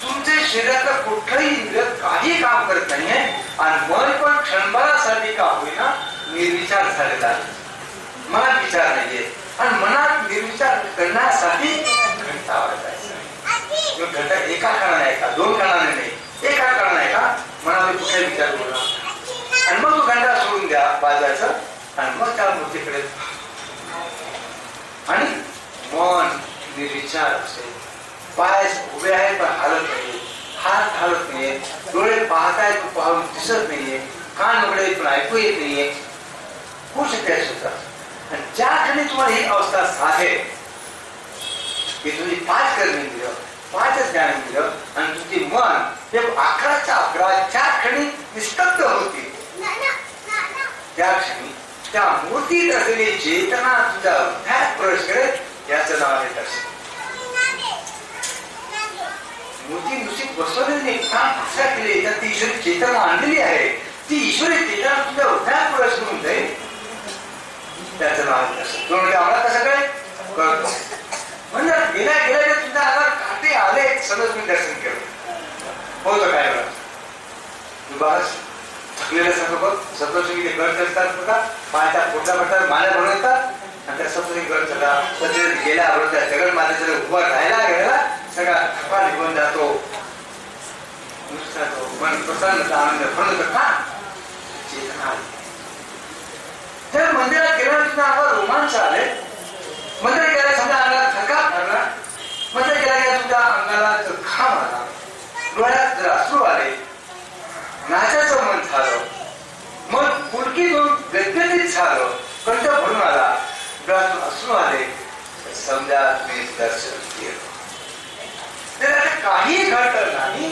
तुमचे शरीरातलं कुठलंही इंद्रिय काही काम करत नाहीये आणि मन पण क्षणभरासाठी का होईना निर्विचार झालेला आहे. मनात विचार नाहीये आणि मनात निर्विचार करण्यासाठी घंटा वाजायचा. घंटा एका कानाने ऐका 2 कानाने नाही एका कानाने ऐका मनामध्ये कुठलाही विचार होणार आणि मग तो घंटा सोडून द्या वाजायचं आणि मग त्या मूर्तीकडे आणि मन निर्विचार असेल. पाय उभे आहे पण हालत नाही हात हालत नाहीये, डोळे पाहताय तू पाहून दिसत नाहीये, कान उघडे पण ऐकू येत नाहीये, होऊ शकते सुद्धा. आणि ज्या क्षणी तुम्हाला ही अवस्था साधे की तुम्ही 5 कर्मेंद्रिय 5 ज्ञानेंद्रिय आणि तुमचे मन हे 11च्या क्षणी निस्तब्ध होते, त्या क्षणी त्या मूर्तीत असलेली चेतना तुझ्या अभ्यास प्रवेश करेल, याचं नाव आहे दर्शन. मूर्ती नुसती बसवलेली नाही, काम कसा केली, तर ती ईश्वरी चेतना आणलेली आहे, ती ईश्वरी चेतना तुझ्या अभ्यास प्रवेश करून जाईल, त्याचं नाव आहे दर्शन. तो म्हणजे आम्हाला कसं काय कळतो म्हणजे गेल्या गेल्या तुझ्या अंगात काटे आले, सगळं तुम्ही दर्शन केलं होतं. काय बघा बस थकलेलं सगळं बघ, सप्तशृंगी ते गड करतात बघा, पायाच्या पोटा पडतात, माल्या बनवतात आणि त्या सप्तशृंगी गड चढा गेल्याबरोबर त्या जगन मातेच्या उभा राहायला गेला सगळा थकवा निघून जातो, मन प्रसन्न आनंद म्हणून का चेतना आली. तर मंदिरात गेल्यावर तुझ्या अंगावर रोमांच आले, मंदिरात गेल्या समजा अंगाला थकाप भरला, मंदिरात गेल्या तुझ्या अंगाला घाम आला, डोळ्यात जर अश्रू आले, नाचाचं मन झालं, मन पुलकी दोन गदगदीत झालं, कंठ भरून आला, डोळ्यातून अश्रू आले, समजा तुम्ही दर्शन केलं. तर काही घडलं नाही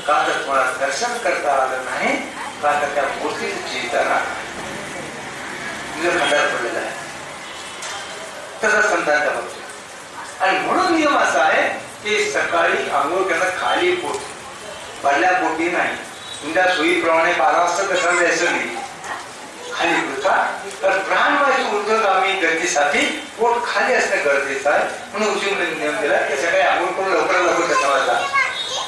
का, तर तुम्हाला दर्शन करता आलं नाही का, तर त्या मूर्तीची चेतना तुझं खंडात पडलेलं आहे. तसं संतांच्या बाबतीत. आणि म्हणून नियम असा आहे की सकाळी आंघोळ करणं खाली पोट, भरल्या पोटी नाही. तुमच्या सोयीप्रमाणे 12 वाजता कसं जायचं नाही, खाली पोटा. तर प्राणवायू ऊर्ध्वगामी गतीसाठी पोट खाली असणं गरजेचं आहे. म्हणून उशिमने नियम दिला की सकाळी आंघोळ करून लवकर कसावायचा.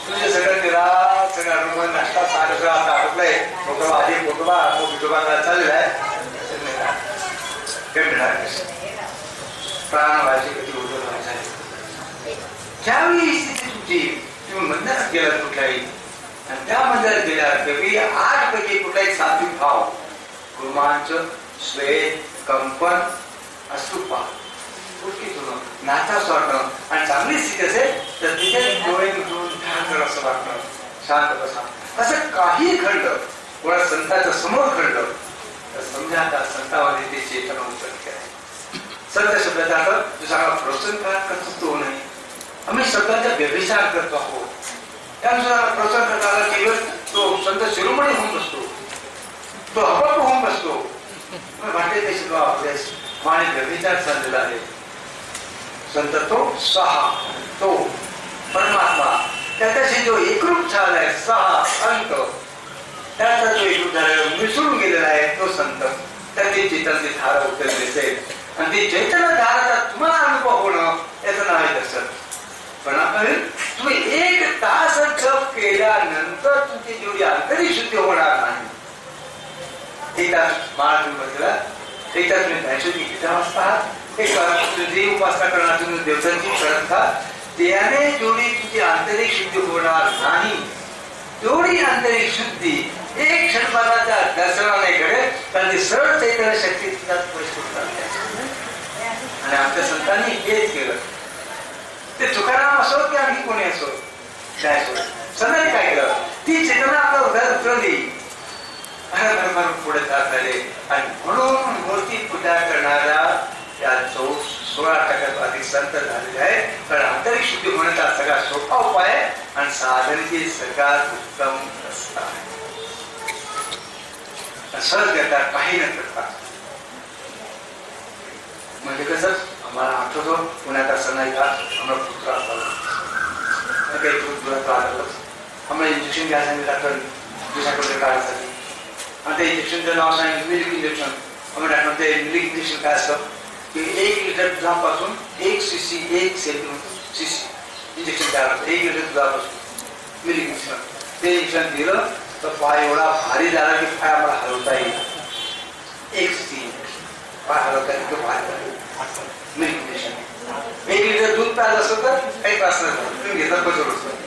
तुझे सगळं निराश सगळं रुमन नाश्ता सगळं आता आटोपलंय, पोटोबा आधी पोटोबा विठोबा चाललेला आहे, प्राणवायूची गती ऊर्ध्वगामी झाली. ज्यावेळी स्थिती तुमची तुम्ही मंदिरात गेला कुठल्याही आणि त्या मंदिरात गेल्यावर तेवढी 8 पैकी कुठलाही सात्विक भाव, रोमांच, श्वेत, कंपन, अश्रुपात, नाचा वाटणं आणि चांगली स्थिती असेल तर तिथे डोळे मिटून ध्यान कर असं वाटणं, शांत बसा. असं काही घडलं, कोणा संतांच्या समोर घडलं तर समजा आता संतांमध्ये ते चेतना उत्पन्न आहे. संत शब्दाचा अर्थ दुसरा प्रोत्साहन करतो नाही, आम्ही शब्दाचा व्यभिचार करतो आहोत. त्यानुसार प्रोत्साहन करताना केवळ तो संत शिरोमणी होऊन बसतो, तो अपप होऊन बसतो. भारतीय देशात अभ्यास आणि व्यभिचार चाललेला आहे. संत तो सहा, तो परमात्मा, त्याच्याशी जो एकरूप झालाय, 6 अंत, त्याचा जो एकरूप झालेला मिसळून गेलेला आहे तो संत. त्याची चेतनची धारा उतरली असेल आणि ती चैतन्य धाराचा तुम्हाला अनुभव होणं याचं नाव आहे दर्शन. पण आपण तुम्ही 1 तास जप केल्यानंतर तुमची जेवढी आंतरिक शुद्धी होणार नाही. 1 तास माळ तुम्ही बसला, 1 तास तुम्ही ध्यानशुद्धी घेता असतात, तुझी उपासना करणार तुम्ही देवतांची करत आहात, त्याने जेवढी तुमची आंतरिक शुद्धी होणार नाही तेवढी आंतरिक शुद्धी 1 क्षणभराच्या दर्शनाने घडेल, कारण ती सरळ चैतन्य शक्ती तुझ्यात प्रवेश करतात. आणि आमच्या संतांनी हेच केलं. ते तुकाराम असो की आणखी कोणी असो, काय असो, संतांनी काय केलं, ती चेतना आपल्या हृदयात उतरली, भरभर पुढे जात झाले. आणि म्हणून मूर्ती पूजा करणाऱ्या या 16% अधिक संत झालेले आहेत. कारण आंतरिक शुद्धी होण्याचा सगळ्यात सोपा उपाय आणि साधनेची सगळ्यात उत्तम रस्ता आहे. सहज घेतात, काही न करतात. म्हणजे कसं आम्हाला आठवतो पुण्यात असं नाही का, आम्हाला पुत्र असावं काही दूर आलं, आम्हाला इंजेक्शन घ्यायला सांगितलं डॉक्टर दुसऱ्याकडे काढायसाठी. आणि त्या इंजेक्शनचं नाव सांगितलं मिल्क इंजेक्शन. आम्हाला डॉक्टर ते मिल्क इंजेक्शन काय असतं की 1 लिटर दुधापासून 1 cc 1 cc इंजेक्शन तयार होतं. 1 लिटर दुधापासून मिल्क इंजेक्शन. ते इंजेक्शन दिलं तर पाय एवढा भारी झाला की पाय आम्हाला हलवता येईल. 1 cc पाय हलवता येईल तो भारी झाला मिल्क इंजेक्शन. 1 लिटर दूध प्यायला असतं तर काही त्रास नाही झाला, तुम्ही घेतला बरोबर असतं.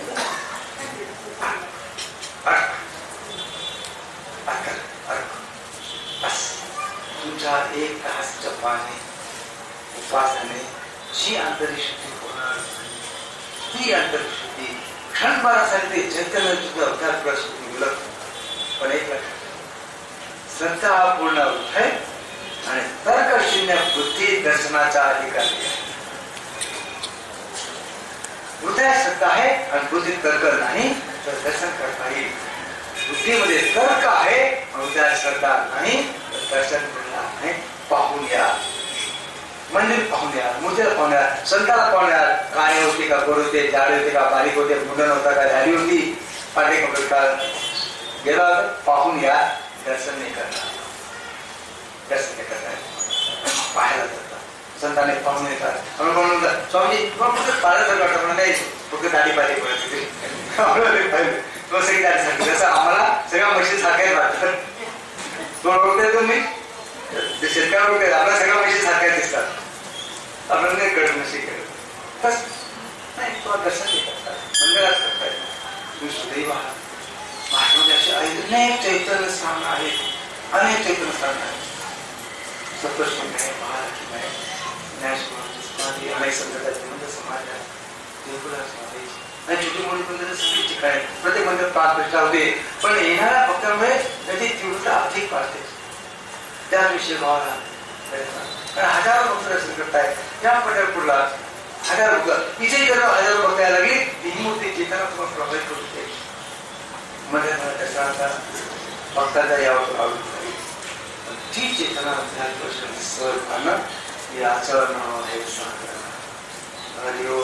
तुमच्या 1 तास जपाने उपासने जी आंतरिक शुद्धी होणार, ती आंतरिक शुद्धी क्षणभरासाठी ते चैतन्य तुझा अवतार प्रश्न मुलं. पण एक लक्षात, श्रद्धा हा पूर्ण अर्थ आहे आणि तर्कशून्य बुद्धी दर्शनाचा अधिकारी आहे. हृदयात श्रद्धा आहे आणि बुद्धीत तर्क नाही तर दर्शन करता येईल. बुद्धीमध्ये तर्क आहे, हृदयात श्रद्धा नाही तर दर्शन करणार नाही. पाहून या, मंदिर पाहून या, मूर्तीला पाहून या, संताला पाहून या. काय होती का, गोड होते, जाड होते का, बारीक होते, मुंडण होता का, झाली होती, पाटे कपडे का, गेला होता, पाहून या. दर्शन नाही करणार, दर्शन नाही करणार, पाहायला जातात. संतांनी पाहून येतात म्हणून स्वामी पाहायला वाटतं म्हणून नाही, फक्त दाढी पाहिजे पडत होते. तो सगळी दाढी सांगते जसं आम्हाला सगळ्या म्हशी सारख्याच वाटतात. दोन ओळखते तुम्ही शेतकऱ्या ओळखते, आपल्या सगळ्या म्हशी सारख्याच दिसतात. आपण नाही कळत म्हशी करत बस नाही. तो दर्शन नाही करतात, मंदिरात करताय. तुम्ही सुदैव आहात. महाराष्ट्रामध्ये असे अनेक चैतन्य स्थान आहेत, अनेक चैतन्य स्थान आहेत. सप्तशृंग आहे, महालक्ष्मी आहे, ज्ञानेश्वर अनेक संतांचे मंदिर समाज आहे, देवपुरा समाज आहे आणि छोटी मोठी मंदिर सगळी ठिकाणी. प्रत्येक मंदिर 5 प्रतिष्ठा होते, पण येणाऱ्या भक्तांमुळे त्याची तीव्रता अधिक वाढते. त्याविषयी भावाला कारण हजारो भक्त दर्शन करतायत. त्या पंढरपूरला हजारो भक्त, इथे जर हजारो भक्त यायला लागली, ही मूर्ती चेतना तुम्हाला प्रभावित करू शकते. मंदिरात दर्शनाचा भक्तांचा यावर आवडत ती चेतना ध्यान सहज हे आचरण आहे. हरिओ